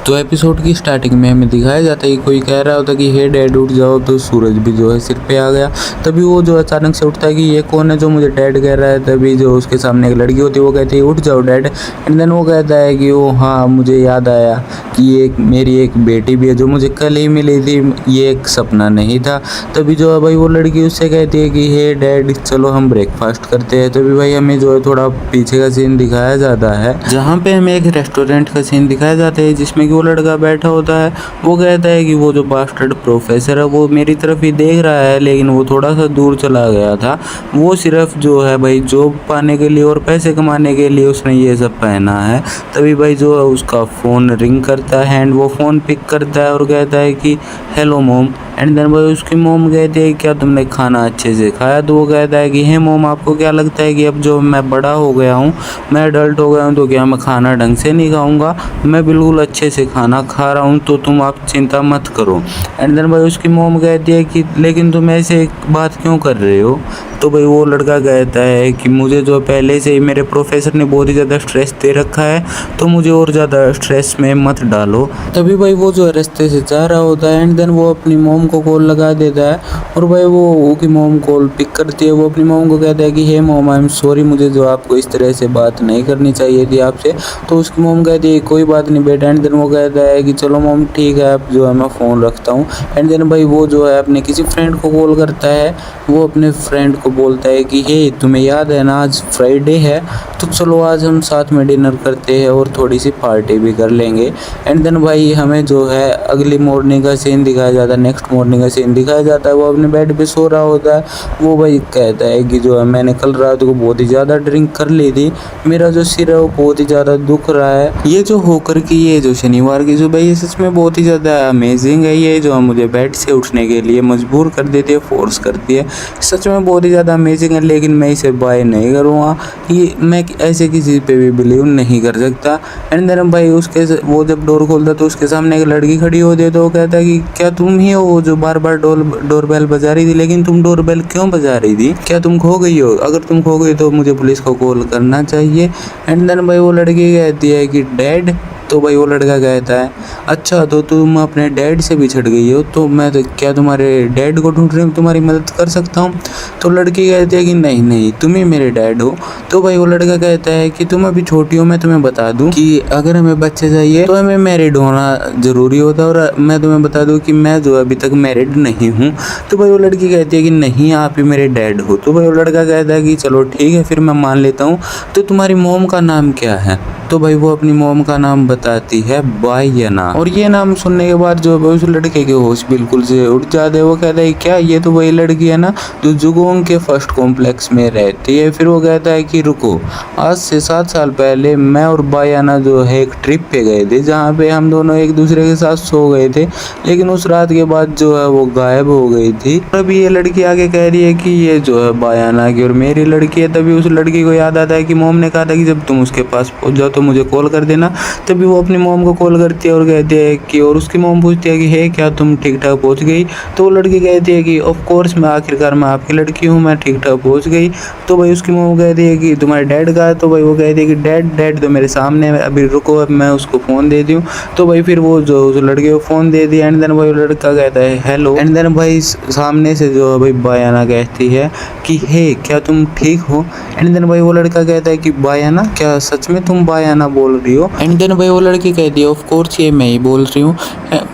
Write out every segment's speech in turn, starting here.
तो एपिसोड की स्टार्टिंग में हमें दिखाया जाता है कि कोई कह रहा होता कि हे डैड उठ जाओ, तो सूरज भी जो है सिर पे आ गया। तभी वो जो अचानक से उठता है कि ये कौन है जो मुझे डैड कह रहा है। तभी जो उसके सामने एक लड़की होती है वो कहती है उठ जाओ डैड। एंड देन वो कहता है कि ओ हाँ मुझे याद आया कि मेरी एक बेटी भी है जो मुझे कल ही मिली थी, ये एक सपना नहीं था। तभी जो है भाई वो लड़की उससे कहती है कि हे डैड चलो हम ब्रेकफास्ट करते हैं। तभी भाई हमें जो है थोड़ा पीछे का सीन दिखाया जाता है, जहाँ पे हमें एक रेस्टोरेंट का सीन दिखाया जाता है जिसमें कि वो लड़का बैठा होता है। वो कहता है कि वो जो बास्टर्ड प्रोफेसर है वो मेरी तरफ ही देख रहा है, लेकिन वो थोड़ा सा दूर चला गया था। वो सिर्फ जो है भाई जॉब पाने के लिए और पैसे कमाने के लिए उसने ये सब पहना है। तभी भाई जो है उसका फ़ोन रिंग करता है एंड वो फ़ोन पिक करता है और कहता है कि हेलो मोम। एंड देन भाई उसकी मोम कहती है क्या तुमने खाना अच्छे से खाया। तो वो कहता है कि हे मोम आपको क्या लगता है कि अब जो मैं बड़ा हो गया हूँ, मैं अडल्ट हो गया हूँ, तो क्या मैं खाना ढंग से नहीं खाऊंगा? मैं बिल्कुल अच्छे से खाना खा रहा हूँ, तो तुम आप चिंता मत करो। एंड देन भाई उसकी मोम कहती है कि लेकिन तुम ऐसे एक बात क्यों कर रहे हो? तो भाई वो लड़का कहता है कि मुझे जो पहले से ही मेरे प्रोफेसर ने बहुत ही ज़्यादा स्ट्रेस दे रखा है, तो मुझे और ज़्यादा स्ट्रेस में मत डालो। तभी भाई वो जो रास्ते से जा रहा होता है एंड देन वो अपनी मोम को कॉल लगा देता है और भाई वो की मोम कॉल पिक करती है। वो अपनी मोम को कहता है कि हे मोम आई एम सॉरी, मुझे जो आपको इस तरह से बात नहीं करनी चाहिए थी आपसे। तो उसकी मोम कहती है कोई बात नहीं बेटा। एंड देन वो कहता है कि चलो मोम ठीक है, अब जो है मैं फ़ोन रखता हूँ। एंड देन भाई वो जो है अपने किसी फ्रेंड को कॉल करता है। वो अपने फ्रेंड को बोलता है कि हे तुम्हें याद है ना आज फ्राइडे है, तो चलो आज हम साथ में डिनर करते हैं और थोड़ी सी पार्टी भी कर लेंगे। एंड देन भाई हमें जो है अगली मॉर्निंग का सीन दिखाया जाता है, नेक्स्ट मॉर्निंग का सीन दिखाया जाता है। वो अपने बेड पे सो रहा होता है। वो भाई कहता है कि जो है मैंने कल रात को बहुत ही ज़्यादा ड्रिंक कर ली थी, मेरा जो सिर है वो बहुत ही ज़्यादा दुख रहा है। ये जो होकर की ये जो शनिवार की सुबह ये सच में बहुत ही ज़्यादा अमेजिंग है। ये जो मुझे बेड से उठने के लिए मजबूर कर देती है, फोर्स करती है, सच में बहुत ही ज़्यादा अमेजिंग है। लेकिन मैं इसे बाय नहीं करूँगा, ये मैं ऐसे किसी पे भी बिलीव नहीं कर सकता। एंड देन भाई उसके वो जब डोर खोलता तो उसके सामने एक लड़की खड़ी होती है। तो वो कहता है कि क्या तुम ही हो जो बार बार डोरबेल बजा रही थी? लेकिन तुम डोरबेल क्यों बजा रही थी? क्या तुम खो गई हो? अगर तुम खो गई तो मुझे पुलिस को कॉल करना चाहिए। एंड देन भाई वो लड़की कहती है कि डैड। तो भाई वो लड़का कहता है अच्छा तो तुम अपने डैड से बिछड़ गई हो, तो मैं तो क्या तुम्हारे डैड को ढूंढ रही हूँ, तुम्हारी मदद कर सकता हूँ? तो लड़की कहती है कि नहीं नहीं तुम ही मेरे डैड हो। तो भाई वो लड़का कहता है कि तुम अभी छोटी हो, मैं तुम्हें बता दूं कि अगर हमें बच्चे चाहिए तो हमें मैरिड होना ज़रूरी होता है, और मैं तुम्हें बता दूं कि मैं जो अभी तक मैरिड नहीं हूँ। तो भाई वो लड़की कहती है कि नहीं आप ही मेरे डैड हो। तो भाई वो लड़का कहता है कि चलो ठीक है फिर मैं मान लेता हूँ, तो तुम्हारी मोम का नाम क्या है? तो भाई वो अपनी मोम का नाम बताती है बायना। और ये नाम सुनने के बाद जो उस लड़के के होश बिल्कुल से उठ जाते हैं। वो कहता है क्या ये तो वही लड़की है ना जो जुगोंग के फर्स्ट कॉम्प्लेक्स में रहती है? फिर वो कहता है कि रुको, आज से 7 साल पहले मैं और बायना जो है एक ट्रिप पे गए थे जहाँ पे हम दोनों एक दूसरे के साथ सो गए थे, लेकिन उस रात के बाद जो है वो गायब हो गई थी। अभी ये लड़की आगे कह रही है कि ये जो है बायना की और मेरी लड़की है। तभी उस लड़की को याद आता है कि मोम ने कहा था कि जब तुम उसके पास पहुंच जाओ तो मुझे कॉल कर देना। तभी वो अपनी मोम को कॉल करती है और कहती है कि और उसकी मोम पूछती है कि हे क्या तुम ठीक ठाक पहुंच गई? तो वो लड़की कहती है कि ऑफ कोर्स मैं आखिरकार मैं आपकी लड़की हूँ, मैं ठीक ठाक पहुंच गई। तो भाई उसकी मोम कहती है कि तुम्हारे डैड का है? तो भाई वो कहती है कि डैड तो मेरे सामने है, अभी रुको अब मैं उसको फ़ोन दे दूँ। तो भाई फिर वो जो उस लड़के को फ़ोन दे दिया। एंड देन भाई लड़का कहता है हेलो। एंड देन भाई सामने से जो है भाई बायना कहती है कि हे क्या तुम ठीक हो? एंड देन भाई वो लड़का कहता है कि बायना, क्या सच में तुम बायना बोल रही हो? एंड देन भाई वो लड़की कहती है ऑफ कोर्स ये मैं ही बोल रही हूँ,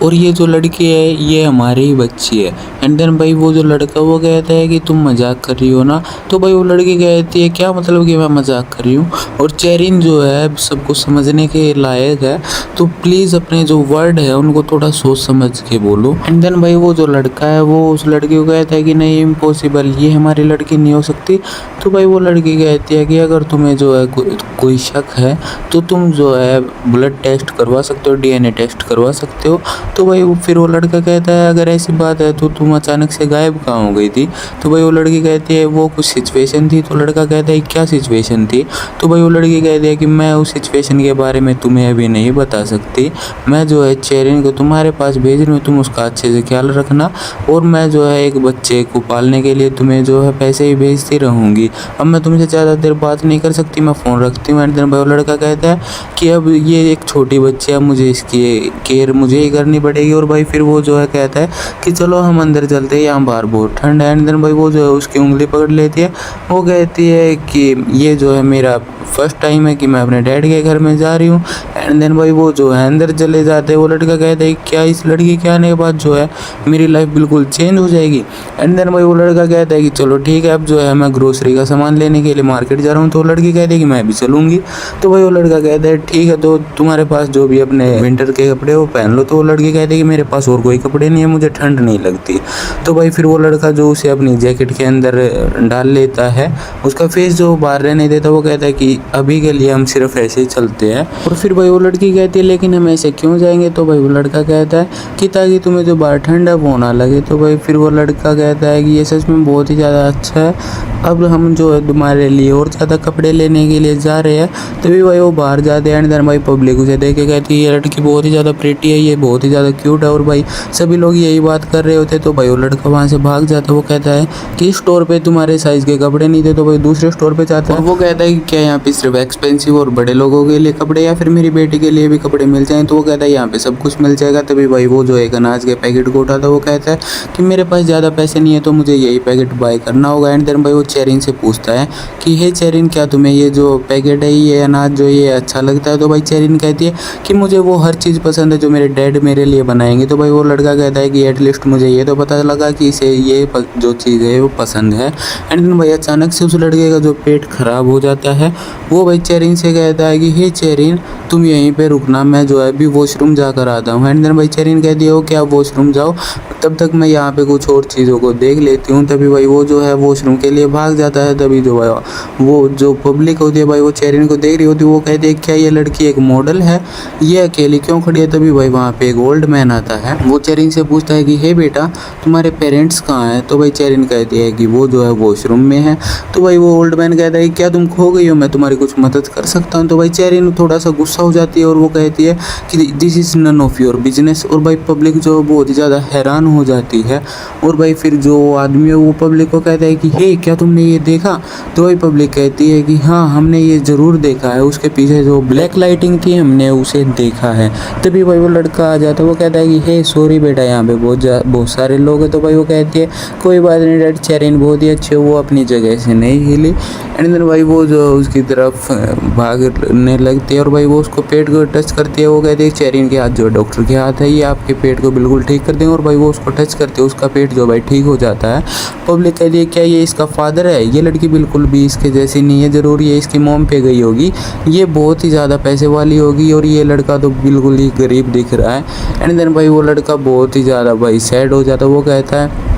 और ये जो लड़की है ये हमारी ही बच्ची है। एंड देन भाई वो जो लड़का वो कहता है कि तुम मजाक कर रही हो ना? तो भाई वो लड़की कहती है क्या मतलब कि मैं मजाक कर रही हूँ? और चेरिन जो है सबको समझने के लायक है, तो प्लीज़ अपने जो वर्ड है उनको थोड़ा सोच समझ के बोलो। एंड देन भाई वो जो लड़का है वो उस लड़की को कहता है कि नहीं इम्पॉसिबल, ये हमारी लड़की नहीं हो सकती। तो भाई वो लड़की कहती है कि अगर तुम्हें जो है कोई शक है तो तुम जो है ब्लड टेस्ट करवा सकते हो, DNA टेस्ट करवा सकते हो। तो भाई फिर वो लड़का कहता है अगर ऐसी बात है तो तुम अचानक से गायब कहाँ हो गई थी? तो भाई वो लड़की कहती है वो कुछ सिचुएशन थी। तो लड़का कहता है क्या सिचुएशन थी? तो भाई वो लड़की कहती है कि मैं उस सिचुएशन के बारे में तुम्हें अभी नहीं बता सकती। मैं जो है चेरिन को तुम्हारे पास भेज रही हूँ, तुम उसका अच्छे से ख्याल रखना और मैं जो है एक बच्चे को पालने के लिए तुम्हें जो है पैसे ही भेजती रहूँगी। अब मैं तुमसे ज़्यादा देर बात नहीं कर सकती, मैं फ़ोन रखती हूँ। एंड देन भाई वो लड़का कहता है कि अब ये एक छोटी बच्ची है, मुझे इसकी केयर मुझे ही करनी पड़ेगी। और भाई फिर वो जो है कहता है कि चलो हम अंदर चलते हैं, यहाँ बाहर बहुत ठंड है। एंड देन भाई वो जो है उसकी उंगली पकड़ लेती है। वो कहती है कि ये जो है मेरा फर्स्ट टाइम है कि मैं अपने डैड के घर में जा रही हूँ। एंड देन भाई वो जो है अंदर चले जाते हैं। वो लड़का कहता है क्या इस लड़की के आने के बाद जो है मेरी लाइफ बिल्कुल चेंज हो जाएगी। एंड देन भाई वो लड़का कहता है कि चलो ठीक है, अब जो है मैं ग्रोसरी का सामान लेने के लिए मार्केट जा रहा हूँ। तो वो लड़की कहती है कि मैं भी चलूँगी। तो भाई वो लड़का कहता है ठीक है, तो तुम्हारे पास जो भी अपने विंटर के कपड़े वो पहन लो। तो वो लड़की कहती है कि मेरे पास और कोई कपड़े नहीं है, मुझे ठंड नहीं लगती। तो भाई फिर वो लड़का जो उसे अपनी जैकेट के अंदर डाल लेता है, उसका फेस जो बाहर रहने देता, वो कहता है कि अभी के लिए हम सिर्फ ऐसे ही चलते हैं। और फिर भाई वो लड़की कहती है लेकिन हम ऐसे क्यों जाएंगे। तो भाई वो लड़का कहता है कि ताकि तुम्हें जो बाहर ठंड है वो ना लगे। तो भाई फिर वो लड़का कहता है कि ये सच में बहुत ही ज़्यादा अच्छा है, अब हम जो है तुम्हारे लिए और ज़्यादा कपड़े लेने के लिए जा रहे हैं। तभी भाई वो बाहर जाते हैं। एंड देन भाई पब्लिक उसे देख के कहती है ये लड़की बहुत ही ज़्यादा प्रिटी है, ये बहुत ही ज़्यादा क्यूट है। और भाई सभी लोग यही बात कर रहे होते। तो भाई वो लड़का वहाँ से भाग जाता है। वो कहता है कि इस स्टोर पे तुम्हारे साइज़ के कपड़े नहीं थे। तो भाई दूसरे स्टोर पे जाता है और वो कहता है कि क्या यहाँ पे सिर्फ एक्सपेंसिव और बड़े लोगों के लिए कपड़े या फिर मेरी बेटी के लिए भी कपड़े मिल जाएं। तो वो कहता है यहाँ पे सब कुछ मिल जाएगा। तभी भाई वो जो एक अनाज के पैकेट को उठाता है। वो कहता है कि मेरे पास ज़्यादा पैसे नहीं है तो मुझे यही पैकेट बाय करना होगा। एंड देन भाई वो चेरिन से पूछता है कि हे चेरिन, क्या तुम्हें ये जो पैकेट है, ये अनाज जो ये अच्छा लगता है। तो भाई चेरिन कहती है कि मुझे वो हर चीज़ पसंद है जो मेरे डैड मेरे लिए बनाएंगे। तो भाई वो लड़का कहता है कि एटलीस्ट मुझे ये तो पता लगा कि इसे ये जो चीज़ है वो पसंद है। एंड देन भाई अचानक से उस लड़के का जो पेट खराब हो जाता है। वो भाई चेरिन से कहता है कि हे चेरिन, तुम यहीं पे रुकना, मैं जो है अभी वॉशरूम जाकर आता हूँ। एंड देन भाई चेरिन कहती है क्या वॉशरूम जाओ, तब तक मैं यहाँ पे कुछ और चीज़ों को देख लेती हूँ। तभी भाई वो जो है वॉशरूम के लिए भाग जाता है। तभी जो भाई वो जो पब्लिक होती है भाई वो चेरिन को देख रही होती है। वो कहती है क्या ये लड़की एक मॉडल है, ये अकेली क्यों खड़ी है। तभी भाई वहाँ पे एक ओल्ड मैन आता है। वो चेरिन से पूछता है कि हे बेटा, तुम्हारे पेरेंट्स कहाँ हैं। तो भाई चेरिन कहती है कि वो जो है वॉशरूम में है। तो भाई वो ओल्ड मैन कहता है क्या तुम खो गई हो, मैं तुम्हारी कुछ मदद कर सकता हूँ। तो भाई चेरिन थोड़ा सा गुस्सा हो जाती है और वो कहती है कि this is none of your business. और भाई पब्लिक जो बहुत ही ज़्यादा हैरान हो जाती है। और भाई फिर जो आदमी है वो पब्लिक को कहता है कि हे क्या तुमने ये देखा। तो भाई पब्लिक कहती है कि हाँ हमने ये ज़रूर देखा है, उसके पीछे जो ब्लैक लाइटिंग थी हमने उसे देखा है। तभी भाई वो लड़का आ जाता है। वो कहता है कि हे सॉरी बेटा, यहाँ पे बहुत सारे लोग हैं। तो भाई वो कहती है कोई बात नहीं डैड, चेरिन बहुत ही अच्छी है, वो अपनी जगह से नहीं हिली। एंड देन भाई वो जो उसकी तरफ भागने लगती है और भाई वो उसको पेट को टच करती है। वो कहती है चेरिन के हाथ जो डॉक्टर के हाथ है, ये आपके पेट को बिल्कुल ठीक कर देंगे। और भाई वो उसको टच करते हैं, उसका पेट जो भाई ठीक हो जाता है। पब्लिक कहती है क्या ये इसका फादर है, ये लड़की बिल्कुल भी इसके जैसी नहीं है, ज़रूर ये इसकी मॉम पे गई होगी, ये बहुत ही ज़्यादा पैसे वाली होगी और ये लड़का तो बिल्कुल ही गरीब दिख रहा है। एंड देन भाई वो लड़का बहुत ही ज़्यादा भाई सैड हो जाता है। वो कहता है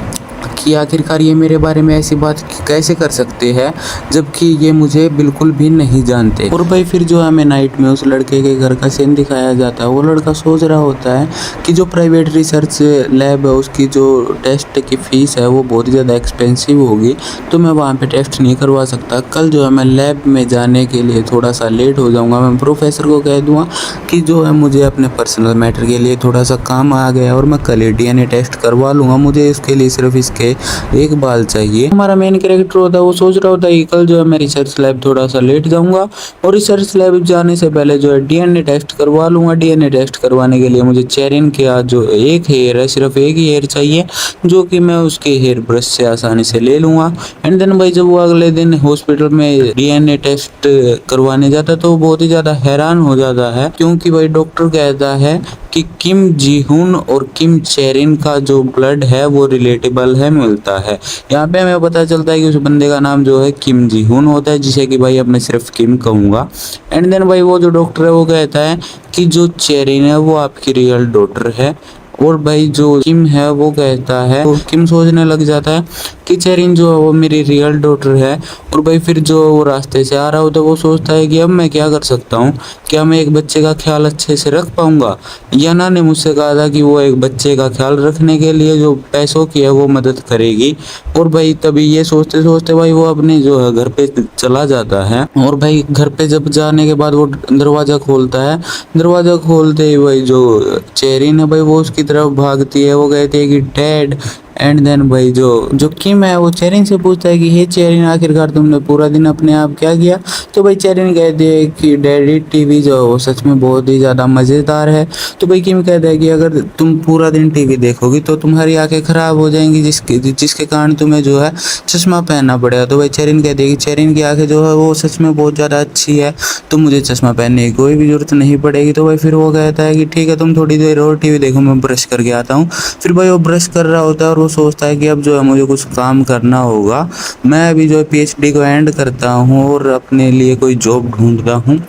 कि आखिरकार ये मेरे बारे में ऐसी बात कैसे कर सकते हैं जबकि ये मुझे बिल्कुल भी नहीं जानते। और भाई फिर जो हमें नाइट में उस लड़के के घर का सीन दिखाया जाता है। वो लड़का सोच रहा होता है कि जो प्राइवेट रिसर्च लैब है उसकी जो टेस्ट की फ़ीस है वो बहुत ही ज़्यादा एक्सपेंसिव होगी, तो मैं वहाँ पे टेस्ट नहीं करवा सकता। कल जो है मैं लैब में जाने के लिए थोड़ा सा लेट हो जाऊँगा। मैं प्रोफेसर को कह दूँगा कि जो है मुझे अपने पर्सनल मैटर के लिए थोड़ा सा काम आ गया और मैं कल ही DNA टेस्ट करवा लूँगा, मुझे इसके लिए सिर्फ इसके एक बाल चाहिए। हमारा मेन कैरेक्टर होता है वो सोच रहा होता है कि कल जो है मैं रिसर्च लैब थोड़ा सा लेट जाऊंगा और रिसर्च लैब जाने से पहले जो है DNA टेस्ट करवा लूँगा। DNA टेस्ट करवाने के लिए मुझे चेरिन के हाथ जो एक हेयर है, सिर्फ एक ही हेयर चाहिए, जो कि मैं उसके हेयर ब्रश से आसानी से ले लूँगा। एंड देन भाई जब वो अगले दिन हॉस्पिटल में DNA टेस्ट करवाने जाता है तो वो बहुत ही ज़्यादा हैरान हो जाता है, क्योंकि भाई डॉक्टर कहता है कि किम जी हुन और किम चेरिन का जो ब्लड है वो रिलेटेबल है, मिलता है। यहाँ पे हमें पता चलता है कि उस बंदे का नाम जो है किम जी हुन होता है, जिसे कि भाई अब मैं सिर्फ किम कहूँगा। एंड देन भाई वो जो डॉक्टर है वो कहता है कि जो चेरिन है वो आपकी रियल डॉटर है। और भाई जो किम है वो कहता है, तो किम सोचने लग जाता है कि चेरिन जो है वो मेरी रियल डॉटर है। और भाई फिर जो वो रास्ते से आ रहा होता है वो सोचता है कि अब मैं क्या कर सकता हूँ, क्या मैं एक बच्चे का ख्याल अच्छे से रख पाऊंगा। याना ने मुझसे कहा था कि वो एक बच्चे का ख्याल रखने के लिए जो पैसों की है वो मदद करेगी। और भाई तभी ये सोचते सोचते भाई वो अपने जो है घर पे चला जाता है। और भाई घर पे जब जाने के बाद वो दरवाज़ा खोलता है, दरवाज़ा खोलते ही भाई जो चेरिन है भाई वो उसकी तरफ भागती है। वो कहती है कि डैड। एंड देन भाई जो किम है वो चेरिन से पूछता है कि हे चेरिन, आखिरकार तुमने पूरा दिन अपने आप क्या किया। तो भाई चेरिन कहती है कि डैडी टीवी जो है वो सच में बहुत ही ज़्यादा मज़ेदार है। तो भाई किम कहता है कि अगर तुम पूरा दिन टीवी देखोगी तो तुम्हारी आंखें ख़राब हो जाएंगी, जिसके कारण तुम्हें जो है चश्मा पहनना पड़ेगा। तो भाई चेरिन कहती है कि चेरिन की आंखें जो है वो सच में बहुत ज़्यादा अच्छी है, तो मुझे चश्मा पहनने की कोई भी ज़रूरत नहीं पड़ेगी। तो भाई फिर वो कहता है कि ठीक है तुम थोड़ी देर और टीवी देखो, मैं ब्रश करके आता हूँ। फिर भाई वो ब्रश कर रहा होता है और वो सोचता है कि अब जो है मुझे कुछ काम करना होगा। मैं अभी जो है पीएचडी को एंड करता हूँ और अपने लिए कोई जॉब ढूंढता हूँ,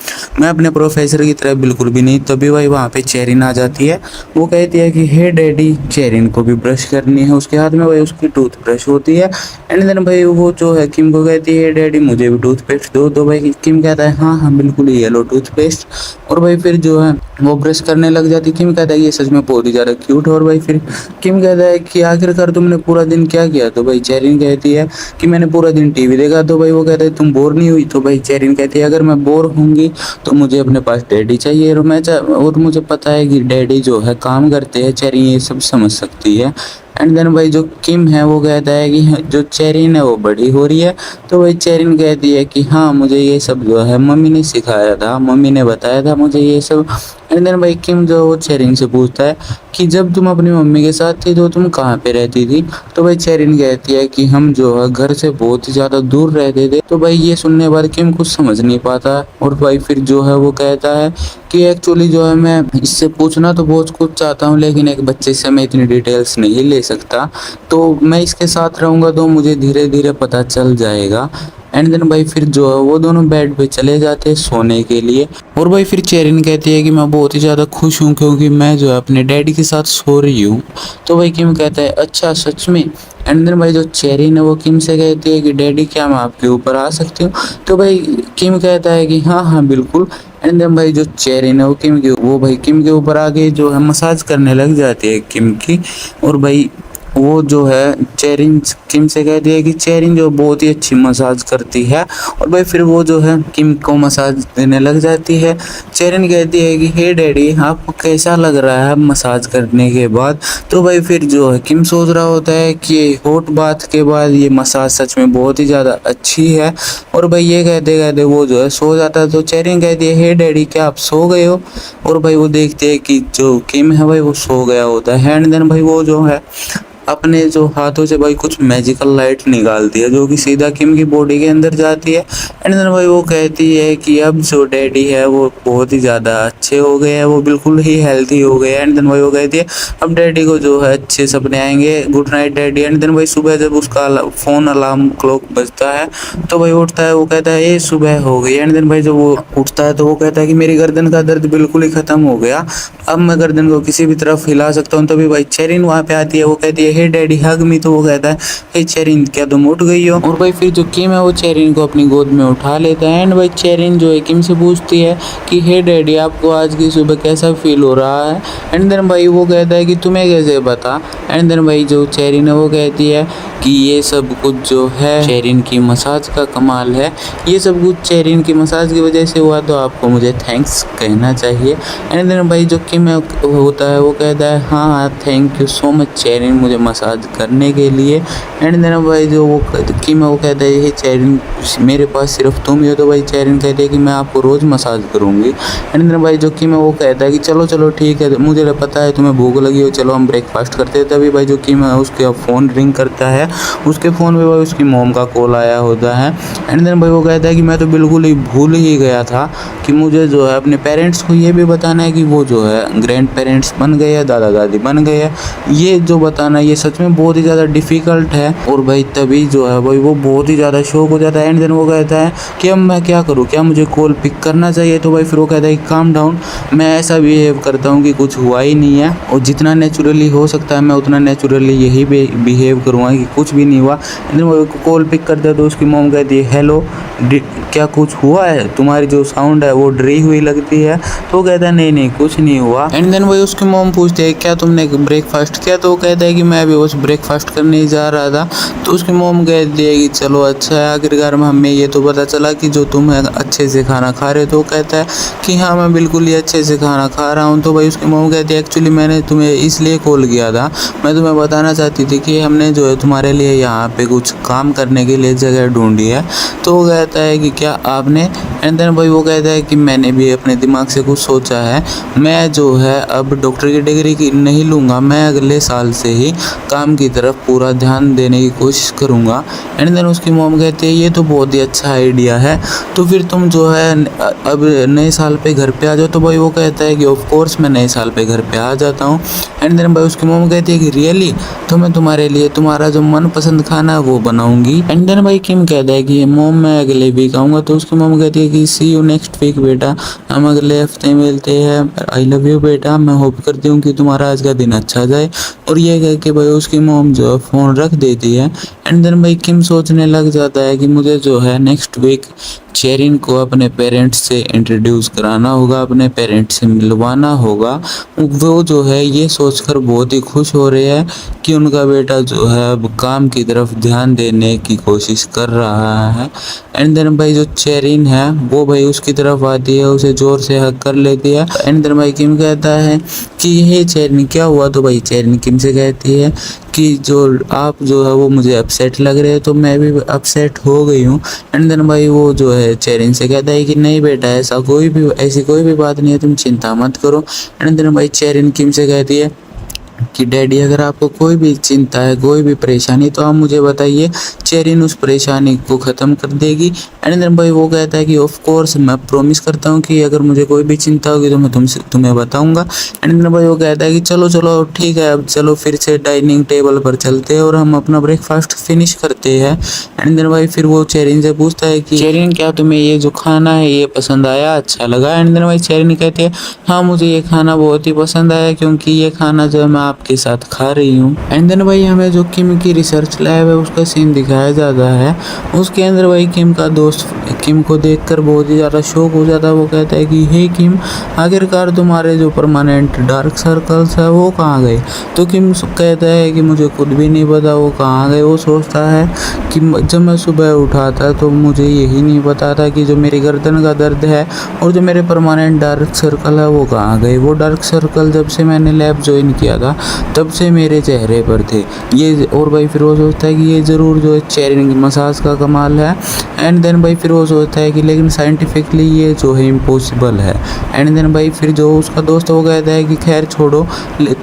मैं अपने प्रोफेसर की तरह बिल्कुल भी नहीं। तभी भाई वहाँ पे चेरिन आ जाती है। वो कहती है कि हे डैडी, चेरिन को भी ब्रश करनी है। उसके हाथ में भाई उसकी टूथब्रश होती है। एंड देन भाई वो जो है किम को कहती है डैडी मुझे भी टूथपेस्ट दो। तो भाई किम कहता है हाँ हाँ बिल्कुल ही येलो टूथपेस्ट। और भाई फिर जो है वो ब्रश करने लग जाती। किम कहता है ये सच में बहुत ही ज़्यादा क्यूट है। और भाई फिर किम कहता है कि आखिरकार तुमने पूरा दिन क्या किया। तो भाई चेरिन कहती है कि मैंने पूरा दिन टीवी देखा। तो भाई वो कहता है तुम बोर नहीं हुई। तो भाई चेरिन कहती है अगर मैं बोर होंगी तो मुझे अपने पास डैडी चाहिए, और मुझे पता है कि डैडी जो है काम करते हैं। चेरिन ये सब समझ सकती है। एंड देन भाई जो किम है वो कहता है कि जो चेरिन है वो बड़ी हो रही है। तो भाई चेरिन कहती है कि हाँ मुझे ये सब जो है मम्मी ने सिखाया था, मम्मी ने बताया था मुझे ये सब। एंड देन भाई किम जो वो चेरिन से पूछता है कि जब तुम अपनी मम्मी के साथ थी तो तुम कहाँ पे रहती थी। तो भाई चेरिन कहती है कि हम जो है घर से बहुत ही ज़्यादा दूर रहते थे। तो भाई ये सुनने के बाद किम कुछ समझ नहीं पाता। और भाई फिर जो है वो कहता है कि एक्चुअली जो है मैं इससे पूछना तो बहुत कुछ चाहता हूँ, लेकिन एक बच्चे से मैं इतनी डिटेल्स नहीं ले सकता। तो मैं इसके साथ रहूँगा तो मुझे धीरे धीरे पता चल जाएगा। एंड देन भाई फिर जो है वो दोनों बेड पे चले जाते हैं सोने के लिए। और भाई फिर चेरिन कहती है कि मैं बहुत ही ज़्यादा खुश हूँ क्योंकि मैं जो है अपने डैडी के साथ सो रही हूँ। तो भाई किम कहता है अच्छा सच में। एंड देन भाई जो चेरिन है वो किम से कहती है कि डैडी क्या मैं आपके ऊपर आ सकती हूँ। तो भाई किम कहता है कि हाँ हाँ बिल्कुल। एंड देन भाई जो चेरिन है वो भाई किम के ऊपर आके जो है मसाज करने लग जाती है किम की। और भाई वो जो है चेरिन किम से कहती है कि चेरिन जो बहुत ही अच्छी मसाज करती है। और भाई फिर वो जो है किम को मसाज देने लग जाती है। चेरिन कहती है कि हे डैडी आपको कैसा लग रहा है मसाज करने के बाद। तो भाई फिर जो है किम सोच रहा होता है कि हॉट बाथ के बाद ये मसाज सच में बहुत ही ज़्यादा अच्छी है। और भाई ये कहते कहते वो जो है सो जाता है। तो चेरिन कहती है हे डैडी क्या आप सो गए हो। और भाई वो देखते हैं कि जो किम है भाई वो सो गया होता है। एंड देन भाई वो जो है अपने जो हाथों से भाई कुछ मैजिकल लाइट निकालती है जो कि सीधा किम की बॉडी के अंदर जाती है। एंड देन भाई वो कहती है कि अब जो डैडी है वो बहुत ही ज़्यादा अच्छे हो गए हैं, वो बिल्कुल ही हेल्थी हो गए। एंड देन भाई वो कहती है अब डैडी को जो है अच्छे सपने आएंगे, good night daddy. And then भाई सुबह जब उसका फ़ोन अलार्म क्लॉक बजता है तो भाई उठता है। वो कहता है ये सुबह हो गई। एंड देन भाई जब वो उठता है तो वो कहता है कि मेरी गर्दन का दर्द बिल्कुल ही ख़त्म हो गया, अब मैं गर्दन को किसी भी तरफ हिला सकता हूँ। तभी भाई चेरिन वहाँ पे आती है। वो कहती है हे डैडी हग मी। तो वो कहता है हे चेरिन क्या तुम उठ गई हो। और भाई फिर जो किम है वो चेरिन को अपनी गोद में उठा लेता है। एंड भाई चेरिन जो है किम से पूछती है कि हे डैडी आपको आज की सुबह कैसा फील हो रहा है। एंड देन भाई वो कहता है कि तुम्हें कैसे पता। एंड देन भाई जो चेरिन है वो कहती है कि ये सब कुछ जो है चेरिन की मसाज का कमाल है, ये सब कुछ चेरिन की मसाज की वजह से हुआ, तो आपको मुझे थैंक्स कहना चाहिए। एंड देन भाई जो किम होता है वो कहता है हाँ हाँ थैंक यू सो मच चेरिन मुझे मसाज करने के लिए। एंड देन भाई जो वो किम है वो कहता है चेरिन मेरे पास सिर्फ तुम ही हो। तो भाई चेरिन कहती है कि मैं आपको रोज़ मसाज करूँगी। एंड देन भाई जो किम है वो कहता है कि चलो चलो ठीक है, मुझे पता है तुम्हें भूख लगी हो, चलो हम ब्रेकफास्ट करते हैं। तभी भाई जो किम है उसके फ़ोन रिंग करता है, उसके फ़ोन पे भाई उसकी मॉम का कॉल आया होता है। एंड देन भाई वो कहता है कि मैं तो बिल्कुल ही भूल ही गया था कि मुझे जो है अपने पेरेंट्स को ये भी बताना है कि वो जो है ग्रैंड पेरेंट्स बन गए हैं, दादा दादी बन गए हैं। ये जो बताना ये ये सच में बहुत ही ज़्यादा डिफ़िकल्ट है। और भाई तभी जो है भाई वो बहुत ही ज़्यादा शॉक हो जाता है। एंड देन वो कहता है कि अब मैं क्या करूँ, क्या मुझे कॉल पिक करना चाहिए? तो भाई फिर वो कहता है कि काम डाउन, मैं ऐसा बिहेव करता हूँ कि कुछ हुआ ही नहीं है, और जितना नेचुरली हो सकता है मैं उतना नेचुरली यही बिहेव करूँगा कि कुछ भी नहीं हुआ। एंड देन वो कॉल पिक करता है तो उसकी मॉम कहती है हेलो, क्या कुछ हुआ है? तुम्हारी जो साउंड है वो डरी हुई लगती है। तो वो कहता है नहीं नहीं कुछ नहीं हुआ। एंड देन वही उसकी मॉम पूछती है क्या तुमने ब्रेकफास्ट किया? तो वो कहता है कि मैं अभी बस ब्रेकफास्ट करने ही जा रहा था। तो उसकी मॉम कहती है कि चलो अच्छा है, आखिरकार हमें ये तो पता चला कि जो तुम अच्छे से खाना खा रहे हो। तो वो कहता है कि हाँ मैं बिल्कुल ही अच्छे से खाना खा रहा हूँ। तो भाई उसकी मॉम कहती है एक्चुअली मैंने तुम्हें इसलिए कॉल किया था, मैं तुम्हें बताना चाहती थी कि हमने जो है तुम्हारे लिए यहाँ पे कुछ काम करने के लिए जगह ढूंढी है। तो वो कहता है कि क्या आपने? एंड देन भाई वो कहता है कि मैंने भी अपने दिमाग से कुछ सोचा है, मैं जो है अब डॉक्टर की डिग्री की नहीं लूँगा, मैं अगले साल से ही काम की तरफ पूरा ध्यान देने की कोशिश करूँगा। एंड देन उसकी मॉम कहती है ये तो बहुत ही अच्छा आइडिया है, तो फिर तुम जो है अब नए साल पे घर पे आ जाओ। तो भाई वो कहता है कि ऑफ कोर्स मैं नए साल पे घर पे आ जाता हूँ। एंड देन भाई उसकी मॉम कहती है कि रियली, तो मैं तुम्हारे लिए तुम्हारा जो मनपसंद खाना है वो बनाऊंगी। एंड देन भाई किम कहता है कि मॉम मैं अगले वीक आऊँगा। तो उसकी मॉम कहती है कि सी यू नेक्स्ट वीक बेटा, हम अगले हफ्ते मिलते हैं, आई लव यू बेटा, मैं होप करती हूँ कि तुम्हारा आज का दिन अच्छा जाए। और ये कह के भाई उसकी मॉम जो है फ़ोन रख देती है। एंड देन भाई किम सोचने लग जाता है कि मुझे जो है नेक्स्ट वीक चेरिन को अपने पेरेंट्स से इंट्रोड्यूस कराना होगा, अपने पेरेंट्स से मिलवाना होगा। वो जो है ये सोचकर बहुत ही खुश हो रहे हैं कि उनका बेटा जो है अब काम की तरफ ध्यान देने की कोशिश कर रहा है। एंड देन भाई जो चेरिन है वो भाई उसकी तरफ आती है, उसे ज़ोर से हक कर लेती है। एंड देन भाई किम कहता है कि हे चेरिन क्या हुआ? तो भाई चेरिन किम से कहती है कि जो आप जो है वो मुझे अपसेट लग रहे हैं, तो मैं भी अपसेट हो गई हूँ। एंड देन भाई वो जो है चेरिन से कहता है कि नहीं बेटा ऐसी कोई भी बात नहीं है, तुम चिंता मत करो। एंड देन भाई चेरिन किम से कहती है कि डैडी अगर आपको कोई भी चिंता है, कोई भी परेशानी, तो आप मुझे बताइए, चेरिन उस परेशानी को ख़त्म कर देगी। एंड देन भाई वो कहता है कि ऑफ कोर्स मैं प्रॉमिस करता हूँ कि अगर मुझे कोई भी चिंता होगी तो मैं तुम्हें बताऊँगा। एंड देन भाई वो कहता है कि चलो चलो ठीक है, अब चलो फिर से डाइनिंग टेबल पर चलते हैं और हम अपना ब्रेकफास्ट फिनिश करते हैं। एंड देन भाई फिर वो चेरिन से पूछता है कि चेरिन क्या तुम्हें ये जो खाना है ये पसंद आया, अच्छा लगा? एंड देन भाई चेरिन कहती है हाँ मुझे ये खाना बहुत ही पसंद आया, क्योंकि ये खाना जो है मैं आपके साथ खा रही हूँ। एंड देन भाई हमें जो किम की रिसर्च लैब है उसका सीन दिखाया जाता है। उसके अंदर भाई किम का दोस्त किम को देखकर बहुत ही ज़्यादा शौक हो जाता है। वो कहता है कि हे किम, आखिरकार तुम्हारे जो परमानेंट डार्क सर्कल्स है वो कहाँ गए? तो किम कहता है कि मुझे खुद भी नहीं पता वो कहाँ गए। वो सोचता है कि जब मैं सुबह उठा था तो मुझे यही नहीं पता था कि जो मेरी गर्दन का दर्द है और जो मेरे परमानेंट डार्क सर्कल है वो कहाँ गए। वो डार्क सर्कल जब से मैंने लैब ज्वाइन किया था तब से मेरे चेहरे पर थे ये। और भाई फिर वो सोचता है कि ये ज़रूर जो है चेरिन की मसाज का कमाल है। एंड देन भाई फिर वो सोचता है कि लेकिन साइंटिफिकली ये जो है इम्पॉसिबल है। एंड देन भाई फिर जो उसका दोस्त वो कहता है कि खैर छोड़ो,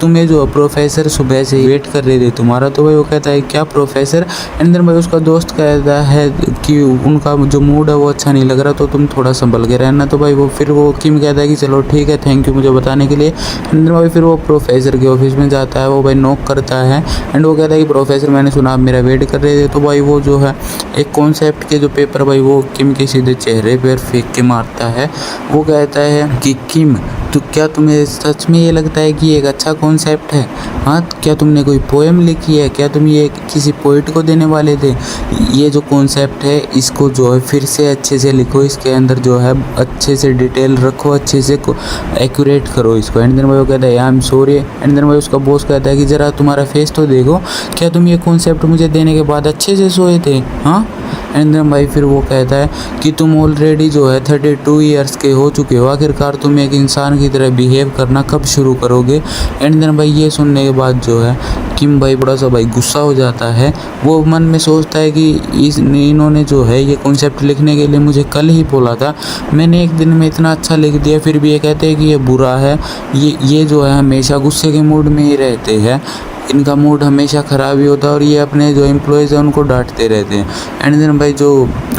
तुम्हें जो प्रोफेसर सुबह से वेट कर रहे थे तुम्हारा। तो भाई वो कहता है क्या प्रोफेसर? एंड देन भाई उसका दोस्त कहता है कि उनका जो मूड है वो अच्छा नहीं लग रहा, तो तुम थोड़ा संभल के रहना। तो भाई वो फिर वो किम कहता है कि चलो ठीक है, थैंक यू मुझे बताने के लिए। एंड देन भाई फिर वो प्रोफेसर के ऑफिस में जाता है, वो भाई नॉक करता है। एंड वो कहता है कि प्रोफेसर मैंने सुना आप मेरा वेट कर रहे थे। तो भाई वो जो है एक कॉन्सेप्ट के जो पेपर भाई वो किम के सीधे चेहरे पर फेंक के मारता है। वो कहता है कि किम तो क्या तुम्हें सच में ये लगता है कि ये एक अच्छा कॉन्सेप्ट है? हाँ, क्या तुमने कोई पोएम लिखी है? क्या तुम ये किसी पोइट को देने वाले थे? ये जो कॉन्सेप्ट है इसको जो है फिर से अच्छे से लिखो, इसके अंदर जो है अच्छे से डिटेल रखो, अच्छे से एक्यूरेट करो इसको। एंड देन भाई वो कहता है I am sorry. And then भाई उसका बॉस कहता है कि ज़रा तुम्हारा फेस तो देखो, क्या तुम ये कॉन्सेप्ट मुझे देने के बाद अच्छे से सोए थे? हाँ। एंड देन भाई फिर वो कहता है कि तुम ऑलरेडी जो है 32 ईयर्स के हो चुके हो, आखिरकार तुम एक इंसान की तरह बिहेव करना कब शुरू करोगे? एंड देन भाई ये सुनने के बाद जो है किम भाई बड़ा सा भाई गुस्सा हो जाता है। वो मन में सोचता है कि इन्होंने जो है ये कॉन्सेप्ट लिखने के लिए मुझे कल ही बोला था, मैंने एक दिन में इतना अच्छा लिख दिया, फिर भी ये कहते हैं कि ये बुरा है। ये जो है हमेशा गुस्से के मूड में ही रहते हैं। इनका मूड हमेशा ख़राब ही होता है और ये अपने जो एम्प्लॉयज़ हैं उनको डांटते रहते हैं। एंड देन भाई जो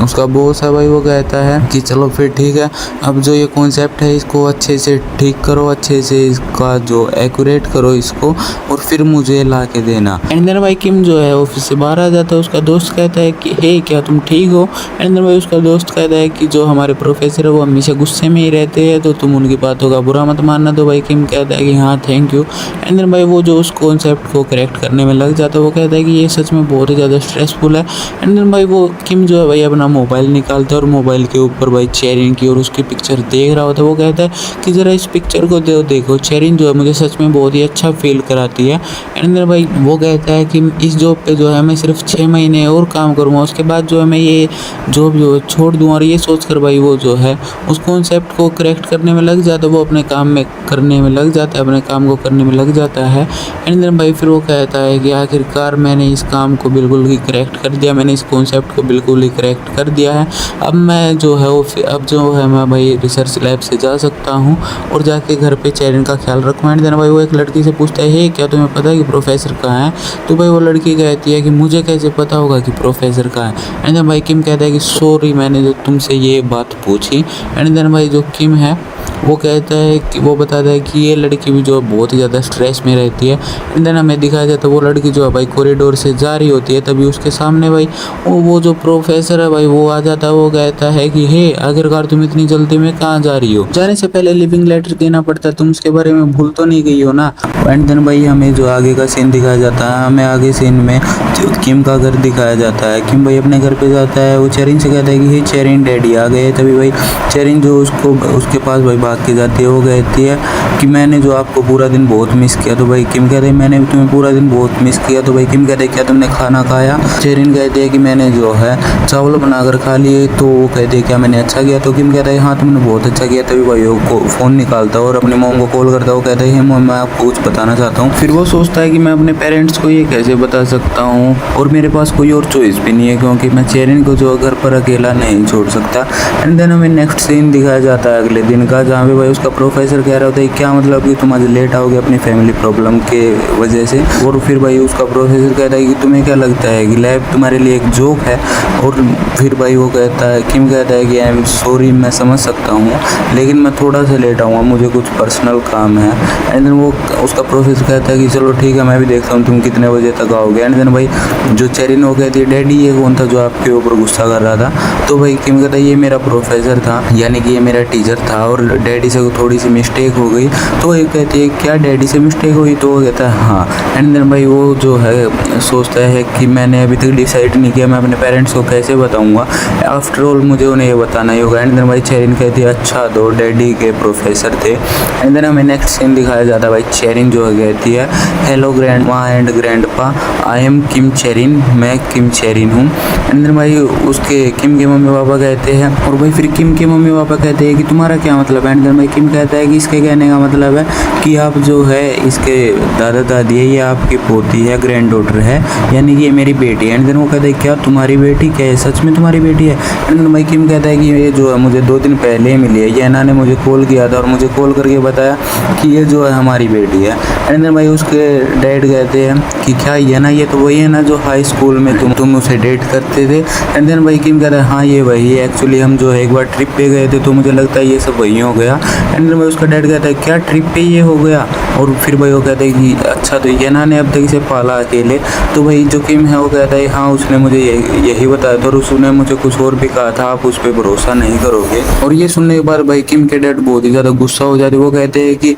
उसका बॉस है भाई वो कहता है कि चलो फिर ठीक है, अब जो ये कॉन्सेप्ट है इसको अच्छे से ठीक करो, अच्छे से इसका जो एक्यूरेट करो इसको, और फिर मुझे ला के देना। एंड देन भाई किम जो है ऑफिस से बाहर आ जाता है। उसका दोस्त कहता है कि हे क्या तुम ठीक हो? एंड देन भाई उसका दोस्त कहता है कि जो हमारे प्रोफेसर है वो हमेशा गुस्से में ही रहते हैं, तो तुम उनकी बातों का बुरा मत मानना। तो भाई किम कहता है कि हाँ थैंक यू। एंड देन भाई वो जो उस कॉन्सेप्ट को करेक्ट करने में लग जाता है, वो कहता है कि ये सच में बहुत ही ज़्यादा स्ट्रेसफुल है। एंड देन भाई वो किम जो है भाई अपना मोबाइल निकालता है और मोबाइल के ऊपर भाई चेरिन की और उसकी पिक्चर देख रहा होता है। वो कहता है कि ज़रा इस पिक्चर को देखो, चेरिन जो है मुझे सच में बहुत ही अच्छा फील कराती है। एंड देन भाई वो कहता है कि इस जॉब पे जो है मैं सिर्फ 6 महीने और काम करूँगा, उसके बाद जो है मैं ये जॉब जो है छोड़ दूँ। और ये सोचकर भाई वो जो है उस कॉन्सेप्ट को करेक्ट करने में लग जाता है, वो अपने काम में करने में लग जाता है, अपने काम को करने में लग जाता है। एंड देन भाई फिर वो कहता है कि आखिरकार मैंने इस काम को बिल्कुल ही करेक्ट कर दिया, मैंने इस कॉन्सेप्ट को बिल्कुल ही करेक्ट कर दिया है। अब मैं जो है अब जो है मैं भाई रिसर्च लैब से जा सकता हूँ और जाके घर पे चेरिन का ख्याल रखूँ। एंड देन भाई वो एक लड़की से पूछता है हे क्या तुम्हें पता है कि प्रोफेसर कहाँ है? तो भाई वो लड़की कहती है कि मुझे कैसे पता होगा कि प्रोफेसर कहाँ है? एंड देन भाई किम कहता है कि सॉरी मैंने जो तुमसे ये बात पूछी। एंड देन भाई जो किम है वो कहता है कि वो बताता है कि ये लड़की भी जो है बहुत ही ज़्यादा स्ट्रेस में रहती है। एंड देन हमें दिखाया जाता है वो लड़की जो है भाई कॉरिडोर से जा रही होती है, तभी उसके सामने भाई वो जो प्रोफेसर है भाई वो आ जाता है। वो कहता है कि हे आखिरकार तुम इतनी जल्दी में कहाँ जा रही हो? जाने से पहले लिविंग लेटर देना पड़ता है, तुम उसके बारे में भूल तो नहीं गई हो ना? एंड देन भाई हमें जो आगे का सीन दिखाया जाता है, हमें आगे सीन में जो किम का घर दिखाया जाता है। किम भाई अपने घर पे जाता है, वो चेरिन से कहता है कि हे चेरिन डैडी आ गए। तभी भाई चेरिन जो उसके पास भाई भाग के जाती है, वो कहती है कि मैंने जो आपको पूरा दिन बहुत मिस किया। तो भाई किम कहते हैं मैंने भी तुम्हें पूरा दिन बहुत मिस किया। तो भाई किम कहते हैं क्या तुमने खाना खाया? चेरिन कहते हैं कि मैंने जो है चावल बनाकर खा लिए। तो वो कहते हैं क्या मैंने अच्छा किया? तो किम कहता है हाँ तुमने बहुत अच्छा किया। तभी भाई वो फ़ोन निकालता है और अपनी मॉम को कॉल करता है। वो कहता है मॉम मैं आपको कुछ बताना चाहता हूँ। फिर वो सोचता है कि मैं अपने पेरेंट्स को ये कैसे बता सकता हूँ और मेरे पास कोई और चॉइस भी नहीं है, क्योंकि मैं चेरिन को जो घर पर अकेला नहीं छोड़ सकता। एंड देन हमें नेक्स्ट सीन दिखाया जाता है अगले दिन का, जहाँ पे भाई उसका प्रोफेसर कह रहा होता है क्या मतलब कि तुम आज लेट आओगे अपनी फैमिली प्रॉब्लम के वजह से। और फिर भाई उसका प्रोफेसर कहता है कि तुम्हें क्या लगता है कि लैब तुम्हारे लिए एक जोक है? और फिर भाई वो कहता है किम कहता है कि आई एम सॉरी मैं समझ सकता हूँ, लेकिन मैं थोड़ा सा लेट आऊँगा, मुझे कुछ पर्सनल काम है। एंड देन वो उसका प्रोफेसर कहता है कि चलो ठीक है मैं भी देखता हूँ तुम कितने बजे तक आओगे। एंड देन भाई जो चेरिन वो कहती है डैडी ये कौन था जो आपके ऊपर गुस्सा कर रहा था? तो भाई किम कहता है ये मेरा प्रोफेसर था, यानी कि ये मेरा टीचर था और डैडी से थोड़ी सी मिस्टेक हो गई। तो ये कहती है क्या डैडी से मिस्टेक हुई? तो वो कहता है हाँ। एंड देन भाई वो जो है सोचता है कि मैंने अभी तक डिसाइड नहीं किया मैं अपने पेरेंट्स को कैसे बताऊंगा, आफ्टर ऑल मुझे उन्हें ये बताना ही होगा। एंड देन भाई चेरिन कहती है अच्छा दो डैडी के प्रोफेसर थे। एंड देन हमें नेक्स्ट सीन दिखाया जाता है भाई चेरिन जो है कहती है हेलो ग्रैंड माँ एंड ग्रैंड पा आई एम किम चेरिन, मैं किम चेरिन हूँ। एंड देन भाई उसके किम के मम्मी पापा कहते हैं और भाई फिर किम के मम्मी पापा कहते हैं कि तुम्हारा क्या मतलब है? एंड देन भाई किम कहता है कि इसके कहने का मतलब है कि आप जो है इसके दादा दादी है, ये आपकी पोती है, ग्रैंड डॉटर है, यानी कि ये मेरी बेटी है। एंड देन वो कहता है क्या तुम्हारी बेटी? क्या है सच में तुम्हारी बेटी है? एंड देन भाई किम कहता है कि ये जो है मुझे 2 दिन पहले ही मिली है, ये ना ने मुझे कॉल किया था और मुझे कॉल करके बताया कि ये जो है हमारी बेटी है। एंड देन भाई उसके डैड कहते हैं कि क्या ये ना ये तो वही है ना जो हाई स्कूल में तुम उसे डेट करते थे? एंड देन भाई किम कहता है हाँ ये वही है, एक्चुअली हम जो है एक बार ट्रिप पे गए थे तो मुझे लगता है ये सब वही हो गया। एंड देन भाई उसका डैड कहता है क्या ट्रिप पे ये हो गया? और फिर भाई वो कहता है कि अच्छा तो ये ना ने अब तक इसे पाला अकेले? तो भाई जो किम है वो कहता है हाँ उसने मुझे यही बताया था और उसने मुझे कुछ और भी कहा था, आप उस पर भरोसा नहीं करोगे। और ये सुनने के बाद भाई किम के डैड बहुत ही ज़्यादा गुस्सा हो जाते। वो कहते हैं कि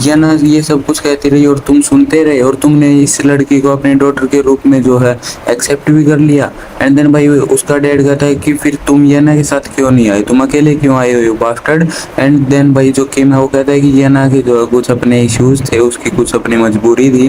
ये ना ये सब कुछ कहती रही और तुम सुनते रहे और तुमने इस लड़की को अपने डॉटर के रूप में जो है एक्सेप्ट भी कर लिया। एंड देन भाई उसका डैड कहता है कि फिर तुम ये ना के साथ क्यों नहीं आए, तुम अकेले क्यों आए हो यू बास्टर्ड। एंड देन भाई जो किम है वो कहता है कि ये ना के जो कुछ अपने इश्यूज थे, उसकी कुछ अपनी मजबूरी थी।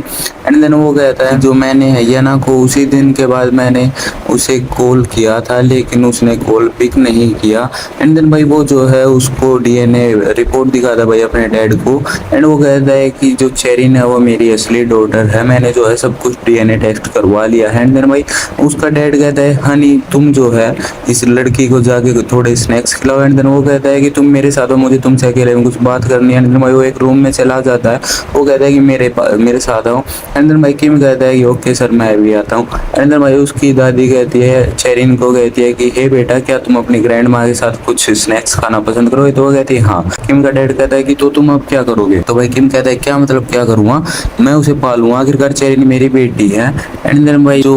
एंड देन वो कहता है जो मैंने येना को उसी दिन के बाद मैंने उसे कॉल किया था लेकिन उसने कॉल पिक नहीं किया। एंड देन भाई वो जो है उसको DNA रिपोर्ट दिखाता भाई अपने डैड को। एंड वो कहता है कि जो चेरिन है वो मेरी असली डॉटर है, मैंने जो है सब कुछ डीएनए टेस्ट करवा लिया है। एंड देन भाई उसका डैड कहता है हनी तुम जो है इस लड़की को जाके थोड़े स्नैक्स खिलाओ। एंड देन वो कहता है कि तुम मेरे साथ हो, मुझे तुमसे अकेले में कुछ बात करनी है। एंड देन भाई वो एक रूम में चला जाता है, वो कहता है कि मेरे साथ आओ। एंड देन भाई किम कहता है कि ओके सर मैं भी आता हूँ। एंड देन भाई उसकी दादी कहती है चेरिन को, कहती है कि हे बेटा क्या तुम अपनी ग्रैंड माँ के साथ कुछ स्नैक्स खाना पसंद करोगे? तो वो कहती है हाँ। किम का डैड कहता है कि तो तुम अब क्या करोगे? तो भाई किम कहता है क्या मतलब क्या करूँगा, मैं उसे पालूंगा, आखिरकार चेरिन मेरी बेटी है। एंड देन भाई जो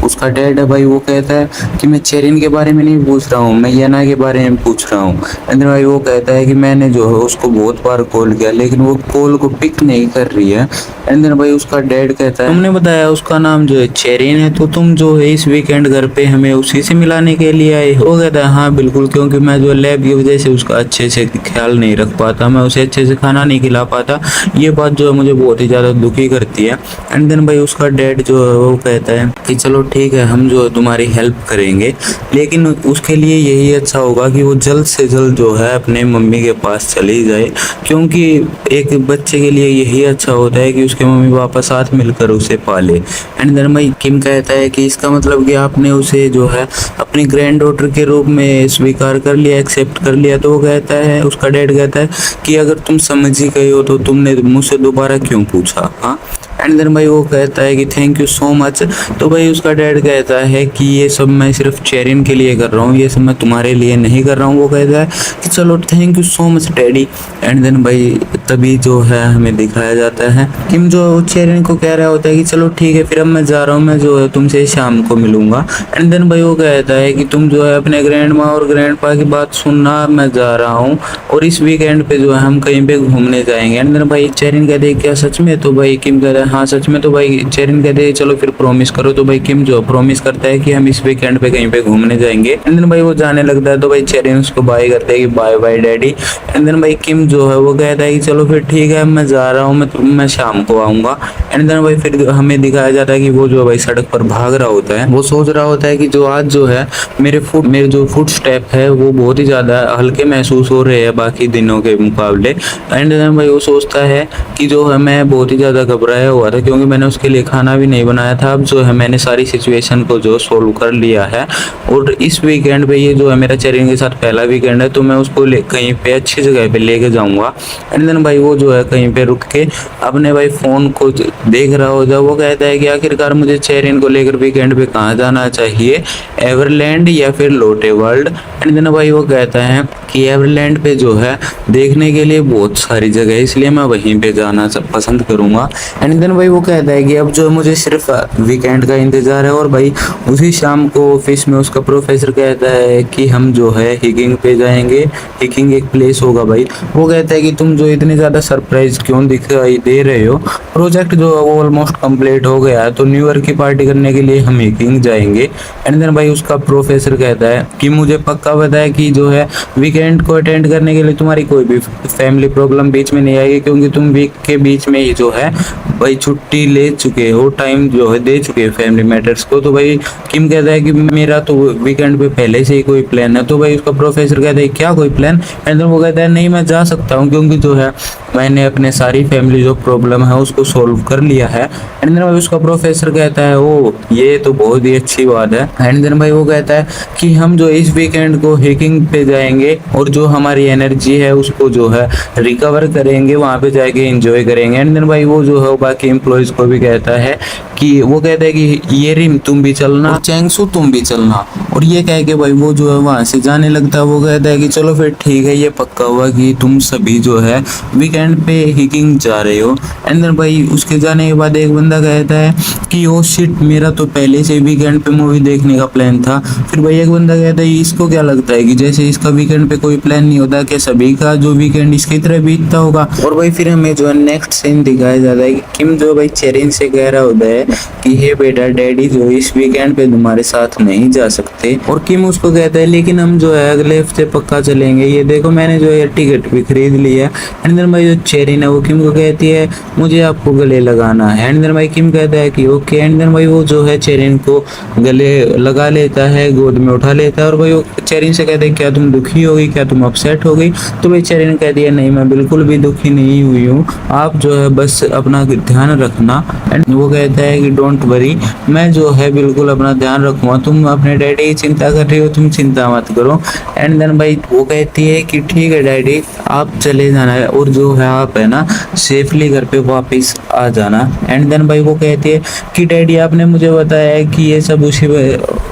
उसका डैड है भाई वो कहता है कि मैं चेरिन के बारे में नहीं पूछ रहा हूँ, मैं येना के बारे में पूछ रहा हूँ। एंड देन भाई वो कहता है कि मैंने जो है उसको बहुत बार कॉल किया लेकिन वो कॉल को पिक नहीं कर रही है। एंड देन भाई उसका डैड कहता है तुमने बताया उसका नाम जो है चेरिन है, तो तुम जो है इस वीकेंड घर पे हमें उसी से मिलाने के लिए आए हो? वो कहता है हाँ बिल्कुल, क्योंकि मैं जो लैब की वजह से उसका अच्छे से ख्याल नहीं रख पाता, मैं उसे अच्छे से खाना नहीं खिला पाता, ये बात जो है मुझे बहुत ही ज़्यादा दुखी करती है। एंड देन भाई उसका डैड जो है वो कहता है कि चलो ठीक है हम जो है तुम्हारी हेल्प करेंगे, लेकिन उसके लिए यही अच्छा होगा कि वो जल्द से जल्द जो है अपने मम्मी के पास चली जाए, क्योंकि एक बच्चे के लिए यही अच्छा होता है कि उसके मम्मी पापा साथ मिलकर उसे पाले। एंड देन भाई किम कहता है कि इसका मतलब कि आपने उसे जो है अपनी ग्रैंड डॉटर के रूप में स्वीकार कर लिया, एक्सेप्ट कर लिया। तो वो कहता है उसका डैड कहता है कि अगर तुम समझ ही गए हो तो तुमने मुझसे दोबारा क्यों पूछा? हाँ। एंड देन भाई वो कहता है कि थैंक यू सो मच। तो भाई उसका डैड कहता है कि ये सब मैं सिर्फ चेरिन के लिए कर रहा हूँ, ये सब मैं तुम्हारे लिए नहीं कर रहा हूँ। वो कहता है कि चलो thank you so much daddy. And then भाई तभी जो है हमें दिखाया जाता है किम जो चेरिन को कह रहा होता है कि चलो ठीक है फिर अब मैं जा रहा हूँ, मैं जो है तुमसे शाम को मिलूंगा। एंड देन भाई वो कहता है कि तुम जो है अपने ग्रैंड माँ और ग्रैंड पा की बात सुनना, मैं जा रहा हूँ और इस वीकेंड पे जो है हम कहीं पे घूमने जाएंगे। एंड देन भाई चेरिन कहते हैं क्या सच में? तो भाई किम कहता है हाँ सच में। तो भाई चेरिन कहते हैं चलो फिर प्रॉमिस करो। तो भाई किम जो प्रॉमिस करता है कि हम इस वीकेंड पे कहीं पे घूमने जाएंगे। एंड देन भाई वो जाने लगता है, तो भाई चेरिन उसको बाय करते हैं कि bye bye daddy. And then भाई किम जो है वो कहता है कि चलो फिर ठीक है मैं जा रहा हूँ, मैं शाम को आऊँगा। एंड देन भाई फिर हमें दिखाया जाता है कि वो जो भाई सड़क पर भाग रहा होता है, वो सोच रहा होता है कि जो आज जो है मेरे जो फुट स्टेप है वो बहुत ही ज़्यादा हल्के महसूस हो रहे हैं बाकी दिनों के मुकाबले। एंड देन भाई वो सोचता है कि जो है मैं बहुत ही ज़्यादा घबराया हुआ था क्योंकि मैंने उसके लिए खाना भी नहीं बनाया था। अब जो है मैंने सारी सिचुएशन को जो सोल्व कर लिया है और इस वीकेंड पे ये जो है मेरा चेरिन के साथ पहला वीकेंड है, तो मैं उसको कहीं पे अच्छी जगह पे लेके जाऊंगा। एंड देन भाई वो जो है कहीं पे रुक के अपने भाई फ़ोन को देख रहा हो जाए। वो कहता है कि आखिरकार मुझे चेरिन को लेकर वीकेंड पे कहाँ जाना चाहिए, एवरलैंड या फिर लोटे वर्ल्ड? एंड देन भाई वो कहता है कि एवरलैंड पे जो है देखने के लिए बहुत सारी जगह है, इसलिए मैं वहीं पे जाना पसंद करूँगा। एंड देन भाई वो कहता है कि अब जो मुझे सिर्फ वीकेंड का इंतज़ार है। और भाई उसी शाम को ऑफिस में उसका प्रोफेसर कहता है कि हम जो है हिकिंग पे जाएंगे, हिकिंग एक प्लेस होगा भाई। वो कहता है कि तुम जो इतने ज़्यादा सरप्राइज क्यों दिखाई दे रहे हो, प्रोजेक्ट जो है वो ऑलमोस्ट कंप्लीट हो गया है, तो न्यू ईयर की पार्टी करने के लिए हम हिकिंग जाएंगे। एंड देन भाई उसका प्रोफेसर कहता है कि मुझे पक्का पता है कि जो है वीकेंड को अटेंड करने के लिए तुम्हारी कोई भी फैमिली प्रॉब्लम बीच में नहीं आएगी, क्योंकि तुम वीक के बीच में ही जो है भाई छुट्टी ले चुके हो, टाइम जो है दे चुके हो फैमिली मैटर्स को। तो भाई किम कहता है कि मेरा तो वीकेंड पे पहले से ही कोई प्लान है। तो भाई उसका प्रोफेसर कहता है क्या कोई प्लान? एंड वो कहता है नहीं मैं जा सकता हूँ, क्योंकि जो है मैंने अपने सारी फैमिली जो प्रॉब्लम है उसको सॉल्व कर लिया है। एंड देन भाई उसका प्रोफेसर कहता है ओ ये तो बहुत ही अच्छी बात है। एंड देन भाई वो कहता है कि हम जो इस वीकेंड को हिकिंग पे जाएंगे और जो हमारी एनर्जी है उसको जो है रिकवर करेंगे, वहाँ पे जाके एंजॉय करेंगे। एंड देन भाई वो जो है बाकी एम्प्लॉयज को भी कहता है कि वो कहता है कि ये रिम तुम भी चलना और चैंगसू तुम भी चलना। और ये कह के भाई वो जो है वहाँ से जाने लगता है। वो कहता है कि चलो फिर ठीक है ये पक्का हुआ कि तुम सभी जो है वीकेंड पे हिकिंग जा रहे हो। एंड देन भाई उसके जाने के बाद एक बंदा कहता है कि ओ शिट मेरा तो पहले से वीकेंड पे मूवी देखने का प्लान था। फिर भाई एक बंदा कहता है इसको क्या लगता है कि जैसे इसका वीकेंड पे कोई प्लान नहीं होता, क्या सभी का जो वीकेंड इसकी तरह बीतता होगा? और भाई फिर हमें जो है नेक्स्ट सीन दिखाया जाता है कि किम जो भाई चेरिन से कह रहा होता है कि हे बेटा डैडी जो इस वीकेंड पे तुम्हारे साथ नहीं जा सकते, और किम उसको कहता है लेकिन हम जो है अगले हफ्ते पक्का चलेंगे, ये देखो मैंने जो है टिकट भी खरीद लिया है। एंड देन भाई जो चेरिन है वो किम को कहती है मुझे आपको गले लगाना है। एंड देन भाई किम कहता है कि ओके। एंड देन भाई वो जो है चेरिन को गले लगा लेता है, गोद में उठा लेता है, और भाई वो चेरिन से कहते हैं क्या तुम दुखी हो गई, क्या तुम अपसेट हो गई? तो भाई चेरिन कहती है नहीं मैं बिल्कुल भी दुखी नहीं हुई हूँ, आप जो है बस अपना ध्यान रखना। एंड वो कहता है कि डोंट वरी, मैं जो है बिल्कुल अपना ध्यान रखूंगा, तुम अपने डैडी की चिंता कर रही हो, तुम चिंता मत करो। एंड देन भाई वो कहती है कि ठीक है डैडी आप चले जाना है, और जो है आप है ना सेफली घर पे वापस आ जाना। एंड देन भाई वो कहती है कि डैडी आपने मुझे बताया है कि ये सब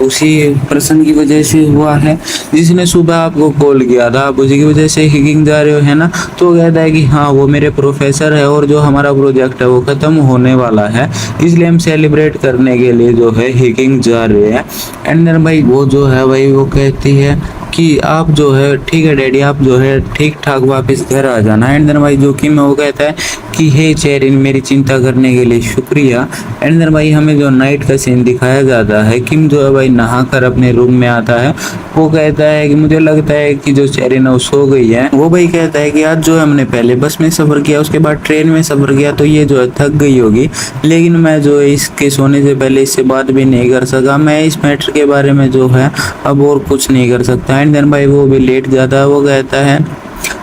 उसी पर्सन की वजह से हुआ है जिसने सुबह आपको कॉल किया था, आप उसी की वजह से हिगिंग जा रहे हो है ना? तो वो कहता है कि हाँ वो मेरे प्रोफेसर है, और जो हमारा प्रोजेक्ट है वो खत्म होने वाला है, इसलिए हम सेलिब्रेट करने के लिए जो है हिगिंग जा रहे हैं। एंड देन भाई वो जो है भाई वो कहती है कि आप जो है ठीक है डैडी आप जो है ठीक ठाक वापस घर आ जाना। एंड देन भाई जो किम है वो कहता है कि हे चेरिन मेरी चिंता करने के लिए शुक्रिया। एंड देन भाई हमें जो नाइट का सीन दिखाया जाता है, किम जो है भाई नहा कर अपने रूम में आता है, वो कहता है कि मुझे लगता है कि जो चेरिन है वो सो गई है। वो भाई कहता है कि आज जो है हमने पहले बस में सफ़र किया, उसके बाद ट्रेन में सफ़र किया, तो ये जो है थक गई होगी, लेकिन मैं जो है इसके सोने से पहले इससे बात भी नहीं कर सका, मैं इस मैटर के बारे में जो है अब और कुछ नहीं कर सकता। एंड देन भाई वो भी लेट जाता है, वो कहता है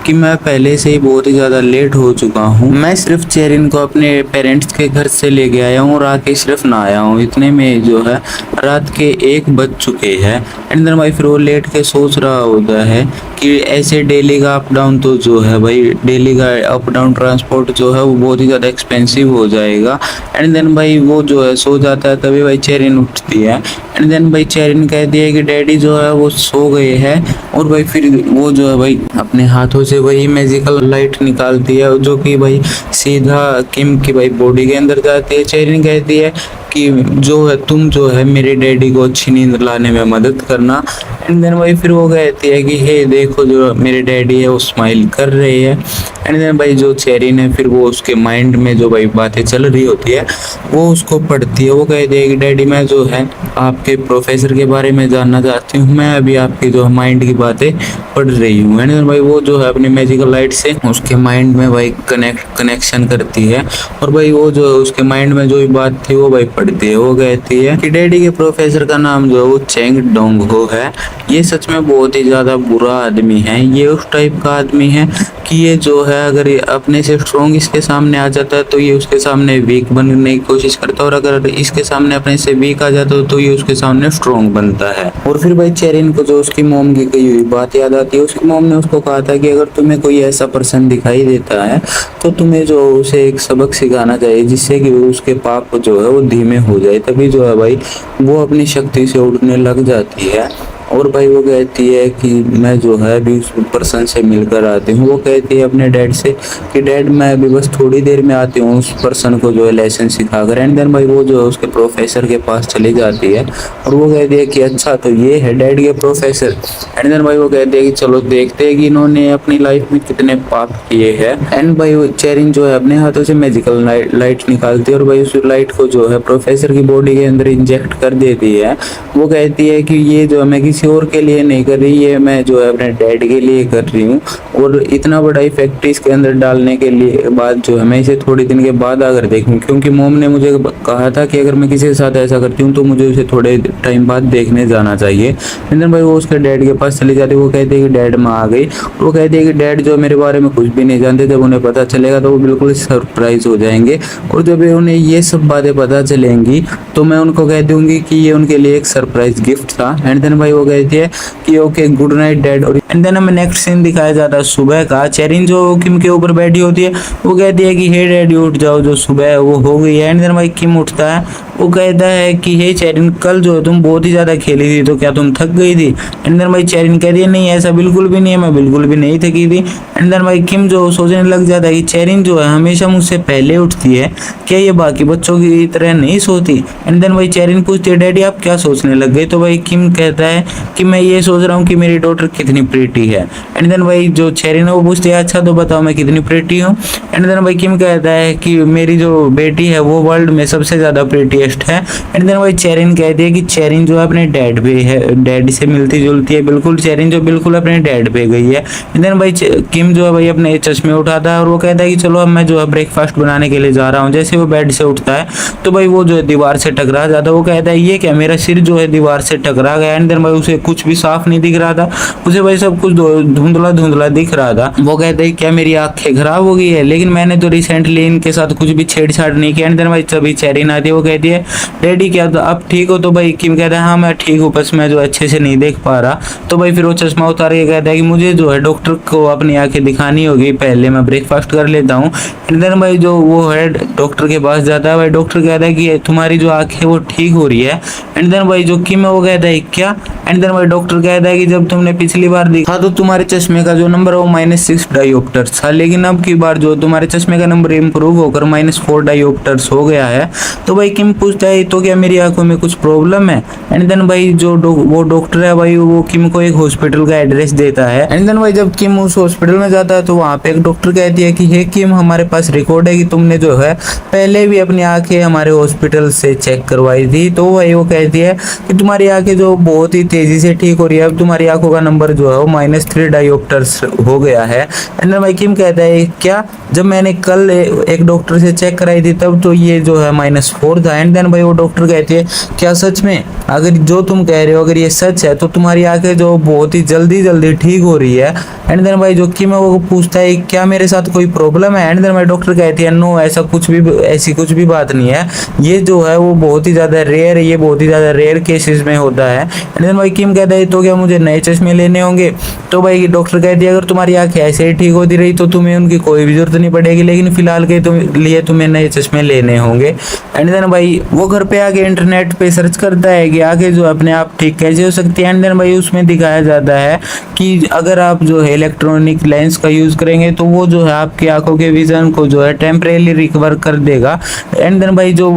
कि मैं पहले से ही बहुत ही ज़्यादा लेट हो चुका हूँ, मैं सिर्फ चेरिन को अपने पेरेंट्स के घर से लेके आया हूँ और आके सिर्फ नहाया हूँ, इतने में जो है रात के 1 बज चुके हैं। एंड देन भाई फिर वो लेट के सोच रहा होता है कि ऐसे डेली का अप डाउन तो जो है भाई डेली का अप डाउन ट्रांसपोर्ट जो है वो बहुत ही ज़्यादा एक्सपेंसिव हो जाएगा। एंड देन भाई वो जो है सो जाता है, तभी भाई चेरिन उठती है। एंड देन भाई चेरिन कहती है कि डैडी जो है वो सो गए हैं, और भाई फिर वो जो है भाई अपने हाथों से वही मैजिकल लाइट निकालती है जो कि भाई सीधा किम की भाई बॉडी के अंदर जाती है। चेरिन कहती है कि जो है तुम जो है मेरे डैडी को अच्छी नींद लाने में मदद करना। एंड देन भाई फिर वो कहती है कि हे देखो जो मेरे डैडी है वो स्माइल कर रहे हैं। एंड देन भाई जो चेरिन है फिर वो उसके माइंड में जो भाई बातें चल रही होती है वो उसको पढ़ती है। वो कहती है कि डैडी मैं जो है आपके प्रोफेसर के बारे में जानना चाहती हूँ, मैं अभी आपकी जो माइंड की बातें पढ़ रही हूँ। एंड देन भाई वो जो है अपनी मैजिकल लाइट से उसके माइंड में भाई कनेक्शन करती है, और भाई वो जो है उसके माइंड में जो भी बात थी वो भाई पढ़ती है। वो कहती है कि डैडी के प्रोफेसर का नाम जो है वो चेंग डोंग हो है, ये सच में बहुत ही ज़्यादा बुरा आदमी है, ये उस टाइप का आदमी है कि ये जो है अगर ये अपने से स्ट्रॉन्ग इसके सामने आ जाता है तो ये उसके सामने वीक बनने की कोशिश करता है, और अगर इसके सामने अपने से वीक आ जाता है तो ये उसके सामने स्ट्रॉन्ग बनता है। और फिर भाई चेरिन को जो उसकी मोम की कही हुई बात याद आती है। उसकी मोम ने उसको कहा था कि अगर तुम्हें कोई ऐसा पर्सन दिखाई देता है तो तुम्हें जो उसे एक सबक सिखाना चाहिए जिससे कि उसके पाप जो है वो धीमे हो जाए, तभी जो है भाई वो अपनी शक्ति से उड़ने लग जाती है। और भाई वो कहती है कि मैं जो है अभी उस पर्सन से मिलकर आती हूँ। वो कहती है अपने डैड से कि डैड मैं अभी बस थोड़ी देर में आती हूँ उस पर्सन को जो है लेसन सिखाकर। एंड देन भाई वो जो है उसके प्रोफेसर के पास चली जाती है, और वो कहती है कि अच्छा तो ये है डैड के प्रोफेसर। एंड देन भाई वो कहते हैं कि चलो देखते हैं कि इन्होंने अपनी लाइफ में कितने पाप किए हैं। एंड भाई वो चेरिन जो है अपने हाथों से मैजिकल लाइट निकालती है, और भाई उस लाइट को जो है प्रोफेसर की बॉडी के अंदर इंजेक्ट कर देती है। वो कहती है कि ये जो मैं किसी और के लिए नहीं कर रही, ये मैं जो है अपने डैड के लिए कर रही हूँ, और इतना बड़ा इफेक्ट इसके अंदर डालने के लिए बाद जो है मैं इसे थोड़े दिन के बाद आकर देखूँ, क्योंकि मोम ने मुझे कहा था कि अगर मैं किसी के साथ ऐसा करती हूँ तो मुझे उसे थोड़े टाइम बाद देखने जाना चाहिए। फिर भाई वो उसके डैड के पास चली जाती है। वो कहती है कि डैड माँ आ गई। वो कहती है कि डैड जो मेरे बारे में कुछ भी नहीं जानते, जब उन्हें पता चलेगा तो वो बिल्कुल सरप्राइज हो जाएंगे, और जब उन्हें ये सब बातें पता चलेंगी तो मैं उनको कह दूंगी कि ये उनके लिए एक सरप्राइज गिफ्ट था। एंड देन भाई वो कहती है कि ओके गुड नाइट डैड। और एंड देन हमें नेक्स्ट सीन दिखाया जाता है सुबह का। चेरिन जो किम के ऊपर बैठी होती है वो कहती है कि हे डैडी उठ जाओ, जो सुबह है वो हो गई है। एंड देन भाई किम उठता है, वो कहता है कि हे चेरिन कल जो है तुम बहुत ही ज़्यादा खेली थी, तो क्या तुम थक गई थी? एंड देन भाई चेरिन कहती है नहीं ऐसा बिल्कुल भी नहीं है, मैं बिल्कुल भी नहीं थकी थी। एंड देन भाई किम जो सोचने लग जाता है कि चेरिन जो है हमेशा मुझसे पहले उठती है, क्या ये बाकी बच्चों की तरह नहीं सोती? एंड देन भाई चेरिन पूछती है डैडी आप क्या सोचने लग गए? तो भाई किम कहता है कि मैं ये सोच रहा हूँ कि मेरी डॉटर कितनी प्रीटी है। एंड देन भाई जो चेरिन है वो पूछती है अच्छा तो बताओ मैं कितनी प्रीटी हूँ। एंड देन भाई किम कहता है कि मेरी जो बेटी है वो वर्ल्ड में सबसे ज्यादा प्रीटीएस्ट है। एंड देन भाई चेरिन कहती है कि चेरिन जो है अपने डैड पे है, डैड से मिलती जुलती है बिल्कुल, चेरिन जो बिल्कुल अपने डैड पे गई है। एंड देन भाई किम जो है भाई अपने चश्मे उठाता है और वो कहता है कि चलो अब मैं जो है ब्रेकफास्ट बनाने के लिए जा रहा हूँ। जैसे वो बेड से उठता है तो भाई वो जो है दीवार से टकरा जाता है। वो कहता है ये क्या, मेरा सिर जो है दीवार से टकरा गया। एंड देन भाई उसे कुछ भी साफ नहीं दिख रहा था, उसे भाई सब कुछ धुंधला धुंधला दिख रहा था। वो कहता है क्या मेरी आंखें खराब हो गई है, लेकिन मैंने तो रिसेंटली इनके साथ कुछ भी छेड़छाड़ नहीं किया। एंड देन भाई तभी चेरिन आती है, वो कहती है डैडी क्या तो आप ठीक हो। तो भाई किम कहता है हाँ मैं ठीक हूँ, बस मैं जो अच्छे से नहीं देख पा रहा। तो भाई फिर वो चश्मा उतार के कहता है कि मुझे जो है डॉक्टर को अपनी आंखें दिखानी होगी, पहले मैं ब्रेकफास्ट कर लेता हूँ। एंड देन भाई जो वो है डॉक्टर के पास जाता है। भाई डॉक्टर कहता है कि तुम्हारी जो आंख है वो ठीक हो रही है। एंड देन भाई जो किम है वो कहता है क्या। एंड देन भाई डॉक्टर कहता है कि जब तुमने पिछली बार देखा तो तुम्हारे चश्मे का जो नंबर है वो -6 डायोप्टर्स था, लेकिन अब की बार जो तुम्हारे चश्मे का नंबर इंप्रूव होकर -4 डायोप्टर्स हो गया है। तो भाई किम पूछता है तो क्या मेरी आंखों में कुछ प्रॉब्लम है। एंड देन भाई जो वो डॉक्टर है भाई वो किम को एक हॉस्पिटल का एड्रेस देता है। एंड देन भाई जब किम उस हॉस्पिटल में जाता है तो वहाँ पे एक डॉक्टर कहती है कि हे किम हमारे पास रिकॉर्ड है कि तुमने जो है पहले भी अपनी आंखें हमारे हॉस्पिटल से चेक करवाई थी। तो भाई वो कहती है कि तुम्हारी आंखें जो बहुत ही तेजी से ठीक हो रही है, अब तुम्हारी आंखों का नंबर जो है वो -3 डायोप्टर्स हो गया है। एंड देन भाई किम कहता है क्या, जब मैंने कल एक डॉक्टर से चेक कराई थी तब तो ये जो है -4 था। एंड देन भाई वो डॉक्टर कहती है क्या सच में, अगर जो तुम कह रहे हो अगर ये सच है तो तुम्हारी आंखें जो बहुत ही जल्दी ठीक हो रही है। एंड देन भाई जो किम है वो पूछता है क्या मेरे साथ कोई प्रॉब्लम है। एंड देन भाई डॉक्टर कहती है नो ऐसा कुछ भी, ऐसी कुछ भी बात नहीं है, ये जो है वो बहुत ही ज्यादा रेयर है, ये बहुत ही ज्यादा रेयर केसेस में होता है। एंड देन भाई किम कहता है तो क्या मुझे नए चश्मे लेने होंगे। तो भाई डॉक्टर कहती है अगर तुम्हारी आंखें ऐसे ही ठीक होती रही तो तुम्हें उनकी कोई भी जरूरत नहीं पड़ेगी, लेकिन फिलहाल के लिए तुम्हें नए चश्मे लेने होंगे। एंड देन भाई वो घर पे आके इंटरनेट पे सर्च करता है कि आगे जो अपने आप ठीक कैसे हो सकती है। एंड देन भाई उसमें दिखाया जाता है कि अगर आप जो है इलेक्ट्रॉनिक लेंस का यूज करेंगे तो वो जो है आपकी आंखों के विजन को जो है टेम्परेली रिकवर कर देगा। एंड देन भाई जो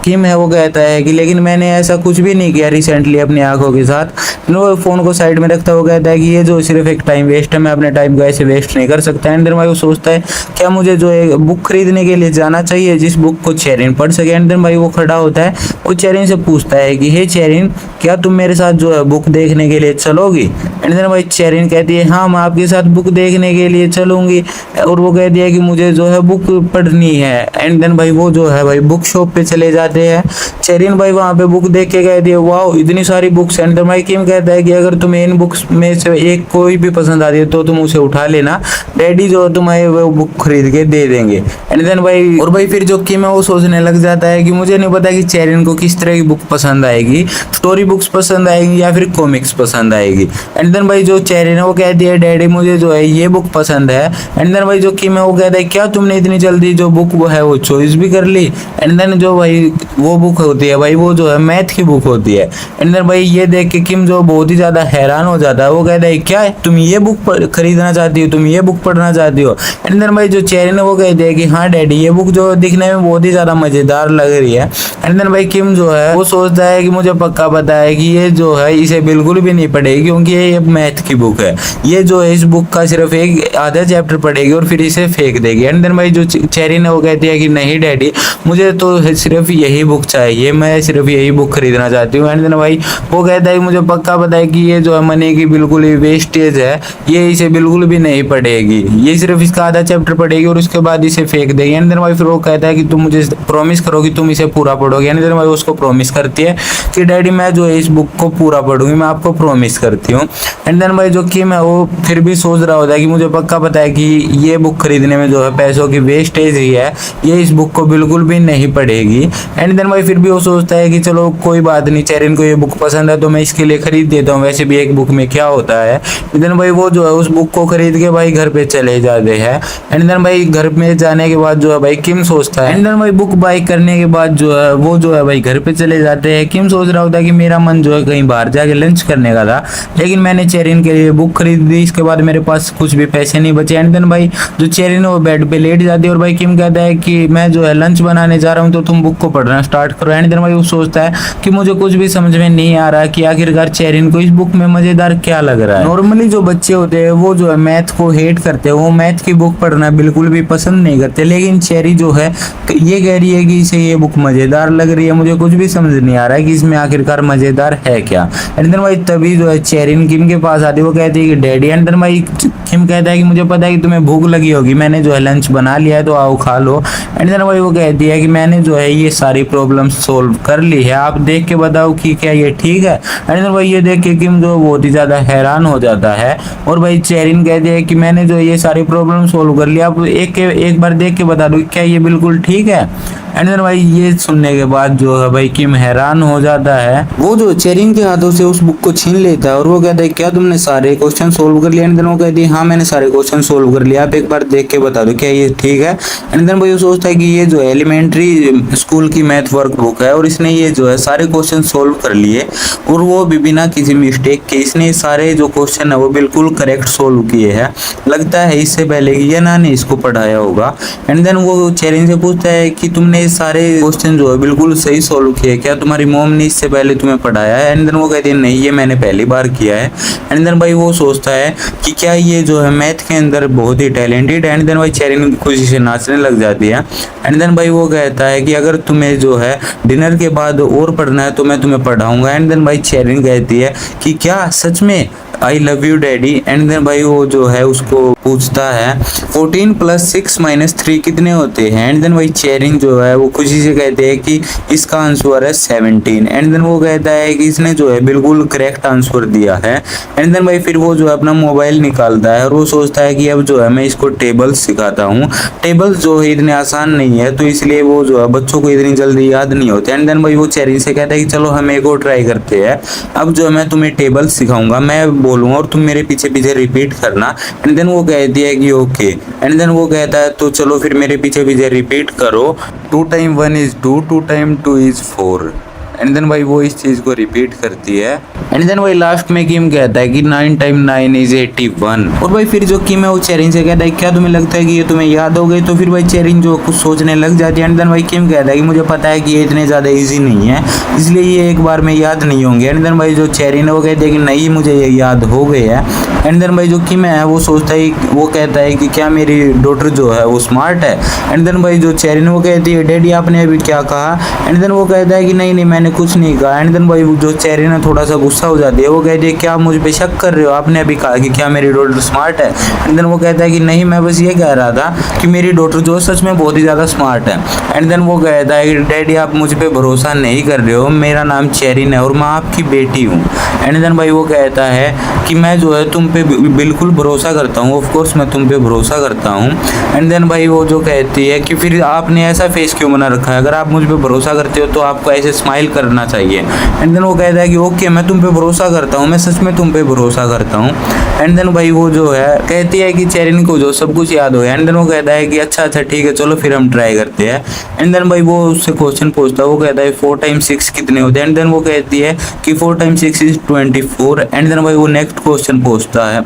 किम है वो कहता है कि लेकिन मैंने ऐसा कुछ भी नहीं किया रिसेंटली अपनी आंखों के साथ। वो फोन को साइड में रखता हुआ कहता है कि ये जो सिर्फ एक टाइम वेस्ट है, मैं अपने टाइम को ऐसे वेस्ट नहीं कर सकता। एंड देन भाई वो सोचता है क्या मुझे जो है बुक खरीदने के लिए जाना चाहिए जिस बुक को चेरिन पढ़ सके। एंड देन भाई वो खड़ा होता है, वो चेरिन से पूछता है कि हे चेरिन क्या तुम मेरे साथ जो है बुक देखने के लिए चलोगी। एंड देन भाई चेरिन कहती है हाँ मैं आपके साथ बुक देखने के लिए चलूंगी। और वो कहती है कि मुझे जो है बुक पढ़नी है। एंड देन भाई वो जो है भाई बुक शॉप पे चले जाते हैं। चेरिन भाई वहाँ पे बुक देख के कहती है वाह इतनी सारी बुक्स। एंड देन भाई किम कहता है कि अगर तुम्हें इन बुक्स में से एक कोई भी पसंद आती है तो तुम उसे उठा लेना, डैडी जो तुम्हें वो बुक खरीद के दे देंगे। एंड देन भाई और भाई फिर जो किम है वो सोचने लग जाता है कि मुझे नहीं पता कि चेरिन को किस तरह की बुक पसंद आएगी, स्टोरी बुक्स पसंद आएगी या फिर कॉमिक्स पसंद आएगी। एंड देन भाई जो चेरिन है वो कहती है डैडी मुझे जो है ये बुक पसंद है। एंड देन भाई जो किम है वो कहता है क्या तुमने इतनी जल्दी जो बुक वो है वो चॉइस भी कर ली। एंड देन जो भाई वो बुक होती है भाई वो जो है मैथ की बुक होती है। एंड देन भाई ये देख के किम जो बहुत ही ज्यादा हैरान हो जाता है, वो कहता है क्या तुम ये बुक खरीदना चाहती हो, तुम ये बुक पढ़ना चाहती हो। एंड देन भाई जो चेरिन है वो कहती है कि हाँ डैडी ये बुक जो दिखने में बहुत ही ज्यादा मजेदार लग रही है। एंड देन भाई किम जो है वो सोचता है कि मुझे पक्का पता है कि ये जो है इसे बिल्कुल भी नहीं पढ़ेगी क्योंकि ये मैथ की बुक है, ये जो है इस बुक का सिर्फ एक आधा चैप्टर पढ़ेगी और फिर इसे फेंक देगी। एंड देन भाई जो चेरिन है वो कहती है कि नहीं डैडी मुझे तो सिर्फ यही बुक चाहिए, मैं सिर्फ यही बुक खरीदना चाहती हूँ। एंड देन भाई वो कहता है कि मुझे पक्का पता है कि ये जो है मनी की बिल्कुल ही वेस्टेज है, ये इसे बिल्कुल भी नहीं पढ़ेगी, ये सिर्फ इसका आधा चैप्टर पढ़ेगी और उसके बाद इसे फेंक देगी। एंड देन भाई फिर वो कहता है कि तुम मुझे प्रॉमिस करो कि तुम इसे पूरा पढ़ोगे। एंड देन भाई उसको प्रॉमिस करती है कि डैडी मैं जो है इस बुक को पूरा पढ़ूंगी, मैं आपको प्रॉमिस करती हूँ। एंड देन भाई जो किम है वो फिर भी सोच रहा होता है कि मुझे पक्का पता है कि ये बुक खरीदने में जो है पैसों की वेस्टेज ही है, ये इस बुक को बिल्कुल भी नहीं पढ़ेगी। एंड देन भाई फिर भी वो सोचता है कि चलो कोई बात नहीं, चेरिन को ये बुक पसंद है तो मैं इसके लिए खरीद देता हूँ, वैसे भी एक बुक में क्या होता है। देन भाई वो जो है उस बुक को खरीद के भाई घर पे चले जाते हैं। एंड देन भाई घर में जाने के बाद जो है भाई किम सोचता है, एंड देन भाई बुक बाय करने के बाद जो है वो जो है भाई घर पे चले जाते हैं। किम सोच रहा होता है कि मेरा मन जो है कहीं बाहर जाके लंच करने का था, लेकिन मैंने चेरिन के लिए बुक खरीद दी, इसके बाद मेरे पास कुछ भी पैसे नहीं बचे। एंड देन भाई जो चेरिन है वो बेड पे लेट जाती है और भाई किम कहता है कि मैं जो है लंच बनाने जा रहा हूँ तो तुम बुक को पढ़ना स्टार्ट करो। एंड देन भाई वो सोचता है कि मुझे कुछ भी समझ में नहीं आ रहा कि आखिरकार चेरिन को इस बुक में मजेदार क्या लग रहा है। नॉर्मली जो बच्चे होते हैं वो जो है मैथ को हेट करते हैं, वो मैथ की बुक पढ़ना बिल्कुल भी पसंद नहीं करते, लेकिन चेरी जो है ये कह रही है कि इसे ये बुक मजेदार लग रही है, मुझे कुछ भी समझ नहीं आ रहा है कि इसमें आखिरकार मजेदार है क्या। एंड देन भाई तभी जो है चेरिन किम के पास आती है, वो कहती है कि डैडी। एंड देन भाई किम कहता है कि मुझे पता है कि तुम्हें भूख लगी होगी, मैंने जो है लंच बना लिया है तो आओ खा लो। एंड देन भाई वो कहती है कि मैंने जो है ये सारी प्रॉब्लम सोल्व कर ली है, आप देख के बताओ कि क्या ये ठीक है। एंड देन भाई ये देख के किम जो बहुत ही ज्यादा हैरान हो जाता है और भाई चेरिन कहती है कि मैंने जो ये सारी प्रॉब्लम सोल्व कर लिया, आप एक बार देख के बता दो क्या ये बिल्कुल ठीक है। एंड देन भाई ये सुनने के बाद जो है भाई किम हैरान हो जाता है, वो जो चेरिन के हाथों से उस बुक को छीन लेता है और वो कहता है क्या तुमने सारे क्वेश्चन सोल्व कर लिए। एंड देन वो कहती है हाँ मैंने सारे क्वेश्चन सोल्व कर लिया, आप एक बार देख के बता दो क्या ये ठीक है। एंड देन भाई वो सोचता है कि ये जो एलिमेंट्री स्कूल की मैथ वर्क बुक है और इसने ये जो है सारे क्वेश्चन सोल्व कर लिए और वो भी बिना किसी मिस्टेक के, इसने सारे जो क्वेश्चन है वो बिल्कुल करेक्ट सोल्व किए हैं, लगता है इससे पहले कि ये ना ने इसको पढ़ाया होगा। एंड देन वो चेरिन से पूछता है कि तुमने सारे क्वेश्चन जो है बिल्कुल सही सोल्व किए, क्या तुम्हारी मॉम ने इससे पहले तुम्हें पढ़ाया है। एंड देन वो कहती है नहीं ये मैंने पहली बार किया है। एंड देन भाई वो सोचता है कि क्या ये जो है मैथ के अंदर बहुत ही टैलेंटेड। एंड देन भाई चेरिन खुशी से नाचने लग जाती है। एंड देन भाई वो कहता है कि अगर तुम्हें जो है डिनर के बाद और पढ़ना है तो मैं तुम्हें पढ़ाऊंगा। एंड देन भाई चेरिन कहती है कि क्या सच में, I love you daddy. And then भाई वो जो है उसको पूछता है 14 + 6 - 3 कितने होते हैं। एंड देन भाई चेरिन जो है वो खुशी से कहते हैं कि इसका आंसर है 17। एंड देन वो कहता है कि इसने जो है बिल्कुल करेक्ट आंसर दिया है। एंड देन भाई फिर वो जो है अपना मोबाइल निकालता है और वो सोचता है कि अब जो है मैं इसको टेबल्स सिखाता हूँ। टेबल्स जो है इतने आसान नहीं है तो इसलिए वो जो है बच्चों को इतनी जल्दी याद नहीं होते। एंड देन भाई वो चेरिन से कहता है कि चलो हम एक और ट्राई करते हैं, अब जो है मैं तुम्हें टेबल्स सिखाऊंगा, मैं बोलूँगा और तुम मेरे पीछे पीछे रिपीट करना। एंड देन वो कहती है कि ओके। एंड देन वो कहता है तो चलो फिर मेरे पीछे पीछे रिपीट करो, 2 × 1 = 2, 2 × 2 = 4। एंड देन भाई वो इस चीज को रिपीट करती है। एंड देन भाई लास्ट में किम कहता है कि 9 × 9 = 81। और भाई फिर जो किम है वो चेरिन से कहता है क्या तुम्हें लगता है कि ये तुम्हें याद हो गई। तो फिर भाई चेरिन जो कुछ सोचने लग जाती है। एंड देन भाई किम कहता है कि मुझे पता है कि ये इतने ज़्यादा इजी नहीं है, इसलिए ये एक बार में याद नहीं होंगे। एंड देन भाई जो चेरिन है वो कहती है कि नहीं मुझे ये याद हो गए है। एंड देन भाई जो किम है वो सोचता है, वो कहता है कि क्या मेरी डॉटर जो है वो स्मार्ट है। एंड देन भाई जो चेरिन वो कहती है डैडी आपने अभी क्या कहा। एंड देन वो कहता है कि नहीं नहीं मैंने कुछ नहीं कहा। एंड देन भाई जो चेरिन है थोड़ा सा गुस्सा हो जाती है, वो कहती है क्या मुझ पे शक कर रहे हो, आपने अभी कहा कि क्या मेरी डॉटर स्मार्ट है। एंड देन वो कहता है कि नहीं मैं बस ये कह रहा था कि मेरी डॉटर जो सच में बहुत ही ज़्यादा स्मार्ट है। एंड देन वो कहता है कि डैडी आप मुझ पे भरोसा नहीं कर रहे हो, मेरा नाम चेरिन है और मैं आपकी बेटी हूँ। एंड देन भाई वो कहता है कि मैं जो है तुम पे बिल्कुल भरोसा करता हूँ, ऑफ कोर्स मैं तुम पे भरोसा करता हूँ। एंड देन भाई वो जो कहती है कि फिर आपने ऐसा फेस क्यों बना रखा है, अगर आप मुझ पे भरोसा करते हो तो आपको ऐसे स्माइल करना चाहिए। एंड देन वो कहता है कि ओके मैं तुम पे भरोसा करता हूँ, मैं सच में तुम पे भरोसा करता हूँ। एंड देन भाई वो जो है कहती है कि चेरिन को जो सब कुछ याद हो गया। एंड देन वो कहता है कि अच्छा ठीक है चलो फिर हम ट्राई करते हैं। एंड देन भाई वो उससे क्वेश्चन पूछता है, वो कहता है 4 × 6 कितने होते हैं। एंड देन वो कहती है कि 4 × 6 = 24। एंड देन भाई वो नेक्स्ट क्वेश्चन पूछता है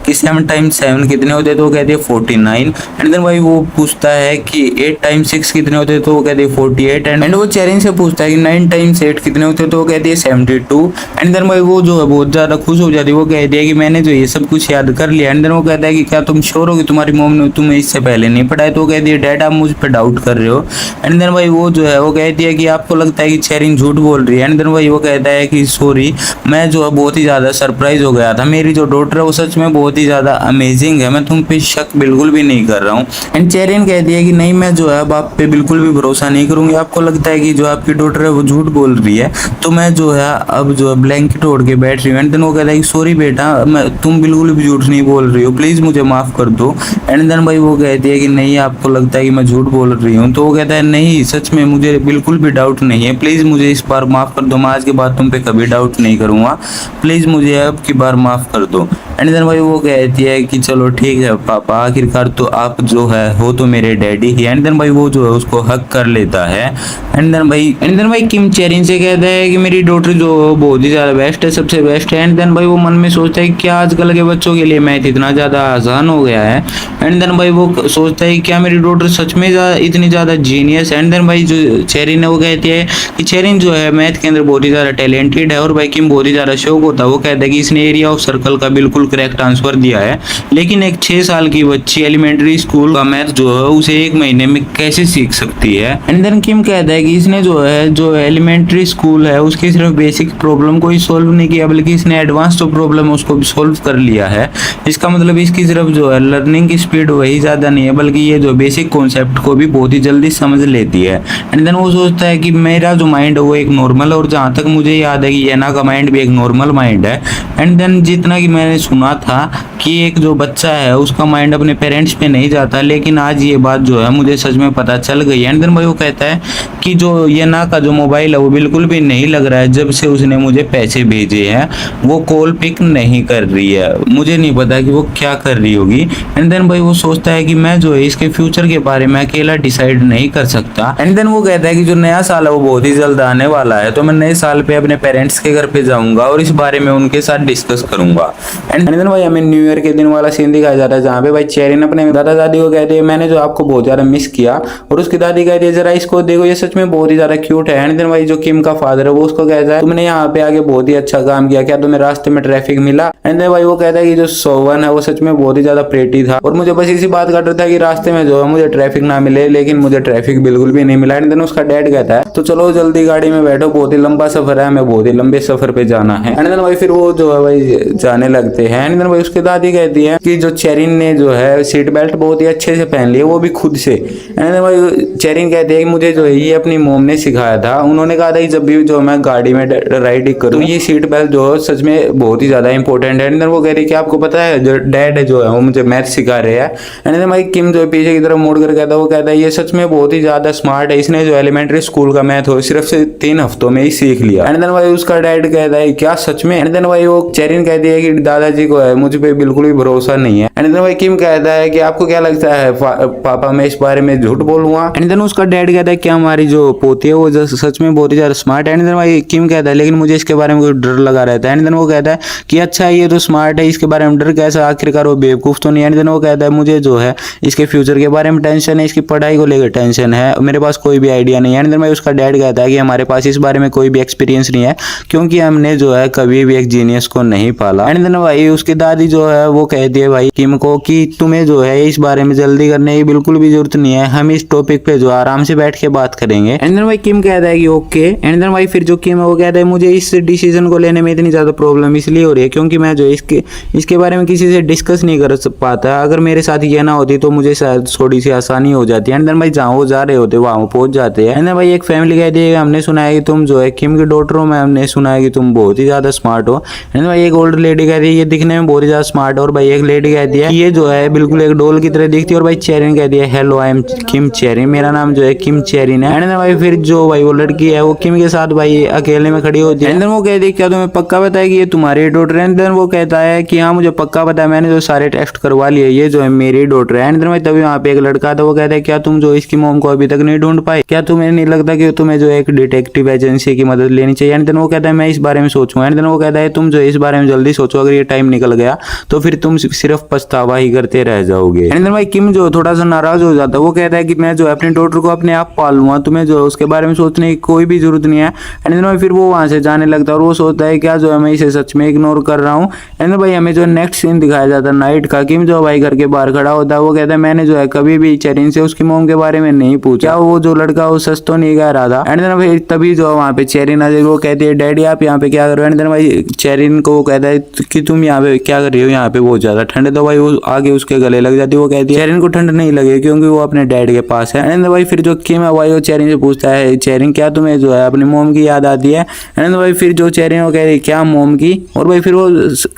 कि 7 × 7 कितने होते हैं, तो वो कहती है 49। एंड देन भाई वो पूछता है कि 8 × 6 कितने होते हैं, तो वो कहती है 48। एंड वो चेरिन से पूछता है कि 9 × 8 कितने होते हैं, तो वो कहती है 72। एंड देन भाई वो जो है बहुत ज़्यादा खुश हो जाती है, वो कहती है कि मैंने जो ये सब कुछ याद कर लिया। एंड देन वो कहता है कि क्या तुम श्योर हो कि तुम्हारी मॉम ने तुम्हें इससे पहले नहीं पढ़ाया, तो वो कहती है डैड आप मुझ पर डाउट कर रहे हो। एंड देन भाई वो जो है वो कहती है कि आपको लगता है कि चेरिन झूठ बोल रही है। एंड देन भाई वो कहता है कि सॉरी मैं जो है बहुत ही ज़्यादा सरप्राइज हो गया था, मेरी जो डॉटर है वो सच में बहुत ही ज़्यादा अमेजिंग है, मैं तुम पे शक बिल्कुल भी नहीं कर रहा हूँ। एंड चेरिन कहती है कि नहीं मैं जो है अब आप पे बिल्कुल भी भरोसा नहीं करूँगी, आपको लगता है कि जो आपकी डॉटर है वो झूठ बोल रही है तो मैं जो है अब जो है ब्लैंकेट ओढ़ के बैठ रही हूँ। एंड देन वो कहता है कि सॉरी बेटा तुम बिल्कुल भी झूठ नहीं बोल रही हो, प्लीज़ मुझे माफ़ कर दो। एंड देन भाई वो कहती है कि नहीं आपको लगता है कि मैं झूठ बोल रही हूँ, तो वो कहता है नहीं सच में मुझे बिल्कुल भी डाउट नहीं है, प्लीज़ मुझे इस बार माफ़ कर दो, मैं आज के बाद तुम पे कभी डाउट नहीं करूँगा, प्लीज़ मुझे अब की बार माफ़ कर दो। एंड देन भाई वो कहती है कि चलो ठीक है पापा आखिरकार तो आप जो है हो तो मेरे डैडी ही। एंड देन भाई वो जो है उसको हक कर लेता है। एंड देन भाई किम चेरिन से कहता है कि मेरी डॉटर जो बहुत ही ज़्यादा बेस्ट है, सबसे बेस्ट है। एंड देन भाई वो मन में सोचता है कि क्या क्या आजकल के बच्चों के लिए मैथ इतना ज़्यादा आसान हो गया है। एंड देन भाई वो सोचता है क्या मेरी डॉटर सच में इतनी ज़्यादा जीनियस। एंड देन भाई जो चेरिन है वो कहती है कि चेरिन जो है मैथ के अंदर बहुत ही ज़्यादा टैलेंटेड है। और भाई किम बहुत ही ज़्यादा शौक होता है, वो कहता है कि इसने एरिया ऑफ सर्कल का बिल्कुल करेक्ट आंसर दिया है। लेकिन एक 6 साल की बच्ची एलिमेंट्री स्कूल का मैथ जो है उसे 1 महीने में कैसे सीख सकती है। एंड देन किम कहता है कि इसने जो एलिमेंट्री स्कूल है उसकी सिर्फ बेसिक प्रॉब्लम को ही सोल्व नहीं किया, बल्कि इसने एडवांस जो प्रॉब्लम है उसको भी सोल्व कर लिया है। इसका मतलब इसकी सिर्फ जो है लर्निंग की स्पीड वही ज़्यादा नहीं है, बल्कि ये जो बेसिक कॉन्सेप्ट को भी बहुत ही जल्दी समझ लेती है। एंड देन वो सोचता है कि मेरा जो माइंड है वो एक नॉर्मल, और जहाँ तक मुझे याद है कि येना का माइंड भी एक नॉर्मल माइंड है। एंड देन जितना कि मैंने सुना था कि एक जो बच्चा है उसका माइंड अपने पेरेंट्स पे नहीं जाता, लेकिन आज ये बात जो है मुझे सच में पता चल गई। एंड देन भाई वो कहता है कि जो येना का जो मोबाइल है वो बिल्कुल भी नहीं लग रहा है, जब से उसने मुझे पैसे भेजे हैं वो कॉल पिक नहीं कर रही है, मुझे नहीं पता कि वो क्या कर रही होगी। एंड देन भाई वो सोचता है कि मैं जो है इसके फ्यूचर के बारे में अकेला डिसाइड नहीं कर सकता। एंड देन वो कहता है कि जो नया साल है वो बहुत ही जल्द आने वाला है, तो मैं नए साल पे अपने पेरेंट्स के घर पे जाऊंगा और इस बारे में उनके साथ डिस्कस करूंगा। एंड देन भाई हमें न्यू ईयर के दिन वाला सीन दिखाया जाता है, जहाँ पे भाई चेरिन अपने दादा दादी को कहती है मैंने जो आपको बहुत ज्यादा मिस किया, और उसकी दादी कहती है जरा इसको देखो ये सच में बहुत ही ज्यादा क्यूट है। एंड देन भाई जो किम का फादर है वो उसको कहता है तुमने यहाँ पे आके बहुत ही अच्छा काम किया, क्या तुम्हें रास्ते में ट्रैफिक मिला। एंड देन भाई वो कहता है कि जो सोवन है वो सच में बहुत ही ज्यादा प्रेटी था, और मुझे बस इसी बात का डर था कि रास्ते में जो है मुझे ट्रैफिक ना मिले, लेकिन मुझे ट्रैफिक बिल्कुल भी नहीं मिला। एंड देन उसका डैड कहता है तो चलो जल्दी गाड़ी में बैठो, बहुत ही लंबा सफर है, हमें बहुत ही लंबे सफर पे जाना है। एंड देन भाई फिर वो जो है भाई जाने लगते हैं। एंड देन भाई उसकी दादी कहती है कि जो चेरिन ने जो है सीट बेल्ट बहुत ही अच्छे से पहन ली, वो भी खुद से। एंड देन भाई चेरिन कहती है कि मुझे जो है ये अपनी मोम ने सिखाया था, उन्होंने कहा था कि जब भी जो मैं गाड़ी में राइड करूँ ये सीट बेल्ट जो है सच में बहुत ही ज्यादा इंपॉर्टेंट है। एंड देन वो कह रही कि आपको पता है जो डैड है जो है वो मुझे मैथ सिखा रहे हैं। एंड देन भाई किम जो है पीछे की तरफ मुड़ कर कहता है, वो कहता है ये सच में बहुत ही ज्यादा स्मार्ट है, इसने जो एलिमेंट्री स्कूल का मैथ हो सिर्फ से 3 हफ्तों में ही सीख लिया। एंड देन भाई उसका डैड कहता है क्या सच में। एंड देन भाई वो चेरिन कहती है कि दादाजी को है मुझ पे बिल्कुल भी भरोसा नहीं है। एंड देन भाई किम कहता है कि आपको क्या लगता है पापा मैं इस बारे में झूठ बोलूंगा। एंड देन उसका डैड कहता है कि हमारी जो पोती है वो सच में बहुत ही ज्यादा स्मार्ट है। एंड देन भाई किम कहता है लेकिन मुझे इसके बारे में कोई डर लगा रहता है। एंड देन वो कहता है कि अच्छा ये तो स्मार्ट है, इसके बारे में डर कैसा, आखिरकार वो बेवकूफ तो नहीं है। एंड देन वो कहता है मुझे जो है इसके फ्यूचर के बारे में टेंशन है, इसकी पढ़ाई को लेकर टेंशन है, मेरे पास कोई भी आइडिया नहीं है। एंड देन भाई उसका डैड कहता है कि हमारे पास इस बारे में कोई भी एक्सपीरियंस नहीं है, क्योंकि हमने जो है कभी भी एक जीनियस को नहीं पाला। एंड देन भाई उसकी दादी जो है वो कहती है भाई किम को कि तुम्हें जो है इस बारे में जल्दी करने की बिल्कुल भी जरूरत नहीं है, हम इस टॉपिक पे जो आराम से बैठ के बात करेंगे। एंड देन भाई किम कहता है कि ओके। एंड देन भाई फिर जो किम है वो कहता है मुझे इस डिसीजन को लेने में इतनी ज्यादा प्रॉब्लम इसलिए हो रही है क्योंकि मैं जो इसके बारे में किसी से डिस्कस नहीं कर पाता, अगर मेरे साथ ये ना होती तो मुझे शायद थोड़ी सी आसानी हो जाती है। एंड देन भाई जहाँ वो जा रहे होते वहाँ वो पहुंच जाते हैं। एंड देन भाई एक फैमिली कहती है हमने सुना है कि तुम जो है किम की डॉटर हो, मैं हमने सुना है कि तुम बहुत ही ज्यादा स्मार्ट हो। एंड भाई एक ओल्ड लेडी कहती है ये दिखने में बहुत ही ज्यादा स्मार्ट है, और भाई एक लेडी कहती है ये जो है बिल्कुल एक डॉल की तरह दिखती है। और भाई चेरिन कहती है हेलो आई एम किम चेरिन, मेरा नाम जो है किम चेरिन है। एंड देन भाई फिर जो भाई वो लड़की है वो किम के साथ भाई अकेले में खड़ी होती है। एंड देन वो कहती है क्या तुम्हें पक्का पता है कि ये तुम्हारी डॉटर है। एंड देन वो कहता है कि हाँ मुझे पक्का पता है, मैंने जो सारे टेस्ट करवा लिए, ये जो है मेरी डॉटर है। एंड देन भाई तभी वहाँ पे एक लड़का था, वो कहता है क्या तुम जो इसकी मोम को अभी तक नहीं ढूंढ पाए, क्या तुम्हें नहीं लगता कि तुम्हें जो एक डिटेक्टिव एजेंसी की मदद लेनी चाहिए। एंड देन वो कहता है मैं इस बारे में सोचूंगा। एंड देन वो कहता है तुम जो इस बारे में जल्दी सोचो, अगर ये टाइम निकल गया तो फिर तुम सिर्फ पछतावा ही करते रह जाओगे। एंड देन भाई किम जो थोड़ा सा नाराज हो जाता है, वो कहता है कि मैं जो अपने डॉटर को अपने आप पाल लूंगा, तुम्हें जो उसके बारे में सोचने की कोई भी जरूरत नहीं है। एंड देन भाई फिर वो वहां से जाने लगता है, और वो सोचता है क्या जो है मैं इसे सच में इग्नोर कर रहा हूँ। एंड भाई हमें जो नेक्स्ट सीन दिखाया जाता है नाइट का, किम जो भाई घर के बाहर खड़ा होता है, वो कहता है मैंने जो है कभी भी चेरिन से उसकी मोम के बारे में नहीं पूछा, वो जो लड़का वो सच तो नहीं कह रहा था। एंड देन भाई तभी जो वहाँ पे चेरिन आ जाएगी, वो कहती है डैडी आप यहाँ पे क्या कर रहे हो। एंड देन भाई चेरिन को वो कहता है कि तुम यहाँ पे क्या कर रही हो, यहाँ पे बहुत ज्यादा ठंड है। तो भाई वो आगे उसके गले लग जाती है, वो कहती है चेरिन को ठंड नहीं लगे क्योंकि वो अपने डैड के पास है। एंड भाई फिर जो किम है भाई वो चेरिन से पूछता है चेरिन क्या तुम्हें जो है अपनी मोम की याद आती है। एंड भाई फिर जो चेरिन वो कह रही है क्या मोम की, और भाई फिर वो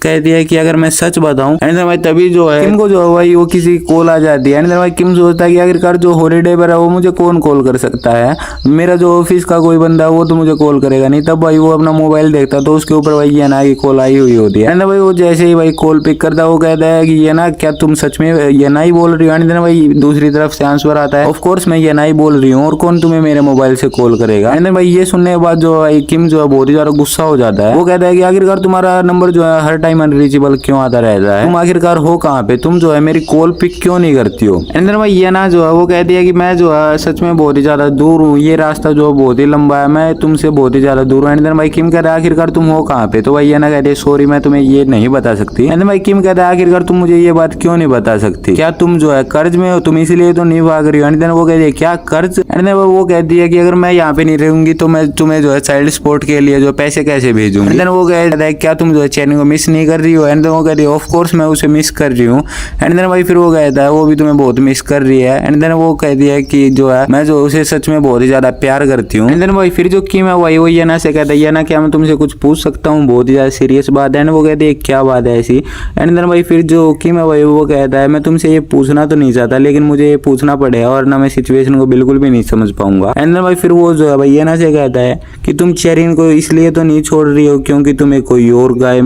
कहती है कि अगर मैं सच बताऊं। एंड भाई तभी जो है किम को जो है भाई वो किसी कॉल आ जाती है। एंड भाई किम सोचता है कि आखिरकार जो हॉलीडे पर है वो मुझे कौन कॉल कर सकता है, मेरा जो ऑफिस का कोई बंदा है वो तो मुझे कॉल करेगा नहीं। तब भाई वो अपना मोबाइल देखता तो उसके ऊपर भाई ये ना की कॉल आई हुई होती है। एंड भाई वो जैसे ही भाई कॉल पिक करता है वो कहता है कि ये ना क्या तुम सच में ये ना ही बोल रही हो। एंड भाई दूसरी तरफ से आंसर आता है ऑफ कोर्स मैं ये ना ही बोल रही हूँ, और कौन तुम्हें मेरे मोबाइल से कॉल करेगा। एंड देन भाई ये सुनने के बाद जो है किम जो है बहुत ही ज्यादा गुस्सा हो जाता है। वो कहता है कि आखिरकार तुम्हारा नंबर जो है हर टाइम अनरीचेबल क्यों आता रहता है, तुम आखिरकार हो कहाँ पे, तुम जो है मेरी कॉल पिक क्यों नहीं करती हो। एंड देन भाई ये ना जो है वो कहती है कि मैं जो है सच में बहुत ही ज्यादा दूर हूँ, ये रास्ता जो है बहुत ही लंबा है, मैं तुमसे बहुत ही ज्यादा दूर हूँ। एंड देन भाई किम कहता है आखिरकार तुम हो कहाँ पे, तो भाई ये ना कहती है सॉरी मैं तुम्हें ये नहीं बता सकती। एंड देन भाई किम कहता है आखिरकार तुम मुझे ये बात क्यों नहीं बता सकती, क्या तुम जो है कर्ज में हो, तुम इसलिए तो नहीं भाग रही हो। एंड देन वो कहती है क्या कर्ज। एंड देन वो कहती है कि अगर मैं यहाँ पे नहीं रहूंगी तो मैं तुम्हें जो है चाइल्ड सपोर्ट के लिए जो पैसे कैसे भेजूंगी। एंड देन वो कहता है क्या तुम जो है चैनी को मिस नहीं कर रही हो। एंड देन वो कहती है ऑफ कोर्स मैं उसे मिस कर रही हूँ। एंड देन भाई फिर वो कहता है वो भी तुम्हें बहुत मिस कर रही है। एंड देन वो कहती है कि जो है मैं जो उसे सच में बहुत ही ज्यादा प्यार करती हूँ। एंड देन भाई फिर जो किम है वही वो येना से कहता है येना क्या मैं तुमसे कुछ पूछ सकता हूँ, बहुत ही ज्यादा सीरियस बात है। एंड वो कहती है क्या बात है ऐसी। एंड देन भाई फिर जो किम है वही वो कहता है मैं तुमसे ये पूछना तो नहीं चाहता लेकिन मुझे ये पूछना पड़ेगा और ना मैं सिचुएशन को बिल्कुल भी नहीं समझ पाऊंगा। एंड देन भाई फिर वो जो है भाई येना से कहता है कि तुम चेरिन को इसलिए तो नहीं छोड़ रही हो क्योंकि तुम्हें कोई और गाय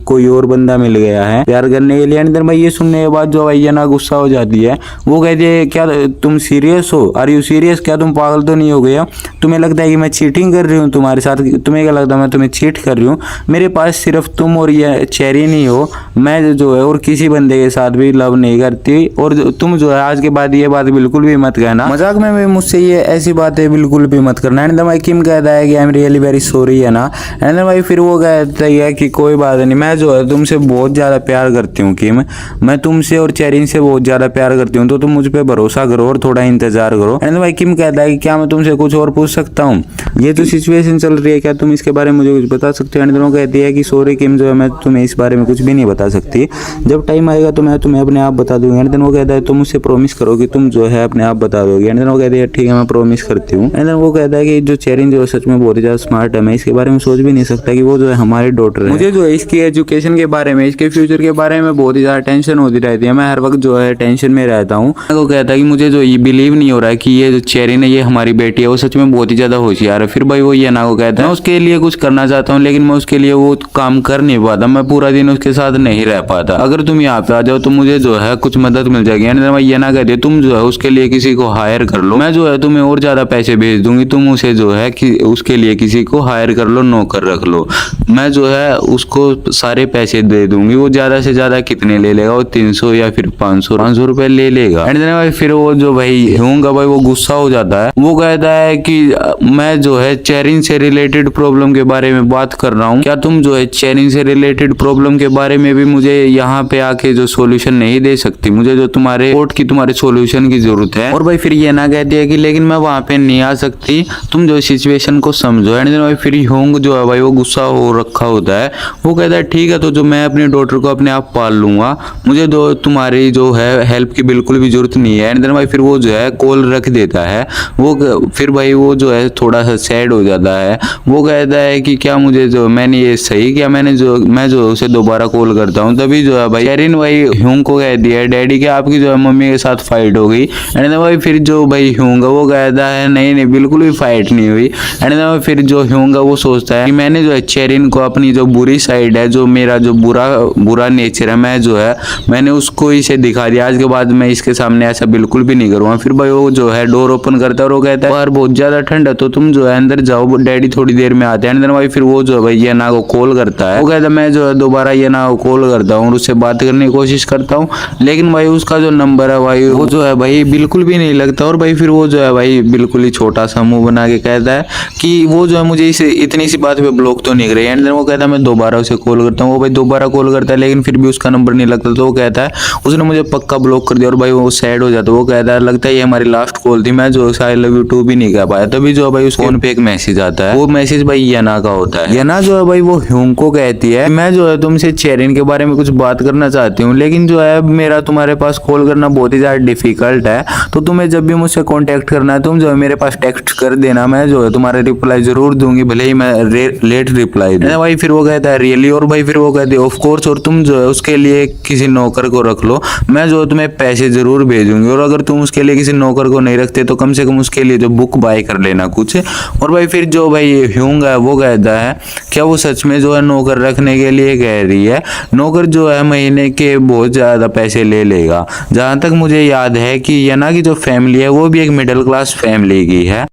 कोई और बंदा मिल गया है प्यार करने के लिए। एंड देन भाई ये सुनने के बाद जो भाई येना गुस्सा हो जाती है। वो कहती है क्या तुम सीरियस हो, आर यू सीरियस, क्या तुम पागल तो नहीं हो गए, तुम्हें लगता है कि मैं चीटिंग कर रही हूँ तुम्हारे साथ, तुम्हें क्या लगता है मैं तुम्हें चीट कर रही हूँ, मेरे पास सिर्फ तुम और ये चेरिन ही हो, मैं जो है और किसी बंदे के साथ भी लव नहीं करती। और तुम जो है आज के बाद ये बात बिल्कुल भी मत कहना, मजाक में भी मुझसे ये ऐसी बातें बिल्कुल भी मत करना। एंड देन भाई किम कहता है कि I am really very sorry है ना। एंड देन भाई फिर वो कहता है कि कोई बात नहीं, मैं जो है तुमसे बहुत ज्यादा प्यार करती हूँ किम, मैं तुमसे और चेरिन से बहुत ज्यादा प्यार करती हूँ, तो तुम मुझ पे भरोसा करो और थोड़ा इंतजार करो। एंड भाई किम कहता है कि क्या मैं तुमसे कुछ और पूछ सकता हूँ, ये जो सिचुएशन चल रही है क्या तुम इसके बारे में मुझे कुछ बता सकते हो। एंड दोनों कहती है कि सॉरी किम जो है मैं तुम्हें इस बारे में कुछ भी नहीं बता सकती, जब टाइम आएगा तो मैं तुम्हें अपने आप बता दूंगी। एंड देन वो कहता है तुम मुझसे प्रॉमिस करो कि तुम जो है अपने आप बता दोगे। एंड देन वो कहती है ठीक है मैं प्रॉमिस करती हूँ। एंड देन वो कहता है कि जो चेरिन जो है सच में बहुत ही ज्यादा स्मार्ट है, मैं इसके बारे में सोच भी नहीं सकता कि वो जो है हमारी डॉटर है। मुझे जो है इसकी एजुकेशन के बारे में, इसके फ्यूचर के बारे में बहुत ही ज्यादा टेंशन होती रहती है, मैं हर वक्त जो है टेंशन में रहता हूँ। वो कहता है कि मुझे जो ये बिलीव नहीं हो रहा है कि ये जो चेरिन है ये हमारी बेटी है, वो सच में बहुत ही ज्यादा होशियार है। फिर भाई वो ये ना को कहता है मैं उसके लिए कुछ करना चाहता हूँ लेकिन मैं उसके लिए वो काम कर नहीं पाता, मैं पूरा दिन उसके साथ नहीं रह पाता, अगर तुम यहाँ पे आ जाओ तो मुझे जो है कुछ मदद मिल जाएगी। एंड मैं ये ना कहती है तुम जो है उसके लिए किसी को हायर कर लो, मैं जो है तुम्हें और ज्यादा पैसे भेज दूंगी, तुम उसे जो है कि उसके लिए किसी को हायर कर लो, नौकर रख लो, मैं जो है उसको सारे पैसे दे दूंगी। वो ज्यादा से ज्यादा कितने ले लेगा, वो 300 या फिर 500 रुपए ले लेगा। एंड भाई फिर वो जो भाई होगा भाई वो गुस्सा हो जाता है, वो कहता है कि मैं जो है चेरिन से रिलेटेड प्रॉब्लम के बारे में बात कर रहा हूँ, क्या तुम जो है चेरिन से रिलेटेड प्रॉब्लम के बारे में भी मुझे यहाँ पे आके जो सोल्यूशन नहीं दे सकती, मुझे जो तुम्हारे कोर्ट की तुम्हारे सोल्यूशन की जरूरत है। और भाई फिर ये ना कहती है कि लेकिन मैं वहां पे नहीं आ सकती, तुम जो सिचुएशन को समझो। एंड भाई फिर होंग जो है भाई वो गुस्सा हो रखा होता है, वो कहता है ठीक है तो जो मैं अपनी डॉटर को अपने आप पाल लूंगा, मुझे जो तुम्हारी जो है हेल्प की बिल्कुल भी जरूरत नहीं है। एंड देन भाई फिर वो जो है कॉल रख देता है। वो फिर भाई वो जो है थोड़ा सा सैड हो जाता है, वो कहता है कि क्या मुझे जो मैंने ये सही किया, मैं जो उसे दोबारा कॉल करता हूँ। तभी जो है भाई चेरिन भाई ह्यूंग को कह दिया है डैडी कि आपकी जो है मम्मी के साथ फाइट हो गई। एंड देन भाई फिर जो भाई ह्यूंग वो कहता है नहीं बिल्कुल भी फाइट नहीं हुई। एंड देन फिर जो ह्यूंग वो सोचता है कि मैंने जो है चेरिन को अपनी जो बुरी साइड है, जो मेरा जो बुरा नेचर है, मैं जो है मैंने उसको इसे दिखा दिया, आज के बाद मैं इसके सामने ऐसा बिल्कुल भी नहीं करूँगा। फिर भाई वो जो है डोर ओपन करता है और वो कहता है बाहर बहुत ज्यादा ठंड है तो तुम जो है अंदर जाओ, डैडी थोड़ी देर में आते हैं। एंड देन भाई फिर वो जो है भाई ये ना को कॉल करता है, वो कहता है मैं जो है दोबारा ये ना को कॉल करता हूँ और उससे बात करने की कोशिश करता हूँ, लेकिन भाई उसका जो नंबर है भाई वो जो है भाई बिल्कुल भी नहीं लगता। और भाई फिर वो जो है भाई बिल्कुल ही छोटा सा मुंह बना के कहता है कि वो जो है मुझे इसे इतनी सी बात पे ब्लॉक तो नहीं कर रही। एंड देन वो कहता है मैं दोबारा उसे कॉल करता हूँ, वो भाई दोबारा कॉल करता है लेकिन फिर भी उसका नंबर नहीं लगता, तो वो कहता है उसने मुझे पक्का ब्लॉक कर दिया। और भाई वो सैड हो जाता है, वो कहता है लगता है ये हमारी लास्ट कॉल थी, मैं जो आई लव यू टू भी नहीं कह पाया। तभी जो है भाई उस फोन पे एक मैसेज आता है, वो मैसेज भाई येना का होता है। येना जो है भाई वो ह्यूंग को कहती है मैं जो है तुमसे चेरिन के बारे में कुछ बात करना चाहती हूँ, लेकिन जो है मेरा तुम्हारे पास कॉल करना बहुत ही ज्यादा डिफिकल्ट है, तो तुम्हें जब भी मुझसे कांटेक्ट करना है तुम जो है मेरे पास टेक्स्ट कर देना, मैं जो है तुम्हारा रिप्लाई जरूर दूंगी, भले ही मैं लेट रिप्लाई दूं। भाई फिर वो कहता है रियली। और भाई फिर वो कहती है ऑफ कोर्स, और तुम जो है उसके लिए किसी नौकर को रख लो, मैं जो है तुम्हें पैसे जरूर भेजूंगी, और अगर तुम उसके लिए किसी नौकर को नहीं रखते तो कम से कम उसके लिए जो बुक बाय कर लेना कुछ। और भाई फिर जो भाई ह्यूंग है वो कहता है क्या वो सच में जो है नौकर रखने के लिए कह रही है, नौकर जो है महीने के बहुत ज्यादा पैसे ले लेगा। जहां तक मुझे याद है कि येना की जो फैमिली है वो भी एक मिडिल क्लास फैमिली की है।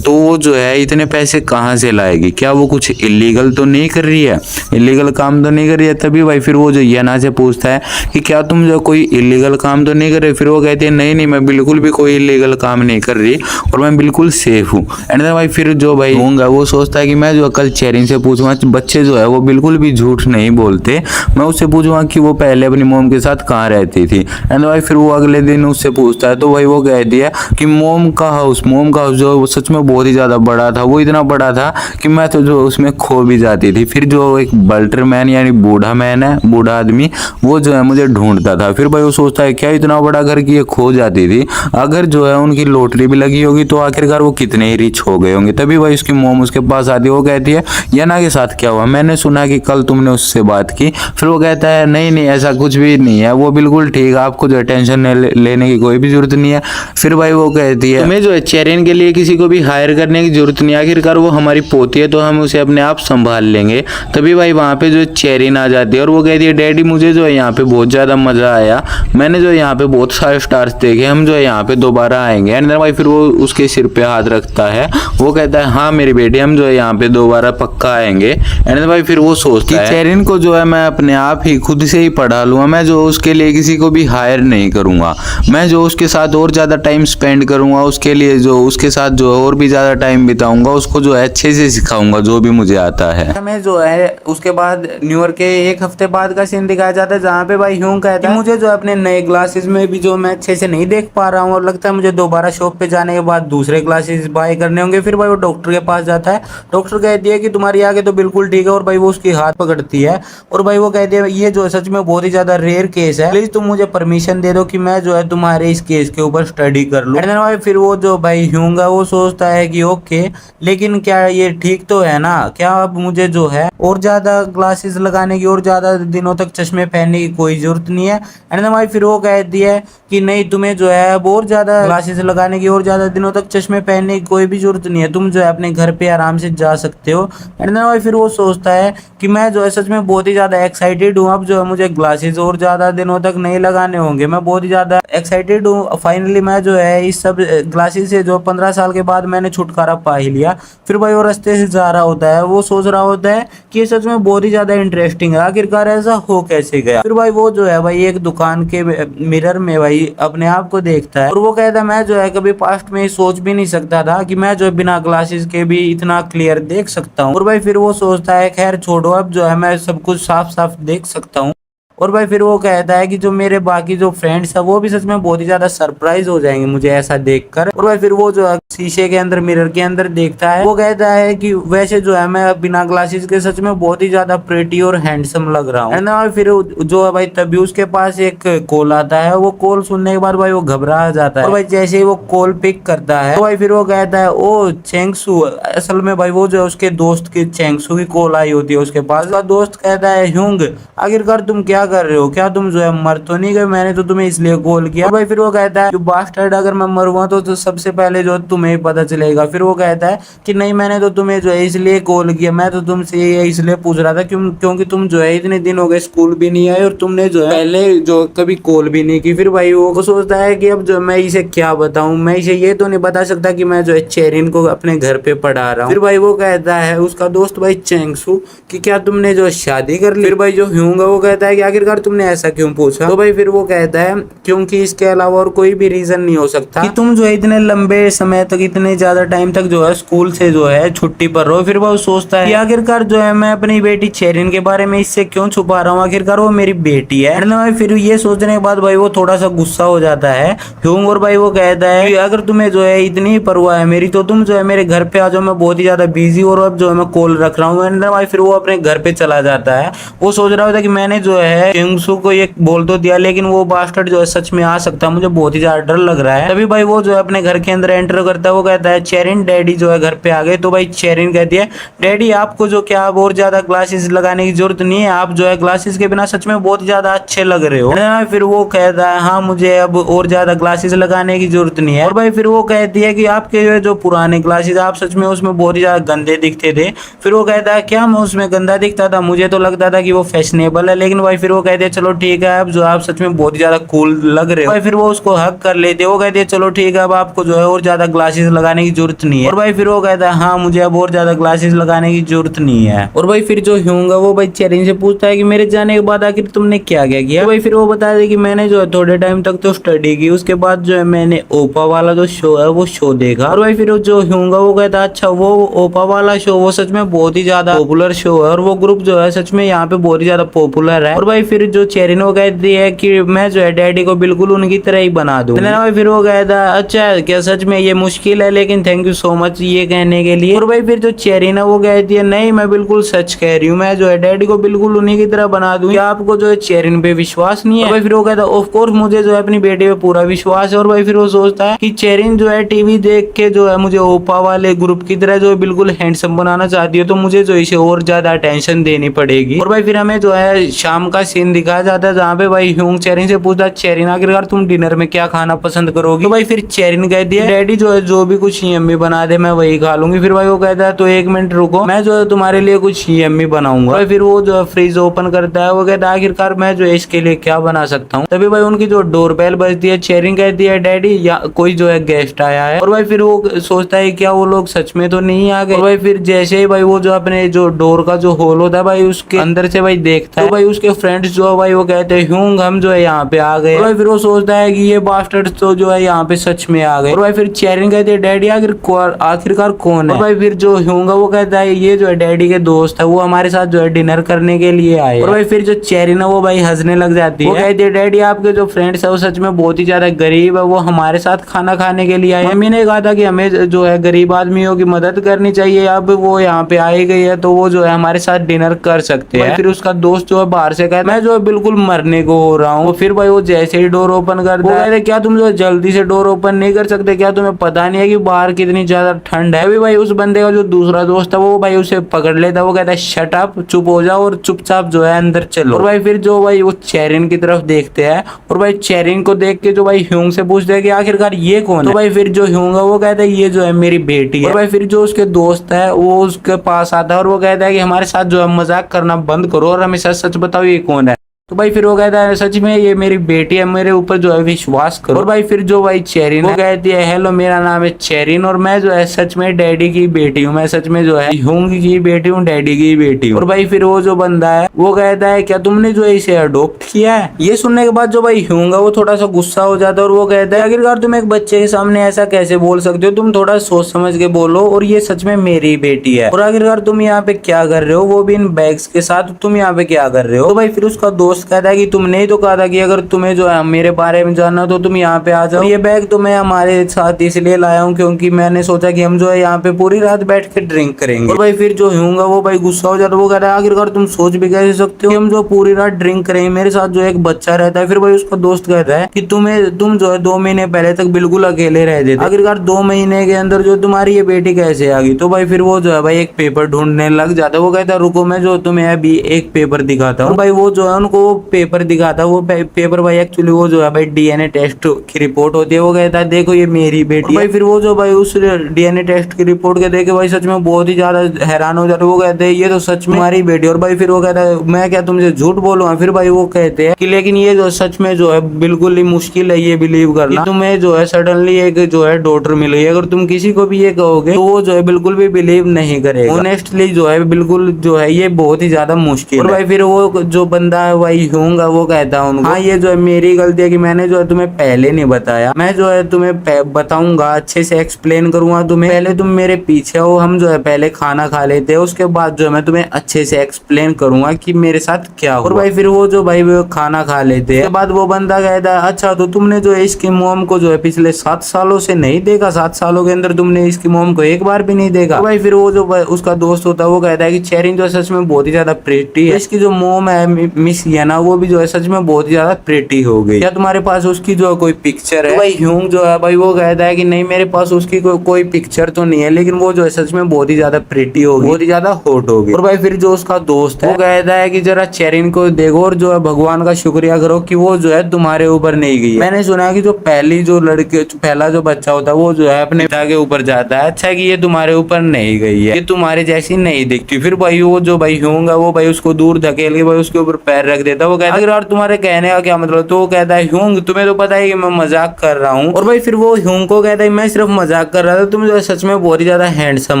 तो वो जो है इतने पैसे कहाँ से लाएगी, क्या वो कुछ इलीगल तो नहीं कर रही है, इलीगल काम तो नहीं कर रही है। तभी भाई फिर वो जो याना से पूछता है कि क्या तुम जो कोई इलीगल काम तो नहीं कर रहे। फिर वो कहती है नहीं नहीं, मैं बिल्कुल भी कोई इलीगल काम नहीं कर रही और मैं बिल्कुल सेफ हूँ। एंड भाई फिर जो भाई होगा वो सोचता है कि मैं जो कल चेरिन से पूछूंगा, बच्चे जो है वो बिल्कुल भी झूठ नहीं बोलते, मैं उससे पूछूंगा कि वो पहले अपनी मोम के साथ कहाँ रहती थी। एंड भाई फिर वो अगले दिन उससे पूछता है तो भाई वो कहती है कि मोम का हाउस जो वो सच में बहुत ही ज्यादा बड़ा था, वो इतना बड़ा था कि मैं तो जो उसमें खो भी जाती थी। फिर जो एक बल्टर मैन यानी बूढ़ा मैन है, बूढ़ा आदमी, वो जो है मुझे ढूंढता था। फिर भाई वो सोचता है क्या इतना बड़ा घर की ये खो जाती थी, अगर जो है उनकी लॉटरी भी लगी होगी तो आखिरकार वो कितने ही रिच हो गए होंगे। तभी भाई उसकी मोम उसके पास आती है, वो कहती है याना के साथ क्या हुआ, मैंने सुना कि कल तुमने उससे बात की। फिर वो कहता है नहीं नहीं ऐसा कुछ भी नहीं है, वो बिल्कुल ठीक है, आपको जो टेंशन लेने की कोई भी जरूरत नहीं है। फिर भाई वो कहती है तुम्हें जो है चेरिन के लिए किसी को भी हायर करने की जरूरत नहीं है, आखिरकार वो हमारी पोती है तो हम उसे अपने आप संभाल लेंगे। तभी भाई वहाँ पे जो चेरिन आ जाती है और वो कहती है डैडी मुझे जो है यहाँ पे बहुत ज्यादा मजा आया, मैंने जो यहाँ पे बहुत सारे स्टार्स देखे, हम जो है यहाँ पे दोबारा आएंगे। एंड भाई फिर वो उसके सिर पे हाथ रखता है, वो कहता है हाँ मेरी बेटी हम जो है यहाँ पे दोबारा पक्का आएंगे। एंड भाई फिर वो सोचता है चेरिन को जो है मैं अपने आप ही खुद से ही पढ़ा लूंगा, मैं जो उसके लिए किसी को भी हायर नहीं करूंगा, मैं जो उसके साथ और ज्यादा टाइम स्पेंड करूंगा, उसके लिए जो उसके साथ जो और भी ज्यादा टाइम बिताऊंगा, उसको जो है अच्छे से सिखाऊंगा जो भी मुझे आता है। हमें जो है उसके बाद न्यू ईयर के एक हफ्ते बाद का सीन दिखाया जाता है जहाँ पे भाई ह्यूंग कहता है मुझे जो अपने नए ग्लासेस में भी जो मैं अच्छे से नहीं देख पा रहा हूँ और लगता है मुझे दोबारा शॉप पे जाने के बाद दूसरे ग्लासेस बाय करने होंगे। फिर भाई वो डॉक्टर के पास जाता है, डॉक्टर कहती है कि तुम्हारी आंखें तो बिल्कुल ठीक है और भाई वो उसकी हाथ पकड़ती है और भाई वो कहती है ये जो है सच में बहुत ही ज्यादा रेयर केस है, प्लीज तुम मुझे परमिशन दे दो कि मैं जो है तुम्हारे इस केस के ऊपर स्टडी कर लूं। भाई फिर वो जो भाई ह्यूंग है वो सोचता है कि ओके लेकिन क्या ये ठीक तो है ना, क्या अब मुझे जो है और ज्यादा ग्लासेस लगाने की और ज्यादा दिनों तक चश्मे पहनने की कोई जरूरत नहीं है। एंड भाई फिर वो कहती है कि नहीं तुम्हें जो है अब और ज्यादा ग्लासेस लगाने की और ज्यादा दिनों तक चश्मे पहनने की कोई भी जरूरत नहीं है, तुम जो है अपने घर पे आराम से जा सकते हो। एंड भाई फिर वो सोचता है कि मैं जो है सच में बहुत ही ज्यादा एक्साइटेड हूँ, अब जो है मुझे ग्लासेस और ज्यादा दिनों तक नहीं लगाने होंगे, मैं बहुत ही ज्यादा एक्साइटेड हूँ, फाइनली मैं जो है इस सब ग्लासेस से जो 15 साल के बाद मैंने छुटकारा पा ही लिया। फिर भाई वो रास्ते से जा रहा होता है, वो सोच रहा होता है कि ये सच में बहुत ही ज्यादा इंटरेस्टिंग है, आखिरकार ऐसा हो कैसे गया। फिर भाई वो जो है भाई एक दुकान के मिरर में भाई अपने आप को देखता है और वो कहता है मैं जो है कभी पास्ट में सोच भी नहीं सकता था कि मैं जो है बिना ग्लासेस के भी इतना क्लियर देख सकता हूँ। और भाई फिर वो सोचता है खैर छोड़ो, अब जो है मैं सब कुछ साफ साफ देख सकता हूँ। और भाई फिर वो कहता है कि जो मेरे बाकी जो फ्रेंड्स है वो भी सच में बहुत ही ज्यादा सरप्राइज हो जाएंगे मुझे ऐसा देखकर। और भाई फिर वो जो है शीशे के अंदर मिरर के अंदर देखता है, वो कहता है कि वैसे जो है मैं बिना ग्लासेस के सच में बहुत ही ज्यादा प्रेटी और हैंडसम लग रहा हूँ। एंड भाई फिर जो है भाई तभी उसके पास एक कॉल आता है, वो कॉल सुनने के बाद भाई वो घबरा जाता है और भाई जैसे ही वो कॉल पिक करता है तो भाई फिर वो कहता है ओ चेंगसू, असल में भाई वो जो है उसके दोस्त की चेंगसू की कॉल आई होती है उसके पास। दोस्त कहता है ह्यूंग आखिरकार तुम क्या कर रहे हो, क्या तुम जो है मर तो नहीं गए, मैंने तो तुम्हें इसलिए कॉल किया। भाई फिर वो कहता है बास्टर्ड अगर मैं मरूंगा तो सबसे पहले जो तुम्हें पता चलेगा। फिर वो कहता है कि नहीं मैंने तो तुम्हें जो है इसलिए कॉल किया, मैं तो तुमसे ये इसलिए पूछ रहा था क्योंकि तुम जो है इतने दिन हो गए स्कूल भी नहीं आए और तुमने जो है पहले जो कभी कॉल भी नहीं की। फिर भाई वो सोचता है कि अब जो मैं इसे क्या बताऊं, मैं इसे ये तो नहीं बता सकता कि मैं जो है चेरिन को अपने घर पे पढ़ा रहा हूँ। फिर भाई वो कहता है उसका दोस्त भाई चेंगसू कि क्या तुमने जो शादी कर ली। फिर भाई जो ह्यूंग वो कहता है कि आखिरकार तुमने ऐसा क्यों पूछा। तो भाई फिर वो कहता है क्योंकि इसके अलावा और कोई भी रीजन नहीं हो सकता कि तुम जो है इतने लंबे समय तक इतने ज्यादा टाइम तक जो है स्कूल से जो है छुट्टी पर रहो। फिर वो सोचता है कि आखिरकार जो है मैं अपनी बेटी चेरिन के बारे में इससे क्यों छुपा रहा हूँ, आखिरकार वो मेरी बेटी है। भाई फिर ये सोचने के बाद भाई वो थोड़ा सा गुस्सा हो जाता है ह्यूंग और भाई वो कहता है कि अगर तुम्हें जो है इतनी परवाह है मेरी तो तुम जो है मेरे घर पे आ जाओ, मैं बहुत ही ज्यादा बिजी और अब जो है मैं कॉल रख रहा हूँ। एंड भाई फिर वो अपने घर पे चला जाता है, वो सोच रहा होता कि मैंने जो है चेंगसू को ये बोल तो दिया लेकिन वो बास्टर्ड जो है सच में आ सकता है, मुझे बहुत ही ज्यादा डर लग रहा है। तभी भाई वो जो है अपने घर के अंदर एंटर करता है, वो कहता है चेरिन डैडी जो है घर पे आ गए। तो भाई चेरिन कहती है डैडी आपको जो क्या अब और ज्यादा ग्लासेस लगाने की जरूरत नहीं है, आप जो है ग्लासेस के बिना सच में बहुत ज्यादा अच्छे लग रहे हो। फिर वो कहता है हाँ मुझे अब और ज्यादा ग्लासेस लगाने की जरूरत नहीं है। और भाई फिर वो कहती है कि आपके जो पुराने ग्लासेस आप सच में उसमें बहुत ही ज्यादा गंदे दिखते थे। फिर वो कहता है क्या मैं उसमें गंदा दिखता था, मुझे तो लगता था कि वो फैशनेबल है। लेकिन भाई फिर फिर वो कहते हैं चलो ठीक है, अब जो आप सच में बहुत ही ज्यादा कूल लग रहे हो। भाई फिर वो उसको हक कर लेते हैं। वो कहते हैं चलो ठीक है, अब आपको जो है और ज्यादा ग्लासेस लगाने की जरूरत नहीं है। और भाई फिर वो कहता है हाँ मुझे अब और ज्यादा ग्लासेस लगाने की जरूरत नहीं है। और भाई फिर जो ह्यूंग है वो भाई चेरिन से पूछता है कि मेरे जाने के बाद आखिर तुमने क्या क्या किया। तो भाई फिर वो बता दे कि मैंने जो है थोड़े टाइम तक तो स्टडी की, उसके बाद जो है मैंने ओपा वाला जो शो है वो शो देखा। और भाई फिर जो ह्यूंग है वो कहता है अच्छा वो ओपा वाला शो वो सच में बहुत ही ज्यादा पॉपुलर शो है और वो ग्रुप जो है सच में यहाँ पे बहुत ही ज्यादा पॉपुलर है। और भाई फिर जो चेरिन वो कहती है कि मैं जो है डैडी को बिल्कुल उनकी तरह ही बना दूं। भाई फिर वो कहता है अच्छा क्या सच में ये मुश्किल है, लेकिन थैंक यू सो मच ये कहने के लिए। और भाई फिर जो चेरिन है वो कहती है नहीं मैं बिल्कुल सच कह रही हूँ, मैं जो है डैडी को बिल्कुल उन्हीं की तरह बना दूं। क्या आपको जो है चेरिन पे विश्वास नहीं है? और भाई फिर वो कहता है ऑफ कोर्स मुझे जो है अपनी बेटी पे पूरा विश्वास है। और भाई फिर वो सोचता है कि चेरिन जो है टीवी देख के जो है मुझे ओपा वाले ग्रुप की तरह जो है बिल्कुल हैंडसम बनाना चाहती है, तो मुझे जो इसे और ज्यादा अटेंशन देनी पड़ेगी। और भाई फिर हमें जो है शाम का सीन दिखाया जाता है जहाँ पे भाई ह्यूंग चेरिन से पूछता है चेरिन आखिरकार तुम डिनर में क्या खाना पसंद करोगी। तो भाई फिर चेरिन कहती है डैडी जो है जो भी कुछ यम्मी बना दे मैं वही खा लूंगी। फिर भाई वो कहता है तो एक मिनट रुको मैं जो है तुम्हारे लिए कुछ यम्मी बनाऊंगा। भाई फिर वो जो है फ्रिज ओपन करता है। वो कहता है आखिरकार मैं जो है इसके लिए क्या बना सकता हूँ। तभी भाई उनकी जो डोरबेल बजती है। चेरिन कहती है डैडी या कोई जो है गेस्ट आया है। और भाई फिर वो सोचता है क्या वो लोग सच में तो नहीं आ गए। और भाई फिर जैसे ही भाई वो जो अपने जो डोर का जो होल होता है भाई उसके अंदर से भाई देखता है तो भाई उसके फ्रेंड्स जो है भाई वो कहते हैं ह्यूंग हम जो है यहाँ पे आ गए। और भाई फिर वो सोचता है कि ये बास्टर्ड्स तो जो है यहाँ पे सच में आ गए। और भाई फिर चेरिन कहती है डैडी आखिरकार कौन है। और भाई फिर जो ह्यूंग है वो कहता है ये जो है डैडी के दोस्त है, वो हमारे साथ जो है डिनर करने के लिए आए। और भाई फिर जो चेरिन है वो भाई हंसने लग जाती है। वो कहती है डैडी आपके जो फ्रेंड्स है वो सच में बहुत ही ज्यादा गरीब है, वो हमारे साथ खाना खाने के लिए आए। मम्मी ने कहा था कि हमें जो है गरीब आदमियों की मदद करनी चाहिए, अब वो यहाँ पे आई गई है तो वो जो है हमारे साथ डिनर कर सकते हैं। फिर उसका दोस्त जो है बाहर से कहता है मैं जो है बिल्कुल मरने को हो रहा हूँ। फिर भाई वो जैसे ही डोर ओपन करता है क्या तुम जो है जल्दी से डोर ओपन नहीं कर सकते, क्या तुम्हें पता नहीं है कि बाहर कितनी ज्यादा ठंड है। अभी भाई उस बंदे का जो दूसरा दोस्त है वो भाई उसे पकड़ लेता है। वो कहता है शट अप, चुप हो जाओ और चुपचाप जो है अंदर चलो। और भाई फिर जो भाई वो चेरिन की तरफ देखते हैं और भाई चेरिन को देख के जो भाई ह्यूंग से पूछते हैं कि आखिरकार ये कौन है। तो भाई फिर जो ह्यूंग है वो कहता है ये जो है मेरी बेटी है। और भाई फिर जो उसके दोस्त है वो उसके पास आता है और वो कहता है कि हमारे साथ जो है मजाक करना बंद करो और हमें सच सच बताओ ये कौन है। तो भाई फिर वो कहता है सच में ये मेरी बेटी है, मेरे ऊपर जो है विश्वास करो। और भाई फिर जो भाई चेरिन वो कहती है हेलो मेरा नाम है चेरिन और मैं जो है सच में डैडी की बेटी हूँ, मैं सच में जो है ह्यूंग की बेटी हूँ, डैडी की बेटी हूँ। और भाई फिर वो जो बंदा है वो कहता है क्या तुमने जो इसे अडॉप्ट किया है। ये सुनने के बाद जो भाई ह्यूंग है वो थोड़ा सा गुस्सा हो जाता है और वो कहता है आखिरकार तुम एक बच्चे के सामने ऐसा कैसे बोल सकते हो, तुम थोड़ा सोच समझ के बोलो और ये सच में मेरी बेटी है। और आखिरकार तुम यहाँ पे क्या कर रहे हो, वो भी इन बैग्स के साथ, तुम यहाँ पे क्या कर रहे हो। तो भाई फिर उसका दोस्त कहता है कि तुमने ही तो कहा था कि अगर तुम्हें जो है मेरे बारे में जानना तो तुम यहाँ पे आ जाओ। ये बैग तो मैं हमारे साथ इसलिए लाया हूँ क्योंकि मैंने सोचा कि हम जो है यहाँ पे पूरी रात बैठ के ड्रिंक करेंगे। और भाई फिर जो ह्यूंग वो भाई गुस्सा हो जाता है। वो कह रहा है आखिरकार तुम सोच भी कैसे सकते हो हम जो पूरी रात ड्रिंक करेंगे, मेरे साथ जो एक बच्चा रहता है। फिर भाई उसका दोस्त कहता है कि तुम जो है 2 महीने पहले तक बिल्कुल अकेले रह थे, आखिरकार 2 महीने के अंदर जो तुम्हारी ये बेटी कैसे आ गई। तो भाई फिर वो जो है भाई एक पेपर ढूंढने लग जाता है। वो कहता है रुको मैं जो तुम्हें अभी एक पेपर दिखाता हूँ। भाई वो जो है उनको पेपर दिखाता है। वो पेपर भाई एक्चुअली वो जो है भाई डीएनए टेस्ट की रिपोर्ट होती है। वो कहता है देखो ये मेरी बेटी है। भाई फिर वो जो भाई उस डीएनए टेस्ट की रिपोर्ट के देखे भाई सच में बहुत ही ज्यादा हैरान हो जाते। वो कहते हैं ये तो सच में हमारी बेटी। और भाई फिर वो कहता है मैं क्या तुमसे झूठ बोलूंगा। फिर भाई वो कहते हैं कि लेकिन ये जो सच में जो है बिल्कुल ही मुश्किल है ये बिलीव करना, तुम्हें जो है सडनली एक जो है डॉटर मिल गई। अगर तुम किसी को भी ये कहोगे तो वो जो है बिल्कुल भी बिलीव नहीं करेगा। ऑनेस्टली जो है बिल्कुल जो है ये बहुत ही ज्यादा मुश्किल है। और भाई फिर वो जो बंदा है भाई ह्यूंग वो कहता है उनको हाँ ये जो है मेरी गलती है कि मैंने जो है तुम्हें पहले नहीं बताया, मैं जो है तुम्हें बताऊंगा, अच्छे से एक्सप्लेन करूंगा तुम्हें। पहले तुम मेरे पीछे हो, हम जो है पहले खाना खा लेते हैं, उसके बाद जो है मैं तुम्हें अच्छे से एक्सप्लेन करूंगा कि मेरे साथ क्या हुआ। और भाई फिर वो जो भाई वो खाना खा लेते हैं। उसके बाद वो बंदा कहता है अच्छा तो तुमने जो है इसकी मोम को जो है पिछले 7 सालों से नहीं देखा, 7 सालों के अंदर तुमने इसकी मोम को एक बार भी नहीं देखा। तो भाई फिर वो जो उसका दोस्त होता है वो कहता है कि चेरिन जो सच में बहुत ही ज्यादा प्रेटी है, इसकी जो मोम है मिस याना वो भी जो है सच में बहुत ही ज्यादा प्रेटी हो गई, क्या तुम्हारे पास उसकी जो है कोई पिक्चर है। तो भाई ह्यूंग जो है भाई वो कहता है कि नहीं मेरे पास उसकी कोई पिक्चर तो नहीं है, लेकिन वो जो है सच में बहुत ही ज्यादा प्रेटी हो गई, बहुत ही ज्यादा हॉट हो गई। और भाई फिर जो उसका दोस्त है वो कहता है कि जरा चेरिन को देखो और जो है भगवान का शुक्रिया करो कि वो जो है तुम्हारे ऊपर नहीं गई। मैंने सुना है कि जो पहली जो लड़के पहला जो बच्चा होता है वो जो है अपने पिता के ऊपर जाता है, अच्छा कि ये तुम्हारे ऊपर नहीं गई है, ये तुम्हारे जैसी नहीं दिखती। फिर भाई वो जो भाई ह्यूंग है वो भाई उसको दूर धकेल के भाई उसके ऊपर पैर रख देता है। वो कहता है यार तुम्हारे कहने का क्या मतलब, तो वो कहता है ह्यूंग तुम्हें तो पता है कि मैं मजाक कर रहा हूँ। और भाई फिर वो ह्यूंग को कहता है मैं सिर्फ मजाक कर रहा था, तुम जो है सच में बहुत ही ज्यादा हैंडसम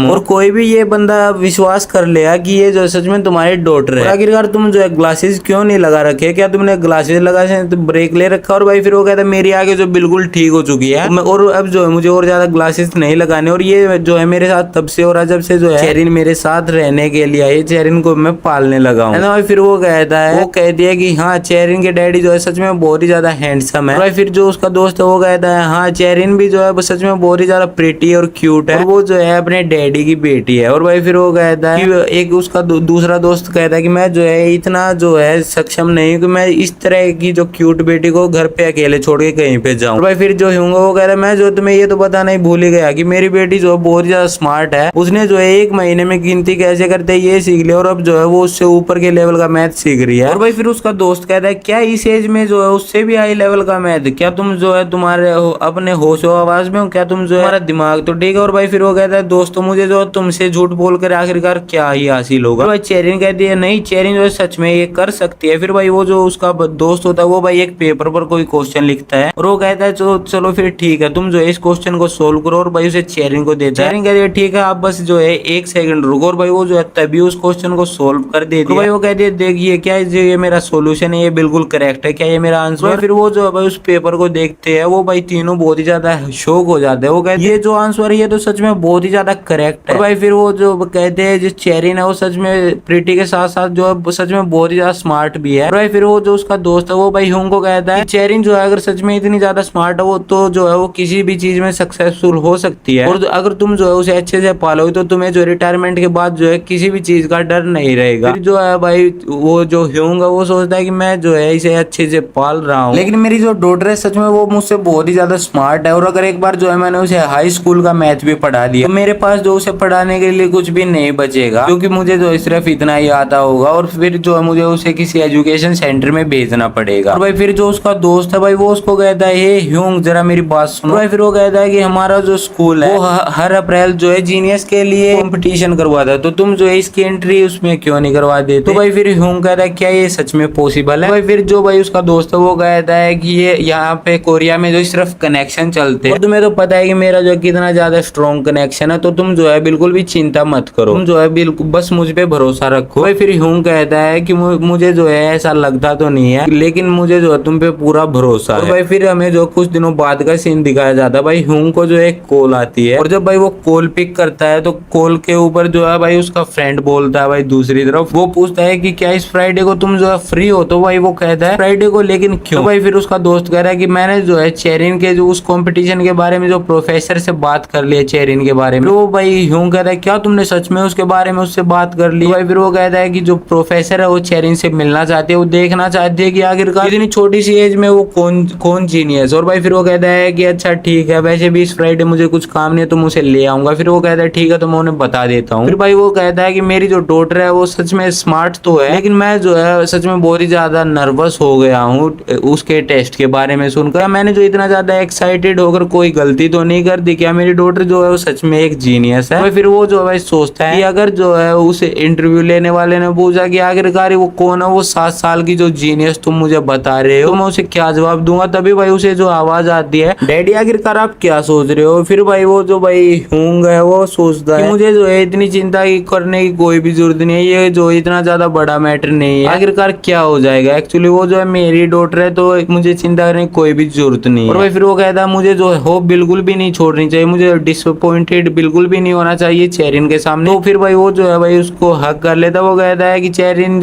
हो और कोई भी ये बंदा विश्वास कर लेगा कि ये जो सच में तुम्हारी डॉटर है। आखिरकार तुम जो है ग्लासेस क्यों नहीं लगा रखे, क्या तुमने ग्लासेस लगा तो ब्रेक ले रखा। और भाई फिर वो कहता है मेरी आंखें जो बिल्कुल ठीक हो चुकी है और अब जो है मुझे और ज्यादा ग्लासेस नहीं लगाने, और ये जो है मेरे साथ तब से हो रहा जब से जो है चेरिन मेरे साथ रहने के लिए आई, चेरिन को मैं पालने लगा हूँ। भाई फिर वो कहता है, वो कहती है कि हाँ चेरिन के डैडी जो है सच में बहुत ही ज्यादा हैंडसम है। भाई फिर जो उसका दोस्त है वो कहता है हाँ चेरिन भी जो है सच में बहुत ही ज्यादा प्रिटी और क्यूट है, और वो जो है अपने डैडी की बेटी है। और भाई फिर वो कहता है कि एक उसका दूसरा दोस्त कहता है कि मैं जो है इतना जो है सक्षम नहीं कि मैं इस तरह की जो क्यूट बेटी को घर पे अकेले छोड़ के कहीं पे जाऊं। भाई फिर जो होगा वो कह रहा है मैं जो तुम्हें ये तो पता नहीं भूल ही गया कि मेरी बेटी जो बहुत ज्यादा स्मार्ट है, उसने जो है 1 महीने में गिनती कैसे करते हैं ये सीख लिया, और अब जो है वो उससे ऊपर के लेवल का मैथ सीख रही है। और भाई फिर उसका दोस्त कहता है क्या इस एज में जो है उससे भी हाई लेवल का मैथ, क्या तुम जो है तुम्हारे अपने होशो आवाज में हो, क्या तुम जो है हमारा दिमाग तो ठीक है। और भाई फिर वो कहता है दोस्तों मुझे जो तुमसे झूठ बोलकर आखिरकार क्या ही हासिल होगा। भाई चेरिन कहती है नहीं चेरिन जो है सच में ये कर सकती है। फिर भाई वो जो उसका दोस्त होता है वो भाई एक पेपर पर कोई क्वेश्चन लिखता है और वो कहता है चलो फिर ठीक है तुम जो है इस क्वेश्चन को सोल्व करो, और भाई उसे चेरिन को देता है। चेरिन कहती है ठीक है आप बस जो है 1 सेकंड रुको, और भाई वो जो है तभी उस क्वेश्चन को सोल्व कर देती है। भाई वो कहती है देखिए क्या ये मेरा सोल्यूशन है, ये बिल्कुल करेक्ट है, क्या ये मेरा आंसर है। फिर वो जो है भाई उस पेपर को देखते हैं, वो भाई तीनों बहुत ही ज्यादा शॉक हो जाते हैं। वो कहते हैं ये जो आंसर है ये तो सच में बहुत ही ज्यादा करेक्ट है। और भाई फिर वो जो कहते हैं जो चेरिन है वो सच में प्रीटी के साथ साथ जो है सच में बहुत ही ज्यादा स्मार्ट भी है। भाई फिर वो जो उसका दोस्त है वो भाई ह्यूंग को कहता है चेरिन जो है अगर सच में इतनी ज्यादा स्मार्ट है वो तो जो है वो किसी भी चीज में सक्सेसफुल हो सकती है, और अगर तुम जो है उसे अच्छे से पालोगे तो तुम्हें जो रिटायरमेंट के बाद जो है किसी भी चीज का डर नहीं रहेगा। फिर जो है भाई वो जो ह्यूंग है वो सोचता है कि मैं जो है इसे अच्छे से पाल रहा हूँ, लेकिन मेरी जो डॉटर है सच में वो मुझसे बहुत ही ज्यादा स्मार्ट है, और अगर एक बार जो है मैंने उसे हाई स्कूल का मैथ भी पढ़ा दिया तो मेरे पास जो उसे पढ़ाने के लिए कुछ भी नहीं बचेगा, क्योंकि मुझे जो सिर्फ इतना ही आता होगा, और फिर जो है मुझे उसे किसी एजुकेशन सेंटर में भेजना पड़ेगा। और भाई फिर जो उसका दोस्त है भाई वो उसको कहता है हे ह्यूंग जरा मेरी बात सुनो। भाई फिर वो कहता है कि हमारा जो स्कूल है वो हर अप्रैल जो है जीनियस के लिए कंपटीशन करवाता है, तो तुम जो है इसकी एंट्री उसमें क्यों नहीं करवा देते। तो भाई फिर ह्यूंग कहता है क्या ये सच में पॉसिबल है। भाई फिर जो भाई उसका दोस्त है वो कहता है कि ये यहाँ पे कोरिया में जो सिर्फ कनेक्शन चलते हैं, और तुम्हें तो पता है कि मेरा जो कितना ज्यादा स्ट्रॉन्ग कनेक्शन है, तो तुम जो है बिल्कुल भी चिंता मत करो, तुम जो है बिल्कुल बस मुझ पे भरोसा रखो। भाई फिर ह्यूंग कहता है कि मुझे जो है ऐसा लगता तो नहीं है, लेकिन मुझे जो है तुम पे पूरा भरोसा है। भाई फिर हमें जो कुछ दिनों बाद का सीन दिखाया जाता है, भाई ह्यूंग को जो एक कॉल आती है, और जब भाई वो कॉल पिक करता है तो कॉल के ऊपर जो है भाई उसका फ्रेंड बोलता है भाई दूसरी तरफ, वो पूछता है कि क्या इस फ्राइडे को तुम जो है फ्री हो, तो भाई वो कहता है फ्राइडे को लेकिन क्यों। तो भाई फिर उसका दोस्त कह रहा है कि मैंने जो है चेरिन के जो उस कंपटीशन के बारे में जो प्रोफेसर से बात कर लिया चेरिन के बारे में। तो भाई ह्यूंग कहता है क्या तुमने सच में उसके बारे में उससे बात कर ली। भाई फिर वो कहता है कि जो प्रोफेसर है वो चेरिन से मिलना चाहते हैं, वो देखना चाहते हैं कि आखिरकार इतनी छोटी सी एज में वो कौन जीनियस। और भाई फिर वो कहता है कि अच्छा ठीक है वैसे भी इस फ्राइडे मुझे कुछ काम नहीं है तो मैं उसे ले आऊंगा। फिर वो कहता है ठीक है तो मैं उन्हें बता देता हूँ। फिर भाई वो कहता है कि मेरी जो डॉटर है वो सच में स्मार्ट तो है, लेकिन मैं जो है सच में बहुत ही ज्यादा नर्वस हो गया हूँ उसके टेस्ट के बारे में सुनकर। मैंने जो इतना ज्यादा एक्साइटेड होकर कोई गलती तो नहीं कर दी, क्या मेरी डॉटर जो है वो सच में एक जीनियस है। फिर वो जो है सोचता है कि अगर जो है उसे इंटरव्यू लेने वाले ने पूछा कि आखिरकार वो कौन है वो 7 साल की जो जीनियस तुम मुझे बता रहे हो, तो मैं उसे क्या जवाब दूंगा। तभी भाई उसे जो आवाज आती है डैडी आखिरकार आप क्या सोच रहे हो। फिर भाई वो जो भाई ह्यूंग है वो सोचता है मुझे जो है इतनी चिंता करने की कोई भी जरूरत नहीं है, ये जो इतना ज्यादा बड़ा मैटर नहीं है, आखिरकार क्या हो जाएगा। एक्चुअली वो जो है मेरी डॉटर है तो मुझे चिंता करने की कोई भी जरूरत नहीं है। और भाई फिर वो कहता है मुझे जो होप बिल्कुल भी नहीं छोड़नी चाहिए, मुझे डिसअपॉइंटेड बिल्कुल भी नहीं होना चाहिए चेरिन के सामने। तो फिर भाई वो जो है भाई उसको हक कर लेता, वो कहता है कि चेरिन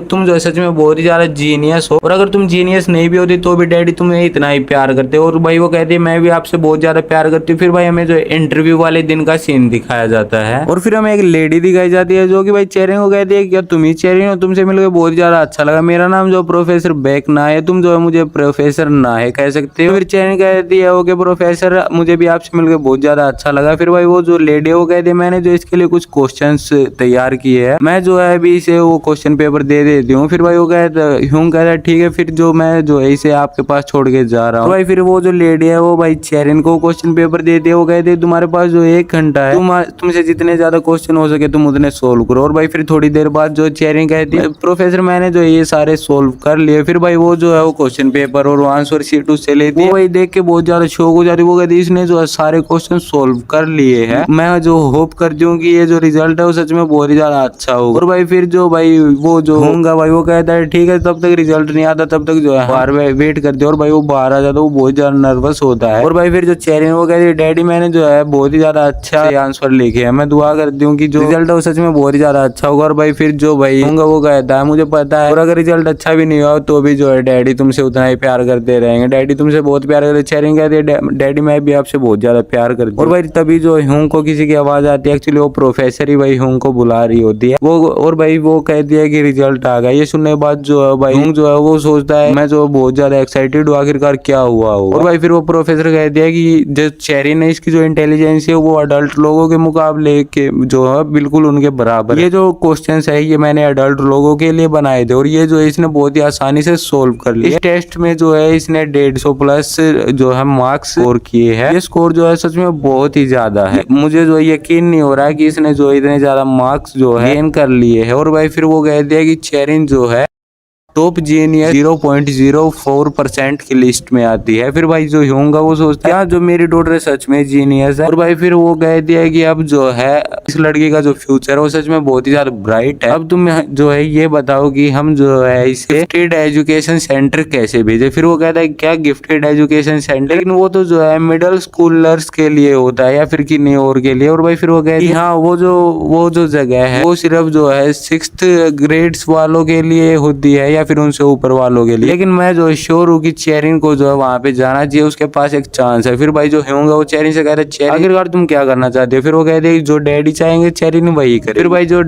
तुम जो सच में बहुत ही ज्यादा जीनियस हो, और अगर तुम जीनियस नहीं भी होती तो भी डैडी तुम्हें इतना ही प्यार करते हो। और भाई वो कहती है मैं भी आपसे बहुत ज्यादा प्यार करती हूँ। फिर भाई हमें जो इंटरव्यू वाले दिन का सीन दिखाया जाता है, और फिर हमें एक लेडी दिखाई जाती है जो कि भाई चेरिन को कहती है क्या तुम ही चेरिन हो, तुमसे मिलकर बहुत ज्यादा अच्छा लगा, मेरा नाम जो प्रोफेसर बेक ना है, तुम जो है मुझे प्रोफेसर ना है कह सकते हो। फिर चेरिन कहती है ओके प्रोफेसर मुझे भी आपसे मिलकर बहुत ज्यादा अच्छा लगा। फिर भाई वो जो लेडी है वो कहती है मैंने जो इसके लिए कुछ क्वेश्चंस तैयार किए हैं, मैं जो है अभी इसे वो क्वेश्चन पेपर दे देती हूँ। फिर भाई वो ह्यूंग कहता है ठीक है फिर जो मैं जो है इसे आपके पास छोड़ के जा रहा हूँ। भाई फिर वो जो लेडी है वो भाई चेरिन को क्वेश्चन पेपर देती है, वो कहती है तुम्हारे पास जो 1 घंटा है, तुमसे जितने ज्यादा क्वेश्चन हो सके तुम उतने सोल्व करो। और भाई फिर थोड़ी देर बाद जो चेरिन कहती है प्रोफेसर मैंने जो है ये सारे सोल्व कर लिए। फिर भाई वो जो है वो क्वेश्चन पेपर और आंसर शीट उससे लेती है। वो भाई देख के बहुत ज्यादा शौक हो जाती है। वो कहती है इसने जो है सारे क्वेश्चन सोल्व कर लिए हैं। मैं जो होप करती हूँ कि ये जो रिजल्ट है वो सच में बहुत ही ज्यादा अच्छा होगा। और भाई फिर जो भाई वो जो होगा भाई वो कहता है ठीक है, तब तक रिजल्ट नहीं आता तब तक जो है बाहर वेट करते। और भाई वो बाहर आ जाता है, वो बहुत ज्यादा नर्वस होता है। और भाई फिर जो चेरिन वो कहती है डैडी मैंने जो है बहुत ही ज्यादा अच्छा आंसर लिखे हैं, मैं दुआ करती हूँ कि जो रिजल्ट है वो सच में बहुत ही ज्यादा अच्छा होगा। और भाई फिर जो भाई होगा वो कहता है मुझे पता है और अगर रिजल्ट अच्छा भी नहीं हुआ तो भी जो है डैडी तुमसे उतना ही प्यार करते रहेंगे, डैडी तुमसे बहुत प्यार करते। चेरिन कहती है डैडी मैं भी आपसे बहुत ज्यादा प्यार करती हूँ। और भाई तभी जो ह्यूंग को किसी की आवाज आती है। एक्चुअली वो प्रोफेसर ही भाई ह्यूंग को बुला रही होती है। वो और भाई वो कहती है कि रिजल्ट आ गया। ये सुनने के बाद जो है भाई ह्यूंग जो है वो सोचता है मैं जो बहुत ज्यादा एक्साइटेड हूँ आखिरकार क्या हुआ होगा। और भाई फिर वो प्रोफेसर कहती है कि जो चेरिन है इसकी जो इंटेलिजेंस है वो अडल्ट लोगों के मुकाबले के जो है बिल्कुल उनके बराबर। ये जो क्वेश्चंस है ये मैंने अडल्ट लोगों के लिए बनाए थे और ये जो इसने बहुत ही आसानी से सोल्व कर लिया। इस टेस्ट में जो है इसने 150 प्लस जो है मार्क्स स्कोर किए हैं। ये स्कोर जो है सच में बहुत ही ज्यादा है। मुझे जो यकीन नहीं हो रहा है कि इसने जो इतने ज्यादा मार्क्स जो है गेन कर लिए हैं। और भाई फिर वो कहते हैं कि चेरिन जो है टॉप जीनियस 0.04% की लिस्ट में आती है। फिर भाई जो ह्यूंग वो सोचता है जो मेरी डॉटर सच में जीनियस है। और भाई फिर वो कहती है कि अब जो है इस लड़की का जो फ्यूचर है वो सच में बहुत ही ज्यादा ब्राइट है। अब तुम जो है ये बताओ कि हम जो है इसे गिफ्टेड एजुकेशन सेंटर कैसे भेजे। फिर वो कहता है क्या गिफ्टेड एजुकेशन सेंटर, लेकिन वो तो जो है मिडिल स्कूलर्स के लिए होता है या फिर किन्हीं और के लिए। और भाई फिर वो कहती है हाँ वो जो जगह है वो सिर्फ जो है 6th ग्रेड्स वालों के लिए होती है या फिर उनसे ऊपर वालों के लिए। लेकिन मैं जो श्योर हूँ कि चेरिन को जो है वहां पे जाना चाहिए, उसके पास एक चांस है। फिर भाई जो होगा वो चेरिन से कहते हैं चेरिन आखिरकार तुम क्या करना चाहते हो। फिर वो कहते हैं जो डैडी चाहेंगे चेरिन वही करे। फिर भाई जो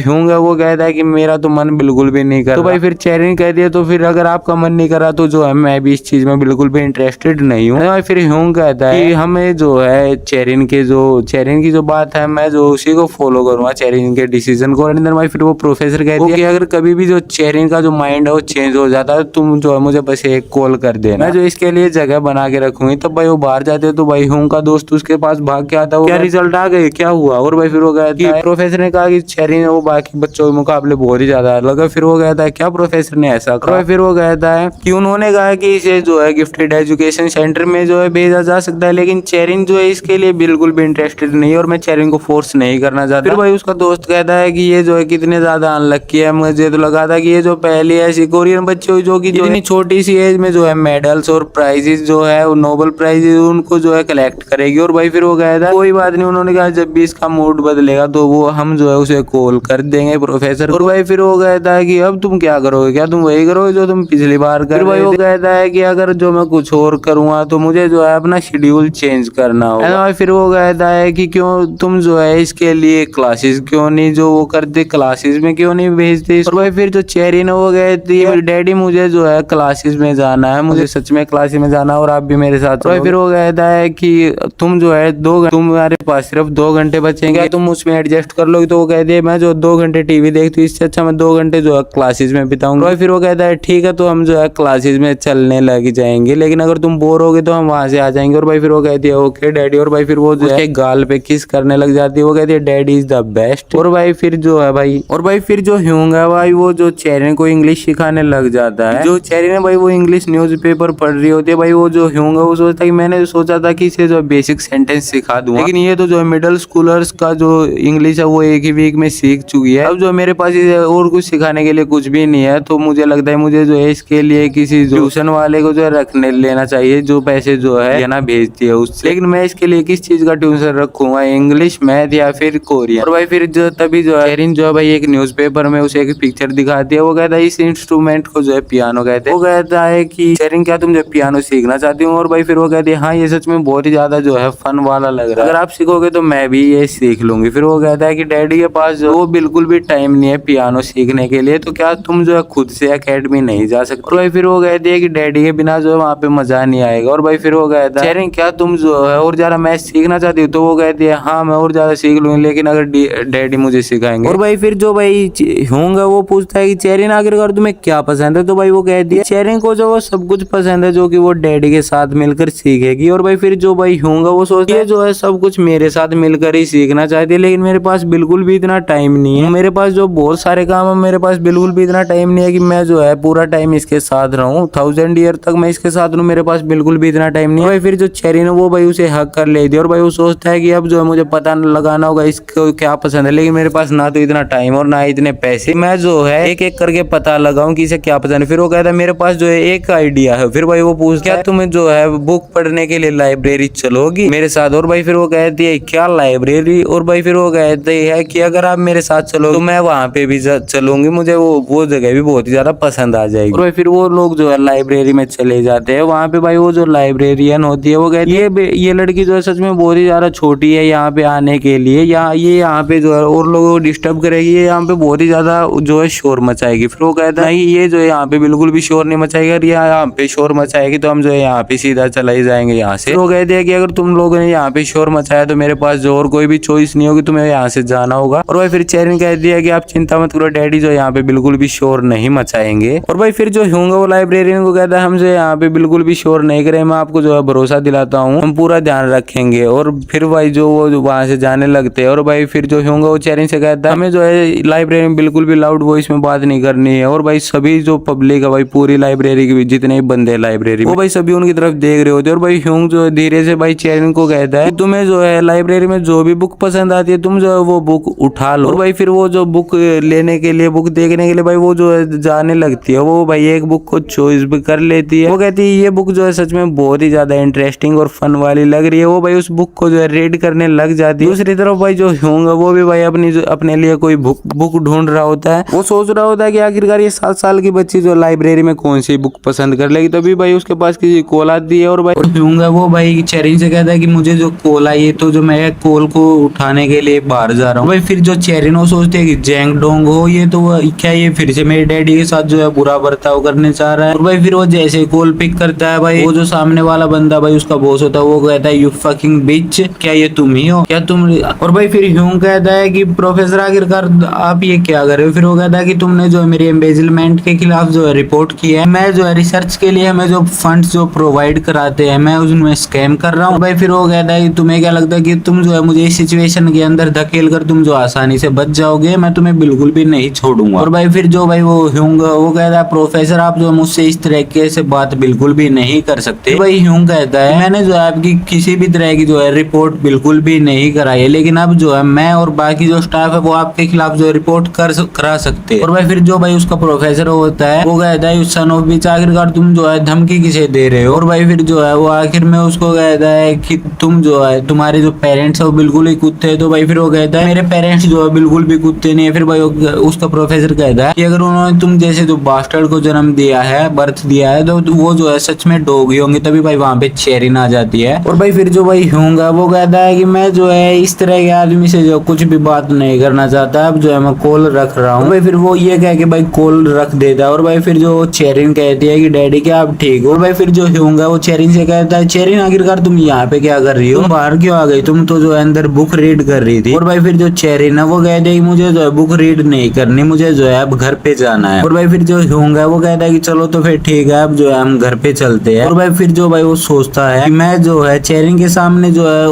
होगा वो कहता है कि मेरा तो मन बिल्कुल भी नहीं कर। तो भाई फिर चेरिन कहती है तो फिर अगर आपका मन नहीं करा तो जो है मैं भी इस चीज में बिल्कुल भी इंटरेस्टेड नहीं हूँ। फिर ह्यूंग कहता है कि हमें जो है चेरिन की जो बात है मैं जो उसी को फॉलो करूंगा, चेरिन के डिसीजन को। भाई फिर वो प्रोफेसर कहती है कि अगर कभी भी जो चेरिन का जो माइंड है वो चेंज हो जाता है तुम जो है मुझे बस एक कॉल कर देना, मैं जो इसके लिए जगह बना के रखूंगी। तब भाई वो बाहर जाते हैं तो भाई ह्यूंग का दोस्त उसके पास भाग के आता है क्या रिजल्ट आ गए क्या हुआ। और भाई फिर वो कहता है प्रोफेसर ने कहा कि चेरिन वो बाकी बच्चों के मुकाबले बहुत ही ज्यादा अलग है। फिर वो कहता है क्या प्रोफेसर ने ऐसा कहा। फिर वो कहता है कि उन्होंने कहा कि इसे जो है गिफ्टेड एजुकेशन सेंटर में जो है भेजा जा सकता है, लेकिन चेरिन जो है इसके लिए बिल्कुल भी इंटरेस्टेड नहीं और मैं चेरिन को फोर्स नहीं करना चाहता। फिर भाई उसका दोस्त कहता है कि ये जो है कितने ज्यादा अनलक्की है, मुझे तो लगा था कि ये जो पहली ऐसी कोरियन बच्ची हुई जो कि इतनी छोटी सी एज में जो है मेडल्स और प्राइजेस जो है वो नोबेल प्राइजेस उनको जो है कलेक्ट करेगी। और भाई फिर वो कहता है कोई बात नहीं, उन्होंने कहा जब भी इसका मूड बदलेगा तो वो हम जो है उसे कॉल कर देंगे प्रोफेसर। और भाई फिर वो कहता है कि अब तुम क्या करोगे, क्या तुम वही करोगे जो तुम पिछली बार कर। भाई वो कहता है कि अगर जो मैं कुछ और करूंगा तो मुझे जो है अपना शेड्यूल चेंज करना होगा। फिर वो कहता है कि क्यों तुम जो है इसके लिए क्लासेस क्यों नहीं जो वो करते क्लासेस में क्यों नहीं भेजते। और भाई फिर जो चेरिन हो गए थी डैडी मुझे जो है क्लासेस में जाना है, मुझे सच में क्लासेस में जाना है और आप भी मेरे साथ। भाई फिर वो कहता है कि तुम जो है तुम्हारे पास सिर्फ 2 घंटे बचेंगे, तुम उसमें एडजस्ट कर लोगे। तो वो कहती है मैं जो 2 घंटे टीवी देखती हूँ इससे अच्छा मैं 2 घंटे जो है क्लासेस में बिताऊंगा। भाई फिर वो कहता है ठीक है तो हम जो है क्लासेस में चलने लग जाएंगे, लेकिन अगर तुम बोर होगे तो हम वहां से आ जाएंगे। और भाई फिर वो कहती है ओके डैडी। और भाई फिर वो जो है गाल पे किस करने लग जाती है, वो कहती है डैडी इज द बेस्ट। और भाई फिर जो है भाई फिर जो होगा भाई वो जो चेरिन को इंग्लिश सिखाने लग जाता है। जो चेरिन है भाई वो इंग्लिश न्यूज़पेपर पढ़ रही होती है। भाई वो जो होगा वो सोचता है कि मैंने सोचा था कि इसे जो बेसिक सेंटेंस सिखा दूंगा, लेकिन ये तो जो मिडिल स्कूलर्स का जो इंग्लिश है वो एक ही वीक में सीख चुकी है। अब जो मेरे पास और कुछ सिखाने के लिए कुछ भी नहीं है, तो मुझे लगता है मुझे जो है इसके लिए किसी ट्यूशन वाले को जो है रखने लेना चाहिए जो पैसे जो है ना भेजती है उससे। लेकिन मैं इसके लिए किस चीज का ट्यूशन रखूंगा, इंग्लिश, मैथ या फिर कोरियन। और भाई फिर जो तभी जो है चेरिन जो है भाई एक न्यूज़पेपर में उसे एक पिक्चर दिखाती है। वो कहता है इस इंस्ट्रूमेंट को जो है पियानो कहते हैं। वो कहता है कि चेरिन क्या तुम जो पियानो सीखना चाहती हो। और भाई फिर वो कहती है हाँ ये सच में बहुत ही ज्यादा जो है फन वाला लग रहा है, अगर आप सीखोगे तो मैं भी ये सीख लूंगी। फिर वो कहता है कि डैडी के पास जो वो बिल्कुल भी टाइम नहीं है पियानो सीखने के लिए, तो क्या तुम जो है खुद से एकेडमी नहीं जा सकते। और भाई फिर वो कहती है कि डैडी के बिना जो है वहाँ पे मजा नहीं आएगा। और भाई फिर वो कहता है चेरिन क्या तुम जो है और ज्यादा मैथ सीखना चाहती हो। तो वो कहती है हाँ मैं और ज्यादा सीख लूंगी, लेकिन अगर डैडी मुझे सिखाएंगे। और भाई फिर जो भाई होगा वो पूछता है कि चेरिन आखिरकार और तुम्हें क्या पसंद है? तो भाई वो कहती है चेरिंग को जो वो सब कुछ पसंद है जो कि वो डैडी के साथ मिलकर सीखेगी। और भाई फिर जो भाई ह्यूंगा वो सोचती है जो है सब कुछ मेरे साथ मिलकर ही सीखना चाहती है, लेकिन मेरे पास बिल्कुल भी इतना टाइम नहीं है, मेरे पास जो बहुत सारे काम है, मेरे पास बिल्कुल भी इतना टाइम नहीं है कि मैं जो है पूरा टाइम इसके साथ रहूं, 1000 ईयर तक मैं इसके साथ रहूं, मेरे पास बिल्कुल भी इतना टाइम नहीं है। भाई फिर जो चेरिन है वो भाई उसे हक कर लेती है और भाई वो सोचता है कि अब जो है मुझे पता लगाना होगा इसको क्या पसंद है, लेकिन मेरे पास ना तो इतना टाइम और ना इतने पैसे, मैं जो है एक एक करके पता लगाऊं कि इसे क्या पसंद है। फिर वो कहता है मेरे पास जो है एक आइडिया है। फिर भाई वो पूछता है तुम्हें जो है बुक पढ़ने के लिए लाइब्रेरी चलोगी मेरे साथ? और भाई फिर वो कहती है क्या लाइब्रेरी? और भाई फिर वो कहते हैं कि अगर आप मेरे साथ चलो तो मैं वहाँ पे भी चलूंगी, मुझे वो जगह भी बहुत ही ज्यादा पसंद आ जाएगी। और भाई फिर वो लोग जो है लाइब्रेरी में चले जाते हैं। वहाँ पे भाई वो जो लाइब्रेरियन होती है वो कहती है ये लड़की जो है सच में बहुत ही ज्यादा छोटी है यहाँ पे आने के लिए, यहाँ पे जो है और लोगों को डिस्टर्ब करेगी, ये यहाँ पे बहुत ही ज्यादा जो है शोर मचाएगी। फिर वो कहता है ये जो है यहाँ पे बिल्कुल भी शोर नहीं मचाएगी, और यहाँ पे शोर मचाएगी तो हम जो है यहाँ पे सीधा चला ही जाएंगे यहाँ से। वो कहते हैं कि अगर तुम लोगों ने यहाँ पे शोर मचाया तो मेरे पास जो और कोई भी चॉइस नहीं होगी, तुम्हें यहाँ से जाना होगा। और भाई फिर चेरिन कहती है कि आप चिंता मत करो डैडी, जो यहाँ पे बिल्कुल भी शोर नहीं मचाएंगे। और भाई फिर जो ह्यूंगा वो लाइब्रेरियन को कहता है हमसे यहाँ पे बिल्कुल भी शोर नहीं करें, मैं आपको जो है भरोसा दिलाता हूँ, हम पूरा ध्यान रखेंगे। और फिर भाई जो वो वहां से जाने लगते हैं। और भाई फिर जो ह्यूंगा वो चेरिन से कहता है हमें जो है लाइब्रेरी में बिल्कुल भी लाउड वॉइस में बात नहीं करनी है। और भाई सभी जो पब्लिक है भाई पूरी लाइब्रेरी के जितने बंदे लाइब्रेरी वो भाई सभी उनकी तरफ देख रहे होते हैं। और भाई ह्यूंग जो धीरे से भाई चेरिन को कहता है तुम्हें जो है लाइब्रेरी में जो भी बुक पसंद आती है तुम जो है वो बुक उठा लो। और भाई फिर वो जो बुक लेने के लिए, बुक देखने के लिए भाई वो जो है जाने लगती है। वो भाई एक बुक को चॉइस भी कर लेती है। वो कहती है ये बुक जो है सच में बहुत ही ज्यादा इंटरेस्टिंग और फन वाली लग रही है। वो भाई उस बुक को जो है रीड करने लग जाती है। दूसरी तरफ भाई जो ह्यूंग है वो भी भाई अपने लिए कोई बुक ढूंढ रहा होता है। वो सोच रहा होता है कि आखिरकार ये 7 साल की बच्ची जो लाइब्रेरी में कौन सी बुक पसंद कर लेगी। तभी भाई उसके पास किसी कॉल आती है। और भाई ह्यूंग है वो भाई चेरिन से कहता है कि मुझे जो कॉल आई है तो जो मैं कॉल को उठाने के लिए बाहर जा रहा हूँ। भाई फिर जो चेरिन वो सोचते है कि जैंग डोंग हो ये तो क्या ये फिर से मेरे डैडी के साथ जो है बुरा बर्ताव करने चाह रहा है। और भाई फिर वो जैसे कॉल पिक करता है भाई वो जो सामने वाला बंदा भाई उसका बॉस होता है वो कहता है यू फकिंग बिच, क्या ये तुम ही हो क्या तुम? और भाई फिर ह्यूंग कहता है कि प्रोफेसर आखिरकार आप ये क्या कर रहे हो? फिर वो कहता है कि तुमने जो है मेरी एम्बेजलमेंट के खिलाफ जो है रिपोर्ट की है, मैं जो है रिसर्च के लिए हमें जो फंड्स जो प्रोवाइड कराते हैं मैं उसमें स्कैम कर रहा हूँ। भाई फिर वो कहता है कि तुम्हें क्या लगता है कि तुम जो है मुझे इस सिचुएशन के अंदर धकेल कर तुम जो आसानी से बच जाओगे, मैं तुम्हें बिल्कुल भी नहीं छोड़ूंगा। और भाई फिर जो भाई वो ह्यूंग वो कहता है प्रोफेसर आप जो मुझसे इस तरीके से बात बिल्कुल भी नहीं कर सकते। भाई ह्यूंग कहता है मैंने जो है आपकी किसी भी तरह की जो है रिपोर्ट बिल्कुल भी नहीं कराई है, लेकिन अब जो है मैं और बाकी जो स्टाफ है वो आपके खिलाफ जो रिपोर्ट करा सकते हैं। और भाई फिर जो भाई उसका प्रोफेसर होता है वो कहता है सन ऑफ बिच आखिरकार तुम जो है धमकी किसे दे रहे हो? और भाई फिर जो है वो आखिर में उसको कहता है कि तुम जो है तुम्हारे जो पेरेंट्स है वो बिल्कुल ही कुत्ते हैं। तो भाई फिर वो कहता है मेरे पेरेंट्स जो है बिल्कुल भी कुत्ते नहीं है। फिर भाई उसका प्रोफेसर कहता है कि अगर उन्होंने तुम जैसे जो बास्टर्ड को जन्म दिया है, बर्थ दिया है, तो वो जो है सच में डॉग ही होंगे। तभी भाई वहां पे चेरिन आ जाती है। और भाई फिर जो भाई ह्यूंगा वो कहता है कि मैं जो है इस तरह के आदमी से जो कुछ भी बात नहीं करना चाहता, अब जो है मैं कॉल रख रहा हूँ। भाई फिर वो ये कह के भाई कॉल रख देता है। और भाई फिर जो चेरिन कहती है कि डैडी क्या आप ठीक हो? और भाई फिर जो ह्यूंगा वो चेरिन से कहता है चेरिन आखिरकार तुम यहाँ पे क्या कर रही हो, तुम बाहर क्यों आ गई, तुम तो जो है अंदर बुक रीड कर रही थी। और भाई फिर जो चेरिन है वो कहते हैं कि मुझे जो है बुक रीड नहीं करनी, मुझे जो है अब घर पे जाना है। और भाई फिर जो ह्यूंगा वो कहता है कि चलो तो फिर ठीक है अब जो है हम घर पे चलते हैं। और भाई फिर जो भाई वो सोचता है कि मैं जो है चेरिन के सामने जो है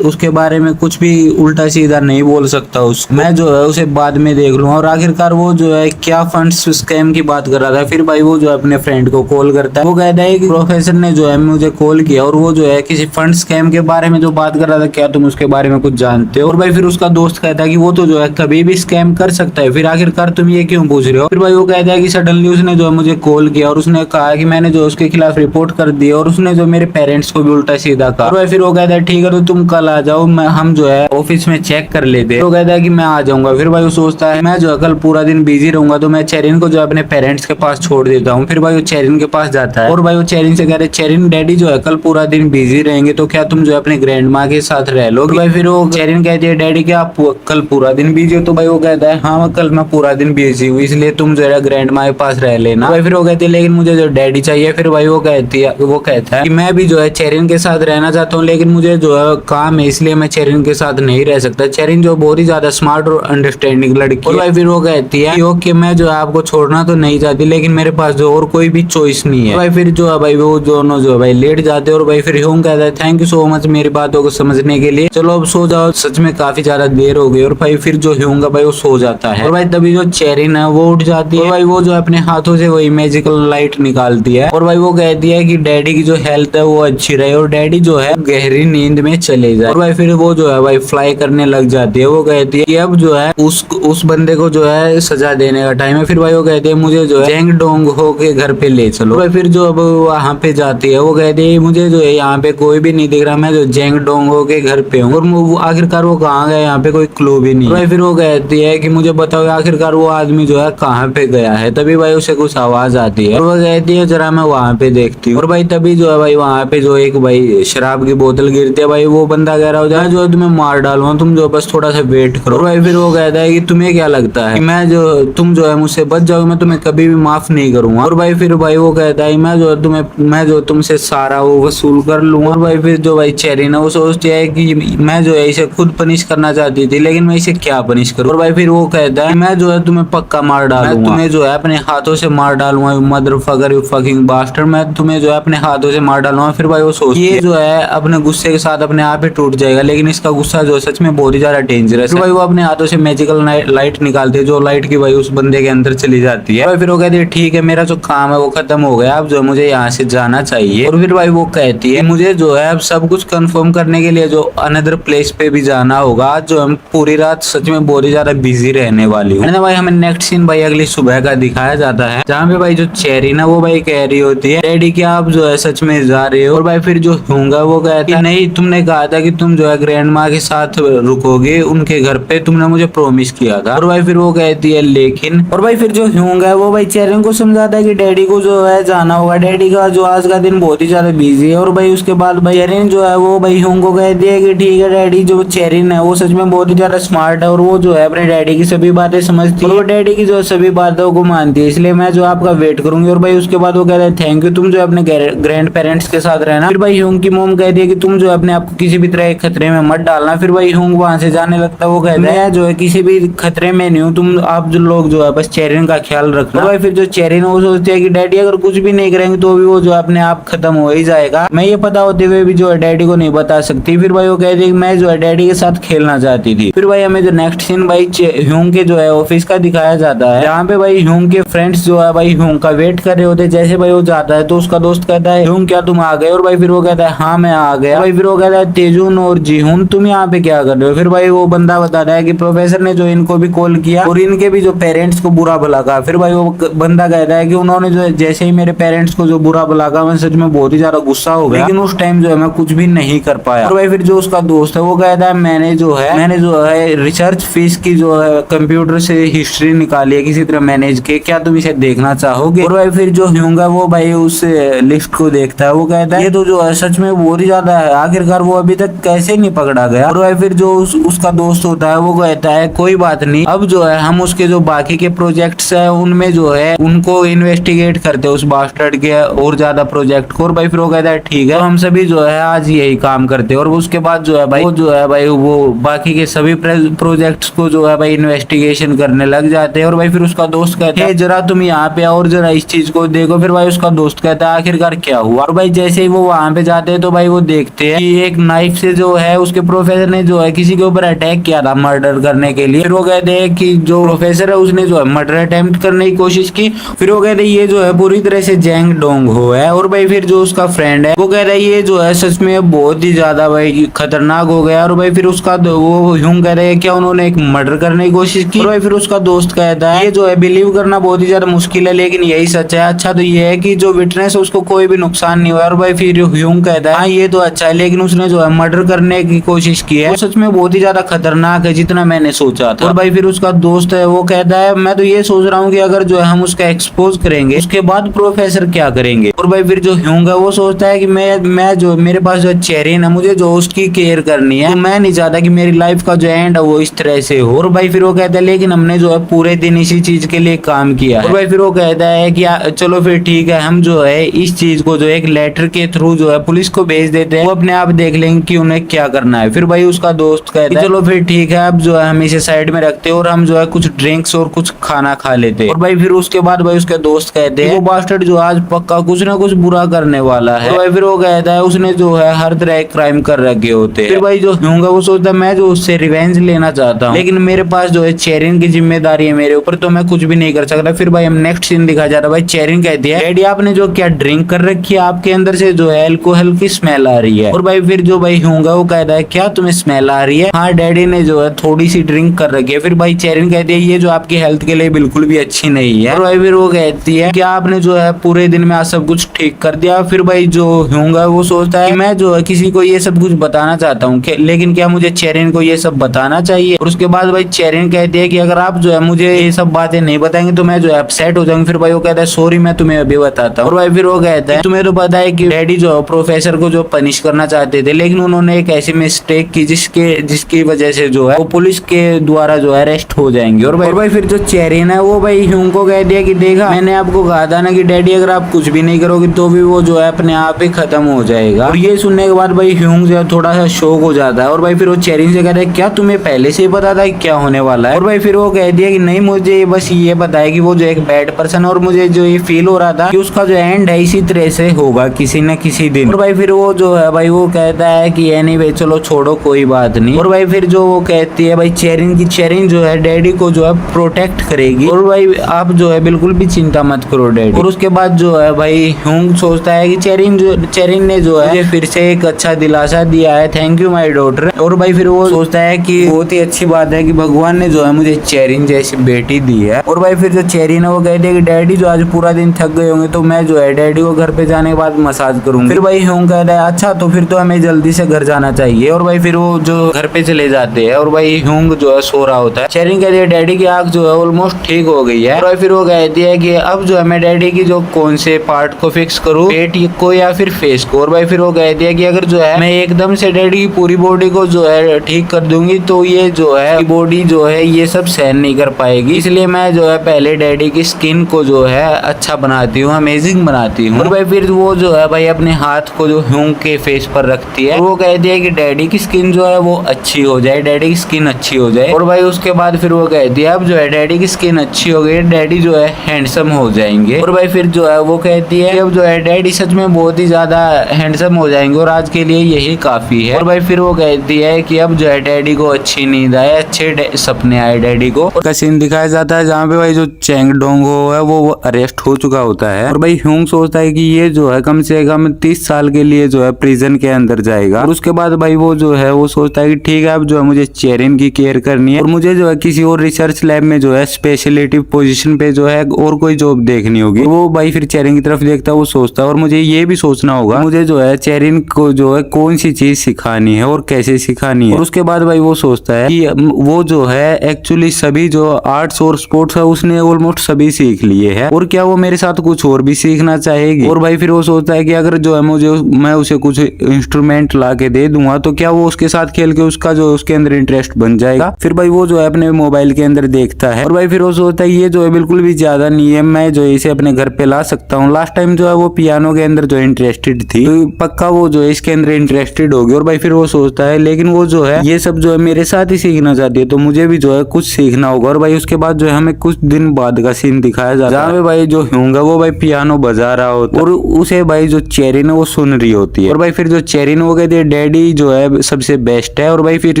उसके बारे में कुछ भी उल्टा सीधा नहीं बोल सकता, मैं जो है उसे बाद में देख लूंगा। और आखिरकार वो जो है क्या फंड्स स्कैम की बात कर रहा था। फिर भाई वो जो अपने फ्रेंड को कॉल करता है, वो कहता है कि प्रोफेसर ने जो है मुझे कॉल किया और वो जो है किसी फंड स्कैम के बारे में जो बात कर रहा था, क्या तुम उसके बारे में कुछ जानते हो? और भाई फिर उसका दोस्त कहता है कि वो तो जो है कभी भी स्कैम कर सकता है, फिर आखिरकार तुम ये क्यों पूछ रहे हो? फिर भाई वो कहता है कि सडनली उसने जो है मुझे कॉल किया और उसने कहा कि मैंने जो उसके खिलाफ रिपोर्ट कर दी और उसने जो मेरे पेरेंट्स को भी उल्टा सीधा कहा। और भाई फिर वो कहता है ठीक है तो तुम कल आ जाओ, हम जो है ऑफिस में चेक कर लेते हैं। तो कहता है कि मैं आ जाऊंगा। फिर भाई वो सोचता है मैं जो है कल पूरा दिन बिजी रहूंगा तो मैं चेरिन को जो अपने पेरेंट्स के पास छोड़ देता हूँ। फिर भाई वो चेरिन के पास जाता है और भाई वो चेरिन से कह रहे चेरिन डैडी जो है कल पूरा दिन बिजी रहेंगे तो क्या तुम जो है अपने ग्रैंड माँ के साथ रह लो? भाई फिर वो चेरिन कहती है डैडी क्या आप कल पूरा दिन बिजी हो? तो भाई वो कहता है हाँ कल मैं पूरा दिन बिजी हूँ इसलिए तुम जो है ग्रैंड माँ के पास रह लेना। भाई फिर वो कहती है लेकिन मुझे जो डैडी चाहिए। फिर भाई वो कहता है कि मैं भी जो है चेरिन के साथ रहना चाहता हूँ लेकिन मुझे जो है काम है इसलिए मैं चेरिन के साथ नहीं रह सकता। चेरिन जो बहुत ही ज्यादा स्मार्ट और अंडरस्टैंडिंग लड़की है। भाई फिर वो कहती है कि ओके मैं जो है आपको आपको छोड़ना तो नहीं चाहती, लेकिन मेरे पास जो और कोई भी चॉइस नहीं है। भाई फिर जो है भाई वो दोनों जो है भाई लेट जाते हैं और भाई फिर ह्यूंग कहता है थैंक यू सो मच मेरी बातों को समझने के लिए, चलो अब सो जाओ, सच में काफी ज्यादा देर हो गई। और भाई फिर जो ह्यूंग है भाई वो सो जाता है और भाई तभी जो चेरिन है वो उठ जाती है और भाई वो जो अपने हाथों से वही मैजिकल लाइट निकालती है और भाई वो कहती है कि डैडी की जो हेल्थ है वो अच्छी रहे और डैडी जो है गहरी नींद में चले जाए। और भाई फिर वो जो है भाई फ्लाई करने लग जाती है। वो कहती है कि अब जो है उस बंदे को जो है सजा देने का टाइम है। फिर भाई वो कहते हैं मुझे जो है जेंग डोंग हो के घर पे ले चलो। भाई फिर जो अब वहाँ पे जाती है वो कहती है मुझे जो है यहाँ पे कोई भी नहीं दिख रहा, मैं जो जेंग डोंग हो के घर पे हूँ। और आखिरकार वो कहाँ गया, यहाँ पे कोई क्लू भी नहीं। भाई फिर वो कहती है कि मुझे बताओ आखिरकार वो आदमी जो है कहाँ पे गया है। तभी भाई उसे कुछ आवाज आती है और वो कहती है जरा मैं वहाँ पे देखती हूँ। और भाई तभी जो है भाई वहाँ पे जो एक भाई शराब की बोतल गिरती है। भाई वो बंदा कह रहा हो जाए जो है तुम्हें मार डालूंगा, तुम जो बस थोड़ा सा वेट करो। भाई फिर वो कहता है कि तुम्हें क्या लगता है मैं जो तुम जो है मुझसे बच जाओगे, मैं तुम्हें कभी भी माफ नहीं करूंगा। और भाई फिर भाई वो कहता है मैं जो तुमसे सारा वो वसूल कर लूंगा। और भाई फिर जो भाई चेरिन है वो सोचती है कि मैं जो है इसे खुद पनिश करना चाहती थी, लेकिन मैं इसे क्या पनिश करूं। और भाई फिर वो कहता है मैं जो है तुम्हें पक्का मार डालूंगा, तुम्हें जो है अपने हाथों से मार डालूंगा, मदरफकर यू फकिंग बास्टर्ड, मैं तुम्हें जो है अपने हाथों से मार डालूंगा। फिर भाई वो सोचती है ये जो है अपने गुस्से के साथ अपने आप ही टूट जाएगा, लेकिन इसका गुस्सा जो सच में बहुत ही ज्यादा डेंजरस है। भाई वो अपने हाथों से मैजिकल लाइट निकालती है, जो लाइट की भाई उस बंदे के अंदर चली जाती है। फिर वो कहती है ठीक है मेरा जो काम है वो खत्म हो गया, अब जो मुझे यहाँ से जाना चाहिए। और फिर भाई वो कहती है मुझे जो है अब सब कुछ कंफर्म करने के लिए जो अनदर प्लेस पे भी जाना होगा, आज जो हम पूरी रात सच में बहुत ही ज्यादा बिजी रहने वाली हूँ। भाई हमें नेक्स्ट सीन भाई अगली सुबह का दिखाया जाता है, जहाँ पे भाई जो चेरिन है वो भाई कह रही होती है डैडी क्या आप जो है सच में जा रहे हो। और भाई फिर जो ह्यूंगा वो कहता है नहीं तुमने कहा था कि तुम जो है ग्रैंड माँ के साथ रुकोगे उनके घर पे, तुमने मुझे प्रॉमिस किया था। और भाई फिर वो कहती है लेकिन। और भाई फिर जो ह्यूंगा है वो भाई चेरिन को समझाता है कि डैडी को जो है जाना होगा, डैडी का जो आज का दिन बहुत ही ज्यादा बिजी है। और भाई उसके बाद भाई चेरिन जो है वो भाई ह्यूंग को कहती है कि ठीक है डैडी, जो चेरिन है वो सच में बहुत ही ज्यादा स्मार्ट है और वो जो है अपने डैडी की सभी बातें समझती है और डैडी की जो सभी बातों को मानती है, इसलिए मैं जो आपका वेट करूंगी। और भाई उसके बाद वो कहता है थैंक यू, तुम जो अपने ग्रैंड पेरेंट्स के साथ रहना। फिर भाई ह्यूंग की मोम कहती है कि तुम जो अपने आप को किसी भी तरह के खतरे में मत डालना। फिर भाई ह्यूंग वहां से जाने लगता है। वो कहता है जो है किसी भी खतरे में नहीं हूँ, तुम आप जो लोग जो है बस चेरिन का ख्याल रखना। भाई फिर जो चेरिन वो सोचती है कि डैडी अगर कुछ भी नहीं करेंगे तो भी वो जो अपने आप खत्म हो ही जाएगा, मैं ये पता होते हुए भी जो है डैडी को नहीं बता सकती। फिर भाई वो कहती है कि मैं जो है डैडी के साथ खेलना चाहती थी। फिर भाई हमें जो नेक्स्ट सीन भाई ह्यूंग के जो है ऑफिस का दिखाया जाता है, जहाँ पे भाई ह्यूंग के फ्रेंड्स जो है भाई ह्यूंग का वेट कर रहे होते हैं। जैसे भाई वो जाता है तो उसका दोस्त कहता है ह्यूंग क्या तुम आ गए। और भाई फिर वो कहता है हाँ मैं आ गया। भाई फिर वो कहता है तेजुन और जीहुन तुम यहाँ पे क्या कर रहे हो। फिर भाई वो बंदा बताता है कि प्रोफेसर ने जो इनको भी कॉल किया और इनके भी जो पेरेंट्स को बुरा भला कहा। फिर भाई वो बंदा कहता है कि उन्होंने जो जैसे ही मेरे पेरेंट्स को जो बुरा भला कहा मैं सच में बहुत ही ज्यादा गुस्सा हो गया, लेकिन उस टाइम जो है मैं कुछ भी नहीं कर पाया। और भाई फिर जो उसका दोस्त है वो कहता है मैंने जो है रिसर्च फीस की जो है कंप्यूटर से हिस्ट्री निकाली है किसी तरह मैनेज के, क्या तुम इसे देखना चाहोगे। और भाई फिर जो ह्यूंगा वो भाई उस लिस्ट को देखता है। वो कहता है ये तो जो है सच में बहुत ही ज्यादा है, आखिरकार वो अभी तक कैसे नहीं पकड़ा गया। और भाई फिर जो उसका दोस्त होता है वो कहता है कोई बात नहीं, अब जो है हम उसके जो बाकी के प्रोजेक्ट्स है उनमें जो है उनको इन्वेस्टिगेट करते हैं उस बास्टर्ड के और ज्यादा प्रोजेक्ट को। और भाई फिर वो कहता है ठीक है, तो हम सभी जो है आज यही काम करते हैं। और उसके बाद जो है भाई वो बाकी के सभी प्रोजेक्ट्स को जो है भाई इन्वेस्टिगेशन करने लग जाते हैं। और भाई फिर उसका दोस्त कहता है जरा तुम यहाँ पे आओ और जरा इस चीज को देखो। फिर भाई उसका दोस्त कहता है आखिरकार क्या हुआ। और भाई जैसे ही वो वहां पे जाते हैं तो भाई वो देखते हैं कि एक नाइफ से जो है उसके प्रोफेसर ने जो है किसी के ऊपर अटैक किया था मर्डर करने के लिए। फिर वो कहते हैं कि जो प्रोफेसर है उसने जो है मर्डर अटेम्प्ट करने की कोशिश की। फिर वो कहते हैं ये जो है पूरी तरह से जेंग डोंग हो है। और भाई फिर जो उसका फ्रेंड है वो कहता है ये जो है सच में बहुत ही ज्यादा भाई खतरनाक हो गया। और भाई फिर उसका वो ह्यूंग कह रहे हैं क्या उन्होंने एक मर्डर करने की कोशिश की। और भाई फिर उसका दोस्त कहता है ये जो है बिलीव करना बहुत ही ज्यादा मुश्किल है, लेकिन यही सच है। अच्छा तो ये है कि जो विटनेस है उसको कोई भी नुकसान नहीं हुआ। और भाई फिर ह्यूंग कहता है हाँ ये तो अच्छा है, लेकिन उसने जो है मर्डर करने की कोशिश की है, वो सच में बहुत ही ज्यादा खतरनाक है जितना मैंने सोचा था। और भाई फिर उसका दोस्त है वो कहता है मैं तो ये सोच रहा हूँ कि अगर जो है हम उसका एक्सपोज करेंगे उसके बाद प्रोफेसर क्या करेंगे। और भाई फिर जो ह्यूंग है वो सोचता है कि मैं जो मेरे पास जो चेरिन है मुझे जो उसकी केयर करनी है, तो मैं नहीं चाहता कि मेरी लाइफ का जो एंड है वो इस तरह से हो। और भाई फिर वो कहता है लेकिन हमने जो है पूरे दिन इसी चीज के लिए काम किया है। और भाई फिर वो कहता है कि चलो फिर ठीक है, हम जो है इस चीज को जो एक लेटर के थ्रू जो है पुलिस को भेज देते हैं, वो अपने आप देख लेंगे कि उन्हें क्या करना है। फिर भाई उसका दोस्त कहता है चलो फिर ठीक है, अब जो है हम इसे साइड में रखते हैं और हम जो है कुछ ड्रिंक्स और कुछ खाना खा लेते। और भाई फिर उसके बाद भाई उसके दोस्त कहते हैं वो बास्टर्ड जो आज पक्का कुछ ना कुछ बुरा करने वाला है। और भाई फिर वो कहता है उसने जो है हर तरह के क्राइम कर रखे होते हैं। फिर भाई जो ह्यूंग है वो सोचता है मैं जो उससे रिवेंज लेना चाहता हूँ, लेकिन मेरे पास जो है चेरिन की जिम्मेदारी है मेरे ऊपर, तो मैं कुछ भी नहीं कर सकता। फिर भाई हम नेक्स्ट सीन दिखा जा रहा है। भाई चेरिन कहती है डैडी आपने जो क्या ड्रिंक कर रखी है, आपके अंदर से जो है अल्कोहल की स्मेल आ रही है। और भाई फिर जो भाई ह्यूंग है वो कहता है क्या तुम्हें स्मेल आ रही है? हाँ डैडी ने जो है थोड़ी सी ड्रिंक कर रखी है। फिर भाई चेरिन कहती है ये जो आपकी हेल्थ के लिए बिल्कुल भी अच्छी नहीं है। और भाई फिर वो कहती है क्या आपने जो है पूरे दिन में आज सब कुछ ठीक कर दिया? फिर भाई जो ह्यूंग है वो सोचता है मैं जो है किसी को ये सब कुछ बताना चाहता हूँ, लेकिन क्या मुझे चेरिन को ये सब बताना चाहिए? और उसके बाद भाई चेरिन कहती है कि अगर आप जो है मुझे ये सब बातें नहीं बताएंगे तो मैं जो है अपसेट हो जाऊंगी। फिर भाई वो कहता है सॉरी मैं तुम्हें अभी बताता हूँ। और भाई फिर वो कहता है तुम्हें तो पता है कि डैडी जो प्रोफेसर को जो पनिश करना चाहते थे, लेकिन उन्होंने एक ऐसी मिस्टेक की जिसकी वजह से जो है वो पुलिस के द्वारा जो है अरेस्ट हो जाएंगे। और भाई फिर जो चेरिन है वो भाई ह्यूंग को कह दिया कि देखा मैंने आपको कहा था ना कि डैडी अगर आप कुछ भी नहीं करोगे तो भी वो जो है अपने आप ही खत्म हो जाएगा। और ये सुनने के बाद भाई ह्यूंग जो है थोड़ा सा शॉक हो जाता है। और भाई फिर वो चेरिन से कहता है क्या तुम्हें पहले से ही पता था क्या होने वाला है? और भाई फिर वो कह दिया कि नहीं मुझे बस ये पता है कि वो जो एक बैड पर्सन है और मुझे जो ये फील हो रहा था कि उसका जो एंड है इसी तरह से होगा किसी न किसी दिन। और भाई फिर वो जो है भाई वो कहता है कि एनीवे चलो छोड़ो कोई बात नहीं। और भाई फिर जो वो कहती है भाई चेरिन जो है डैडी को जो है प्रोटेक्ट करेगी और भाई आप जो है बिल्कुल भी चिंता मत करो डैडी। और उसके बाद जो है भाई ह्यूंग सोचता है कि चेरिन ने जो है फिर से एक अच्छा दिलासा दिया है, थैंक यू माय डॉटर। और भाई फिर वो सोचता है कि बहुत ही अच्छी बात है कि भगवान ने जो है मुझे चेरिन जैसी बेटी दी है। और भाई फिर जो चेरिन है वो कहती है कि डैडी जो आज पूरा दिन थक गए होंगे तो मैं जो है डैडी को घर पे जाने के बाद मसाज करूंगी। फिर भाई ह्यूंग कहता है अच्छा तो फिर तो हमें जल्दी से घर जाना चाहिए। और भाई फिर वो जो घर पे चले जाते हैं और भाई ह्यूंग जो है सो रहा होता है। चेरिन कहती है डैडी की आंख जो है ऑलमोस्ट ठीक हो गई है। और भाई फिर वो कहती है कि अब जो है मैं डैडी की जो कौन से पार्ट को फिक्स करूँ, पेट को या फिर फेस को? और भाई फिर वो कहती है कि अगर जो है मैं एकदम से डैडी की पूरी बॉडी को जो है ठीक कर दूंगी तो ये जो है बॉडी जो है ये सब सहन नहीं कर पाएगी, इसलिए मैं जो है पहले डैडी की स्किन को जो है अच्छा बनाती हूँ, अमेजिंग बनाती हूँ। और भाई फिर वो जो है भाई अपने हाथ को जो ह्यूंग के फेस पर रखती है, वो कहती है कि डैडी की स्किन जो है वो अच्छी हो जाए, डैडी की स्किन अच्छी हो जाए। और भाई उसके बाद फिर वो कहती है अब जो है डैडी की स्किन अच्छी हो गई, डैडी जो है हैंडसम हो जाएंगे। और भाई फिर जो है वो कहती है अब जो है डैडी सच में बहुत ही ज्यादा हैंडसम हो जाएंगे और आज के लिए यही काफी है। और भाई फिर वो कहती है कि अब जो है डैडी को अच्छी नींद आए, अच्छे सपने आए डैडी को। का सीन दिखाया जाता है जहाँ पे भाई जो चैंग डोंगो है वो अरेस्ट हो चुका होता है। और भाई ह्यूंग सोचता है कि ये जो है कम से कम 30 साल के लिए जो है प्रिजन के अंदर जाएगा। और उसके बाद भाई वो जो है वो सोचता है कि ठीक है अब जो है मुझे चेरिन की केयर करनी है और मुझे जो है किसी और रिसर्च लैब में जो है स्पेशलिटी पोजीशन पे जो है और कोई जॉब देखनी होगी। वो भाई फिर चेरिन की तरफ देखता है, वो सोचता है और मुझे ये भी सोचना होगा मुझे जो है चेरिन को जो है कौन सी चीज सिखानी है और कैसे सिखानी है। और उसके बाद भाई वो सोचता है कि वो जो है एक्चुअली सभी जो आर्ट्स और स्पोर्ट्स है उसने ऑलमोस्ट सभी सीख लिए है और क्या वो मेरे साथ कुछ और भी सीखना चाहेगी। और भाई फिर वो सोचता है कि अगर जो है मैं उसे कुछ इंस्ट्रूमेंट ला के दे दूंगा तो क्या वो उसके साथ खेल के उसका जो उसके अंदर इंटरेस्ट बन जाएगा। फिर भाई वो जो है अपने मोबाइल के अंदर देखता है और भाई फिर वो सोचता है ये जो है बिल्कुल भी ज्यादा नहीं है, मैं जो इसे अपने घर पे ला सकता हूँ। लास्ट टाइम जो है वो पियानो के अंदर जो इंटरेस्टेड थी तो पक्का वो जो है इसके अंदर इंटरेस्टेड होगी। और भाई फिर वो सोचता है लेकिन वो जो है ये सब जो है मेरे साथ ही सीखना चाहती है तो मुझे भी जो है कुछ सीखना होगा। और भाई उसके बाद जो है हमें कुछ दिन बाद का सीन दिखाया जाता है जहाँ पे भाई जो ह्यूंग है वो भाई पियानो बजा रहा होता है और उसे भाई जो चेरिन है वो सुन रही होती है। और भाई फिर जो चेरिन वो कहती है डैडी जो है सबसे बेस्ट है। और भाई फिर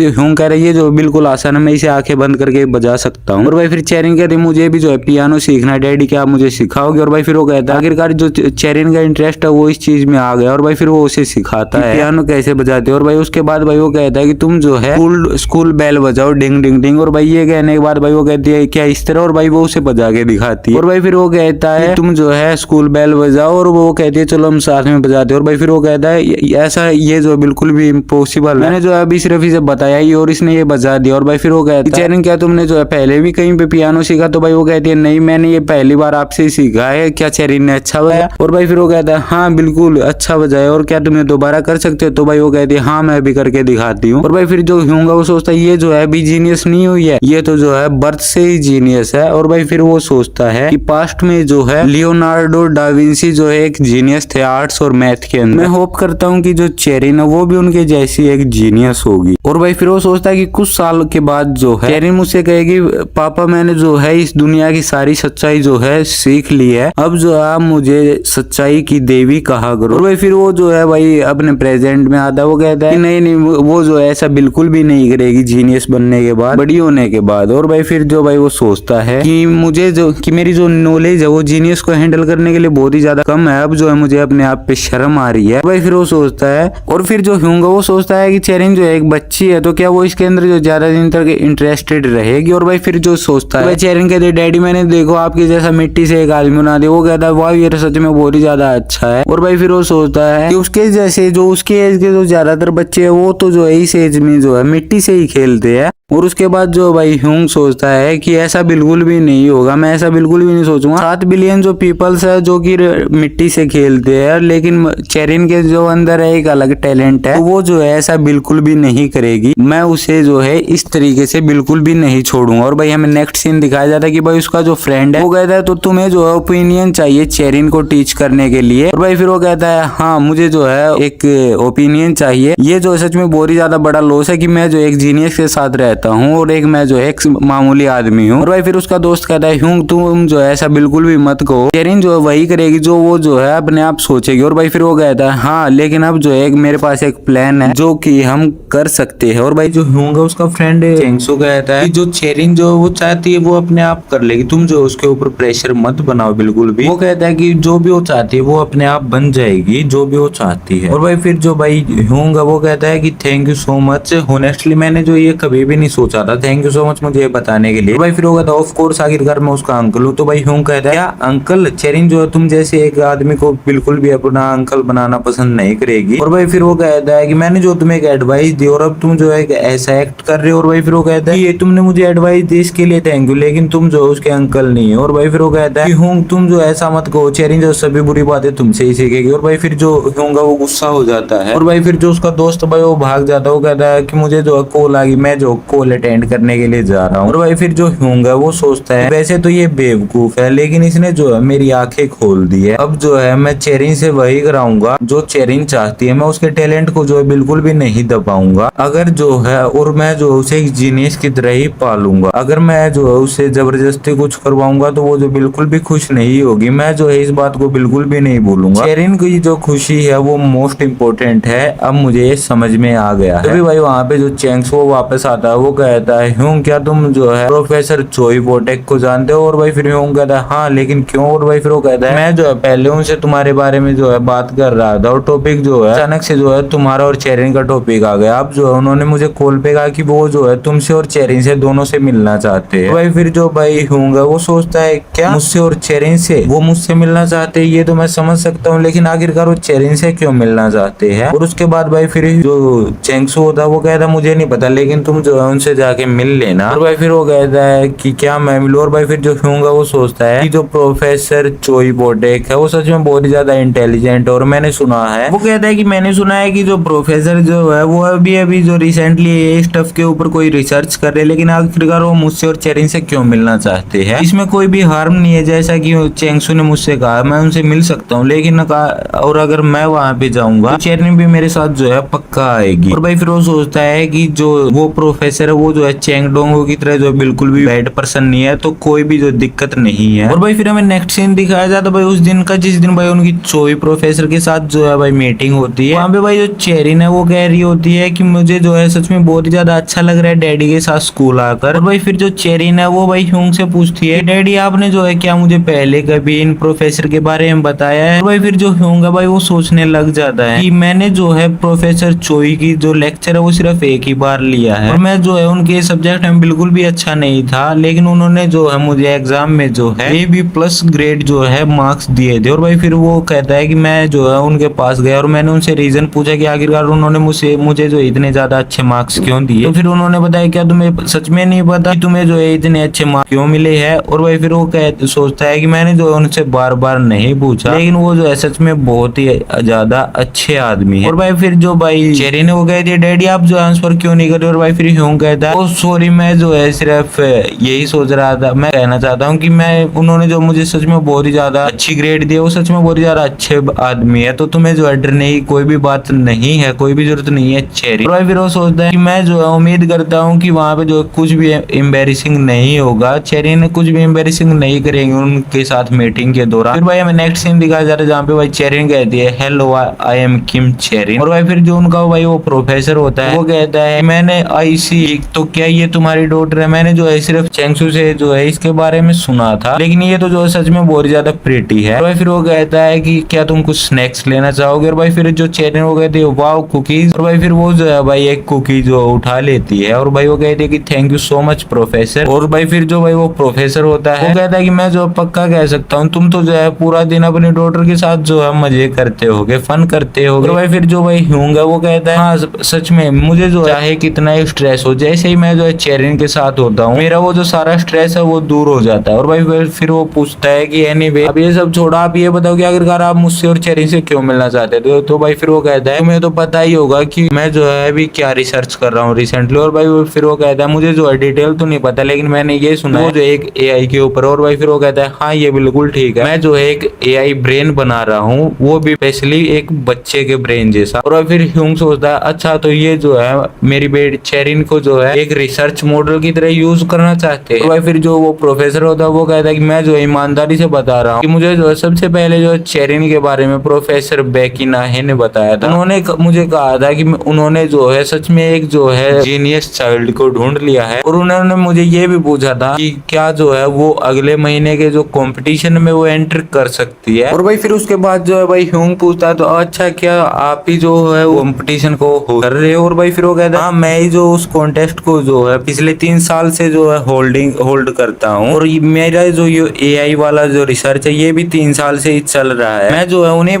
ह्यूंग कह रही है जो बिल्कुल आसान है, मैं इसे आंखें बंद करके बजा सकता हूँ। और भाई फिर चेरिन कहती है मुझे भी जो है पियानो सीखना है डैडी, क्या आप मुझे सिखाओगे? और भाई फिर वो कहता है आखिरकार जो चेरिन का इंटरेस्ट है वो इस चीज में आ गया और भाई फिर वो उसे सिखाता है पियानो कैसे बजाते हैं। और भाई उसके बाद भाई वो कहता है कि तुम जो है स्कूल बेल बजाओ डिंग डिंग डिंग। और भाई ये कहने के बाद भाई वो कहती है क्या इस तरह? और भाई वो उसे बजा के दिखाती है। और भाई फिर वो कहता है तुम जो है स्कूल बेल बजाओ और वो कहती है चलो हम साथ में बजाते हैं। और भाई फिर वो कहता है ऐसा ये जो बिल्कुल भी इम्पॉसिबल, मैंने जो है अभी सिर्फ इसे बताया ही और इसने ये बजा दिया। और भाई फिर वो कहता है चेरिन क्या तुमने जो है पहले भी कहीं पे पियानो सीखा? तो भाई वो कहती है नहीं मैंने ये पहली बार आपसे ही सीखा है, क्या चेरिन ने अच्छा बजाया? और भाई फिर वो कहता है हाँ बिल्कुल अच्छा बजाया, और क्या तुमने दोबारा कर सकते हो? तो भाई वो कहती है हाँ मैं भी करके दिखाती हूँ। और भाई फिर जो ह्यूंग वो सोचता है ये जो है अभी जीनियस नहीं हुई है, ये तो जो है बर्थ से ही जीनियस है। और भाई फिर वो सोचता है कि पास्ट में जो है लियोनार्डो डा विंसी जो है एक जीनियस थे आर्ट्स और मैथ के अंदर। मैं होप करता हूँ कि जो चेरिन है वो भी उनके जैसी एक जीनियस होगी। और भाई फिर वो सोचता है कि कुछ साल के बाद जो है चेरिन मुझसे कहेगी पापा मैंने जो है भाई इस दुनिया की सारी सच्चाई जो है सीख ली है, अब जो आप मुझे सच्चाई की देवी कहा करो। और भाई फिर वो जो है भाई अपने प्रेजेंट में आता है, वो कहता है कि नहीं वो जो है ऐसा बिल्कुल भी नहीं करेगी जीनियस बनने के बाद, बड़ी होने के बाद। और भाई फिर जो भाई वो सोचता है कि मुझे जो कि मेरी जो नॉलेज है वो जीनियस को हैंडल करने के लिए बहुत ही ज्यादा कम है, अब जो है मुझे अपने आप पे शर्म आ रही है। भाई फिर वो सोचता है, और फिर जो ह्यूंग वो सोचता है कि चेरिन जो है एक बच्ची है, तो क्या वो इसके अंदर जो ज्यादा दिन तक इंटरेस्टेड रहेगी। और भाई फिर जो सोचता है, चेरिन कहते डैडी मैंने देखो आपके जैसा मिट्टी से एक आदमी बना दिया। वो कहता है वाह ये सच में बहुत ही ज्यादा अच्छा है। और भाई फिर वो सोचता है कि उसके जैसे जो उसके एज के जो ज्यादातर बच्चे हैं वो तो जो है इस एज में जो है मिट्टी से ही खेलते हैं। और उसके बाद जो भाई ह्यूंग सोचता है कि ऐसा बिल्कुल भी नहीं होगा, मैं ऐसा बिल्कुल भी नहीं सोचूंगा। 7 बिलियन जो पीपल्स है जो कि मिट्टी से खेलते हैं, लेकिन चेरिन के जो अंदर है एक अलग टैलेंट है, तो वो जो है ऐसा बिल्कुल भी नहीं करेगी। मैं उसे जो है इस तरीके से बिल्कुल भी नहीं छोड़ूंगा। और भाई हमें नेक्स्ट सीन दिखाया जाता है कि भाई उसका जो फ्रेंड है वो कहता है तो तुम्हें जो है ओपिनियन चाहिए चेरिन को टीच करने के लिए। और भाई फिर वो कहता है हाँ मुझे जो है एक ओपिनियन चाहिए, ये जो सच में बहुत ही ज्यादा बड़ा लॉस है कि मैं जो एक जीनियस के साथ रहता हूँ और एक मैं जो है एक मामूली आदमी हूँ। और भाई फिर उसका दोस्त कहता है ह्यूंग तुम जो है ऐसा बिल्कुल भी मत कहो, चेरिन जो है वही करेगी जो वो जो है अपने आप सोचेगी। और भाई फिर वो कहता है हाँ लेकिन अब जो है मेरे पास एक प्लान है जो कि हम कर सकते हैं। और भाई जो ह्यूंग है उसका फ्रेंड चेंगसू कहता है कि जो चेरिन जो वो चाहती है वो अपने आप कर लेगी, तुम जो उसके ऊपर प्रेशर मत बनाओ बिल्कुल भी। वो कहता है कि जो भी वो चाहती है वो अपने आप बन जाएगी, जो भी वो चाहती है। और भाई फिर जो भाई ह्यूंग है वो कहता है कि thank you so much, honestly मैंने जो ये कभी भी नहीं सोचा था, थैंक यू सो मच मुझे ये बताने के लिए। भाई फिर वो कहता है ऑफ कोर्स आखिरकार मैं उसका अंकल हूँ। तो भाई ह्यूंग कहता है क्या अंकल, चेरिन जो है तुम जैसे एक आदमी को बिल्कुल भी अपना अंकल बनाना पसंद नहीं करेगी। और भाई फिर वो कहता है कि मैंने जो तुम्हें एक एडवाइस दी और अब तुम जो है ऐसा एक्ट कर रहे हो। और भाई फिर वो कहता है ये तुमने मुझे एडवाइस दी इसके लिए थैंक यू, लेकिन तुम जो उसके अंकल नहीं है। और भाई फिर वो कहता है ह्यूंग तुम जो ऐसा मत कहो, चेरिन जो सभी बुरी बातें तुमसे ही सीखेगी। और भाई फिर जो ह्यूंग वो गुस्सा हो जाता है। और भाई फिर जो उसका दोस्त भाई वो भाग जाता है, वो कहता है कि मुझे जो कॉल आ गई, मैं जो कॉल अटेंड करने के लिए जा रहा हूँ। और भाई फिर जो ह्यूंग है वो सोचता है वैसे तो ये बेवकूफ है लेकिन इसने जो है मेरी आंखें खोल दी है, अब जो है मैं चेरिन से वही कराऊंगा जो चेरिन चाहती है, मैं उसके टैलेंट को जो है बिल्कुल भी नहीं दबाऊंगा। अगर जो है और मैं जो उसे एक जीनियस की तरह ही पालूंगा, अगर मैं जो है उसे जबरदस्ती कुछ करवाऊंगा तो वो जो बिल्कुल भी खुश नहीं होगी, मैं जो है इस बात को बिल्कुल भी नहीं भूलूंगा। चेरिन की जो खुशी है वो मोस्ट इम्पोर्टेंट है, अब मुझे ये समझ में आ गया है। तभी भाई वहाँ पे जो चेंगसू वापस आता है, वो कहता है ह्यूंग क्या तुम जो है प्रोफेसर चोई बोटेक को जानते हो। और भाई फिर ह्यूंग कहता है हाँ लेकिन क्यों। और भाई फिर वो कहता है मैं जो है पहले उनसे तुम्हारे बारे में जो है बात कर रहा था और टॉपिक जो है अचानक से जो है तुम्हारा और चेरिन का टॉपिक आ गया। अब जो है उन्होंने मुझे कॉल पे कहा कि वो जो है तुमसे और चेरिन से दोनों से मिलना चाहते हैं। भाई फिर जो भाई ह्यूंग है वो सोचता है क्या मुझसे और चेरिन से, वो मुझसे मिलना चाहते हैं ये तो मैं समझ सकता हूँ, लेकिन आखिरकार वो चेरिन से क्यों मिलना चाहते हैं। और उसके बाद भाई फिर जो चेंगसू होता है वो कहता मुझे नहीं पता, लेकिन तुम जो है उनसे जाके मिल लेना। और भाई फिर वो कहता है कि क्या मैं मिलूं। और भाई फिर जो ह्यूंग है वो सोचता है कि जो प्रोफेसर चोई बोटेक है वो सच में बहुत ही ज्यादा इंटेलिजेंट, और मैंने सुना है, वो कहता है कि मैंने सुना है कि जो प्रोफेसर जो है वो अभी जो रिसेंटली ये स्टफ के ऊपर कोई रिसर्च कर रहे हैं, लेकिन आखिरकार वो मुझसे और चेरिन से क्यों मिलना चाहते हैं। इसमें कोई भी हार्म नहीं है, जैसा कि चेंगसू ने मुझसे कहा मैं उनसे मिल सकता हूँ, लेकिन और अगर मैं वहां पे जाऊंगा तो चेरिन भी मेरे साथ जो है पक्का आएगी। और भाई फिर वो सोचता है कि जो वो प्रोफेसर है वो जो है चेंगडोंगो की तरह जो बिल्कुल भी बैड पर्सन नहीं है, तो कोई भी जो दिक्कत नहीं है। और भाई फिर हमें नेक्स्ट सीन दिखाया जाता है भाई उस दिन का, जिस दिन भाई उनकी चोई प्रोफेसर के साथ जो है भाई मीटिंग होती है। वहाँ पे भाई जो चेरिन है वो कह रही होती है कि मुझे जो है सच में बहुत ही ज्यादा अच्छा लग रहा है डैडी के साथ स्कूल आकर। और भाई फिर जो चेरिन है वो भाई ह्यूंग से पूछती है डैडी आपने जो है क्या मुझे पहले कभी इन प्रोफेसर के बारे में बताया है। और भाई फिर जो ह्यूंग है भाई वो सोचने लग जाता है कि मैंने जो है प्रोफेसर चोई की जो लेक्चर है वो सिर्फ एक ही बार लिया है, और मैं जो है उनके सब्जेक्ट में बिल्कुल भी अच्छा नहीं था, लेकिन उन्होंने जो है मुझे एग्जाम में जो है AB+ ग्रेड जो है मार्क्स दिए थे। और भाई फिर वो कहता है कि मैं जो है उनके पास गया और मैंने उनसे रीजन पूछा कि आखिरकार उन्होंने मुझे जो इतने ज्यादा अच्छे मार्क्स क्यों दिए। तो फिर उन्होंने बताया क्या तुम्हें सच में नहीं पता कि तुम्हें जो है इतने अच्छे मार्क्स क्यों मिले हैं। और भाई फिर वो सोचता है कि मैंने जो है उनसे बार बार नहीं पूछा, लेकिन वो जो है सच में बहुत ही ज्यादा अच्छे आदमी है। और भाई फिर जो भाई चेरिन है वो कहती है डैडी आप जो आंसर क्यों नहीं कर रहे। और भाई फिर ह्यूंग ह्यूंग कहता है ओ सॉरी, मैं जो है सिर्फ यही सोच रहा था, मैं कहना चाहता हूँ कि मैं उन्होंने जो मुझे सच में बहुत ही ज्यादा अच्छी ग्रेड दी है, वो सच में बहुत ही ज्यादा अच्छे आदमी है, तो तुम्हें जो है डरने की कोई भी बात नहीं है, कोई भी जरूरत नहीं है चेरी। और भाई फिर वो सोचता है कि मैं जो है उम्मीद करता हूँ कि वहाँ पे जो कुछ भी एम्बेरसिंग नहीं होगा, चेरी ने कुछ भी एम्बेरसिंग नहीं करेंगे उनके साथ मीटिंग के दौरान। फिर भाई हमें नेक्स्ट सीन दिखाया जा रहा है जहाँ पे भाई चेरिन कहती है हेलो आई एम किम चेरिन। और भाई फिर जो उनका भाई वो प्रोफेसर होता है वो कहता है मैंने आईसी, तो क्या ये तुम्हारी डॉटर है? मैंने जो है सिर्फ चेंगसू से जो है इसके बारे में सुना था, लेकिन ये तो जो है सच में बहुत ज्यादा प्रिटी है। और भाई फिर वो कहता है कि क्या तुम कुछ स्नैक्स लेना चाहोगे? और भाई फिर जो चेरिन वो कहती है वाओ कुकीज। और भाई फिर वो जो है भाई एक कुकी जो उठा लेती है और भाई वो कहती है कि thank you so much professor. और भाई फिर जो भाई वो प्रोफेसर होता है वो कहता है कि मैं जो पक्का कह सकता हूँ तुम तो जो है पूरा दिन अपनी डॉटर के साथ जो है मजे करते होगे, फन करते होगे। और भाई फिर जो भाई ह्यूंग है वो कहता है हाँ सच में, मुझे जो चाहे कितना ही स्ट्रेस हो, जैसे ही मैं जो है चेरिन के साथ होता हूँ मेरा वो जो सारा स्ट्रेस है वो दूर हो जाता है। और भाई फिर वो पूछता है कि एनीवे अब ये सब छोड़ा, आप ये बताओ कि आखिरकार आप मुझसे और चेरिन से क्यों मिलना चाहते थे? तो भाई फिर वो कहता है तुम्हें तो पता ही होगा कि मैं जो है अभी क्या रिसर्च कर रहा हूँ रिसेंटली। और भाई फिर वो कहता है मुझे जो है डिटेल तो नहीं पता, लेकिन मैंने ये सुना है जो एक एआई के ऊपर। और भाई फिर वो कहता है हाँ ये बिल्कुल ठीक है, मैं जो है एक एआई ब्रेन बना रहा हूँ, वो भी स्पेशली एक बच्चे के ब्रेन जैसा। और फिर ह्यूंग सोचता है अच्छा तो ये जो है मेरी बेटी चेरिन को जो है एक रिसर्च मॉडल की तरह यूज करना चाहते हैं। और भाई फिर जो वो प्रोफेसर होता है वो कहता है कि मैं जो है ईमानदारी से बता रहा हूँ कि मुझे जो है सबसे पहले जो चेरिन के बारे में प्रोफेसर बेकी नाहे ने बताया था। उन्होंने मुझे कहा था कि उन्होंने जो है सच में एक जो है जीनियस चाइल्ड को ढूंढ लिया है। और उन्होंने मुझे ये भी पूछा था कि क्या जो है वो अगले महीने के जो कंपटीशन में वो एंटर कर सकती है। और भाई फिर उसके बाद जो है भाई ह्यूंग पूछता है तो अच्छा क्या आप ही जो है वो कंपटीशन को कर रहे हो? और भाई फिर वो कहता है हाँ मैं ही जो उस कॉन्टेस्ट को जो है पिछले 3 साल से जो है होल्ड करता हूँ, और मेरा जो ये एआई वाला जो रिसर्च है ये भी 3 साल से ही चल रहा है। मैं जो है उन्हीं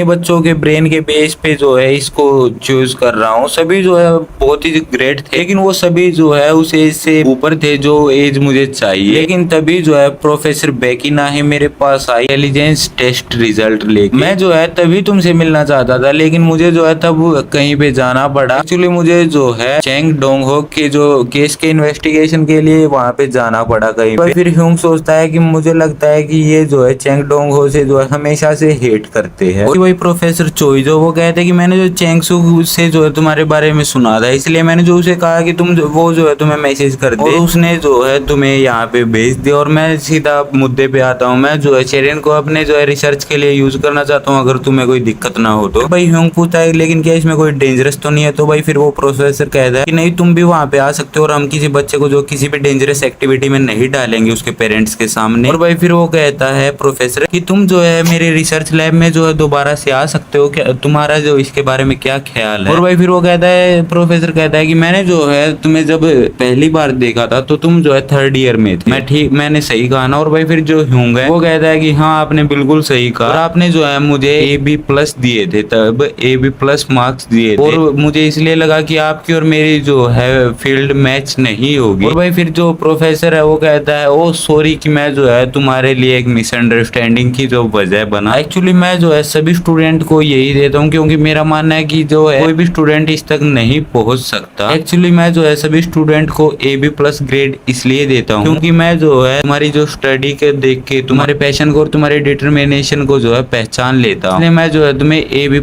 बच्चों के ब्रेन के बेस पे जो है इसको चूज कर रहा हूँ। सभी जो है बहुत ही ग्रेट थे, लेकिन वो सभी जो है उस एज से ऊपर थे जो एज मुझे चाहिए। लेकिन तभी जो है प्रोफेसर बेकी नाहे मेरे पास आई इंटेलिजेंस टेस्ट रिजल्ट लेके। मैं जो है तभी तुमसे मिलना चाहता था, लेकिन मुझे जो है तब कहीं पे जाना पड़ा। एक्चुअली मुझे जो है चेंग डोंगहो के जो केस के इन्वेस्टिगेशन के लिए वहाँ पे जाना पड़ा कहीं पे। फिर ह्यूंग सोचता है कि मुझे लगता है कि ये जो है चेंग डोंगहो से जो है हमेशा से हेट करते हैं। वही प्रोफेसर चोई जो वो कहते हैं कि मैंने जो चेंगसू से जो है तुम्हारे बारे में सुना था, इसलिए मैंने जो उसे कहा कि तुम वो जो है तुम्हें मैसेज कर दे, और उसने जो है तुम्हें यहाँ पे भेज दिया। और मैं सीधा मुद्दे पे आता हूँ, मैं जो है चेरिन को अपने जो है रिसर्च के लिए यूज करना चाहता हूँ अगर तुम्हें कोई दिक्कत ना हो तो। भाई ह्यूंग पूछता है लेकिन क्या इसमें कोई डेंजरस तो नहीं है? तो भाई फिर वो प्रोफेसर कहता है कि नहीं तुम भी वहाँ पे आ सकते हो, और हम किसी बच्चे को जो किसी भी डेंजरस एक्टिविटी में नहीं डालेंगे उसके पेरेंट्स के सामने। और भाई फिर वो कहता है प्रोफेसर कि तुम जो है मेरे रिसर्च लैब में जो है दोबारा से आ सकते हो, क्या तुम्हारा जो इसके बारे में क्या ख्याल है? और भाई फिर वो कहता है प्रोफेसर कहता है कि मैंने जो है तुम्हें जब पहली बार देखा था तो तुम जो है 3rd ईयर में थे, मैंने सही कहा ना? और भाई फिर जो ह्यूंग है वो कहता है कि हाँ आपने बिल्कुल सही कहा, और आपने जो है मुझे AB+ दिए थे, तब AB+ मार्क्स दिए थे, और मुझे इसलिए लगा कि आपकी और मेरी जो है फील्ड मैच नहीं होगी। और भाई फिर जो प्रोफेसर है वो कहता है ओ सॉरी कि मैं जो है तुम्हारे लिए एक मिसअंडरस्टैंडिंग की जो वजह बना। एक्चुअली मैं जो है सभी स्टूडेंट को यही देता हूँ, क्योंकि मेरा मानना है कि जो है कोई भी स्टूडेंट इस तक नहीं पहुंच सकता। एक्चुअली मैं जो है सभी स्टूडेंट को AB+ ग्रेड इसलिए देता हूँ क्योंकि मैं जो है तुम्हारी जो स्टडी के देख के तुम्हारे पैशन को और तुम्हारे डिटर्मिनेशन को जो है पहचान लेता हूँ, इसलिए मैं जो है तुम्हें AB+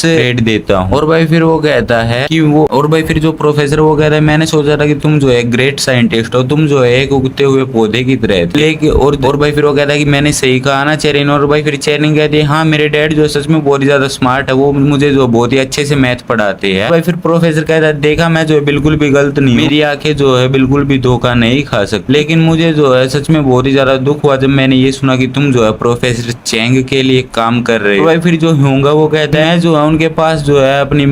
ग्रेड देता हूँ। और भाई फिर वो कहता है कि वो, और भाई फिर जो प्रोफेसर वो कहता है मैंने सोचा था कि तुम जो है ग्रेट साइंटिस्ट हो, तुम जो है एक उगते हुए पौधे की तरह थे। लेकिन और भाई फिर वो कहता है कि मैंने सही कहा ना चेरिन? और भाई फिर चेरिन कहती है हाँ मेरे डैड जो है सच में बहुत ही ज्यादा स्मार्ट है, वो मुझे जो बहुत ही अच्छे से मैथ पढ़ाते हैं। भाई फिर प्रोफेसर कहता है देखा मैं जो है बिल्कुल भी गलत नहीं, मेरी आंखें जो है बिल्कुल भी धोखा नहीं खा सकती, लेकिन मुझे जो है सच में बहुत ही ज्यादा दुख हुआ जब मैंने ये सुना कि तुम जो है प्रोफेसर चेंग के लिए काम कर रहे हो। भाई फिर जो ह्यूंग वो कहता है जो है उनके पास जो है अपनी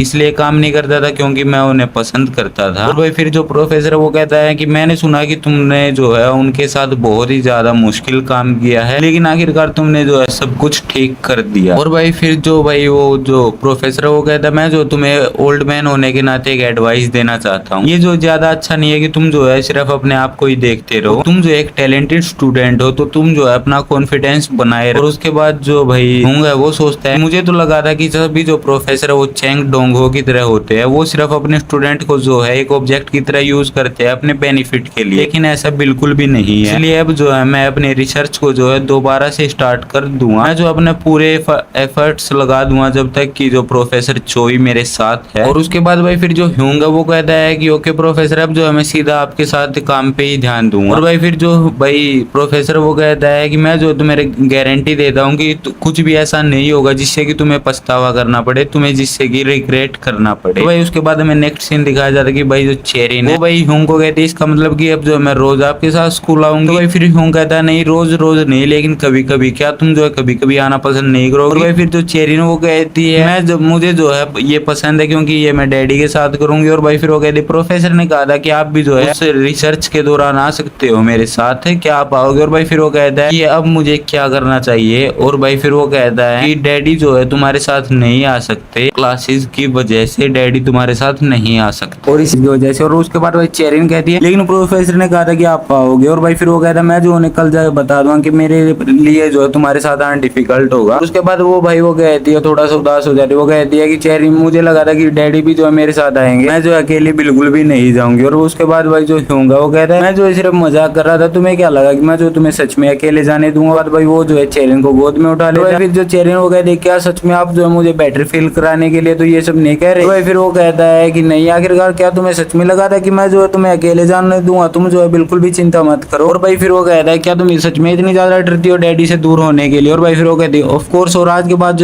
इसलिए काम नहीं करता था क्योंकि मैं उन्हें पसंद करता था। और भाई फिर जो प्रोफेसर वो कहता है कि मैंने सुना कि तुमने जो है उनके साथ बहुत ही ज्यादा मुश्किल काम किया है, लेकिन आखिरकार तुमने जो है सब कुछ ठीक कर दिया। और भाई फिर जो भाई वो जो प्रोफेसर वो कहता है मैं जो तुम्हें ओल्ड मैन होने के नाते एक एडवाइस देना चाहता हूँ, ये जो ज्यादा अच्छा नहीं है कि तुम जो है सिर्फ अपने आप को ही देखते रहो, तुम जो एक टैलेंटेड स्टूडेंट हो तो तुम जो है अपना कॉन्फिडेंस बनाए रहो। और उसके बाद जो भाई होंगे वो सोचता है मुझे तो लगा था कि सभी जो प्रोफेसर है वो चेंग डोंगहो की तरह होते हैं, वो सिर्फ अपने स्टूडेंट एलिमेंट को जो है एक ऑब्जेक्ट की तरह यूज करते हैं अपने बेनिफिट के लिए, लेकिन ऐसा बिल्कुल भी नहीं है। इसलिए अब जो है मैं अपने रिसर्च को जो है दोबारा से स्टार्ट कर दूंगा। मैं जो अपने पूरे एफर्ट्स लगा दूंगा जब तक कि जो प्रोफेसर चोई मेरे साथ है। और उसके बाद भाई फिर जो ह्यूंग है वो कहता है कि ओके प्रोफेसर, अब जो है मैं सीधा आपके साथ काम पे ही ध्यान दूंगा। और भाई फिर जो भाई प्रोफेसर वो कहता है कि मैं जो तुम्हें गारंटी देता हूँ कि कुछ भी ऐसा नहीं होगा जिससे कि तुम्हें पछतावा करना पड़े, तुम्हें जिससे कि रिग्रेट करना पड़े। तो भाई उसके बाद हमें नेक्स्ट सीन दिखाया जाता है कि भाई जो चेरिन है वो भाई ह्यूंग को कहती है इसका मतलब कि अब जो मैं रोज आपके साथ स्कूल आऊंगी। तो भाई फिर ह्यूंग कहता है नहीं रोज रोज नहीं, लेकिन कभी कभी, क्या तुम जो है कभी कभी आना पसंद नहीं करोगे? और भाई फिर जो चेरिन वो कहती है मैं जब मुझे जो है ये पसंद है क्योंकि ये मैं डैडी के साथ करूंगी। और भाई फिर वो कहती है प्रोफेसर ने कहा था कि आप भी जो है उस रिसर्च के दौरान आ सकते हो मेरे साथ, है क्या आप आओगे? और भाई फिर वो कहता है कि अब मुझे क्या करना चाहिए? और भाई फिर वो कहता है कि डैडी जो है तुम्हारे साथ नहीं आ सकते, क्लासेस की वजह से डैडी तुम्हारे साथ नहीं आ सकते और इसकी वजह से। और उसके बाद भाई चेरिन कहती है लेकिन प्रोफेसर ने कहा था कि आप आओगे। और भाई फिर वो कहता है मैं जो उन्हें कल जाकर बता दूंगा कि मेरे लिए जो है तुम्हारे साथ आना डिफिकल्ट होगा। उसके बाद वो भाई वो कहती है थोड़ा सा उदास हो जाती है, वो कहती है कि चेरिन मुझे लगा था कि डैडी भी जो है मेरे साथ आएंगे, मैं जो अकेले बिल्कुल भी नहीं जाऊंगी। और उसके बाद भाई जो होगा वो कहता है मैं जो सिर्फ मजाक कर रहा था, तुम्हें क्या लगा कि मैं जो तुम्हें सच में अकेले जाने दूंगा? और भाई वो जो है चेरिन को गोद में उठा लेता है। फिर जो चेरिन वो कहती है क्या सच में आप जो है मुझे बेटर फील कराने के लिए तो ये सब नहीं कह रहे? भाई फिर वो कहता है कि नहीं, आखिरकार क्या तुम्हें सच में लगा था कि मैं जो है तुम्हें अकेले जाने दूंगा? तुम जो है बिल्कुल भी चिंता मत करो। और भाई फिर वो कहता है क्या तुम सच में इतनी ज्यादा डरती हो डैडी से दूर होने के लिए? और भाई फिर वो कहती है ऑफ कोर्स, और आज के बाद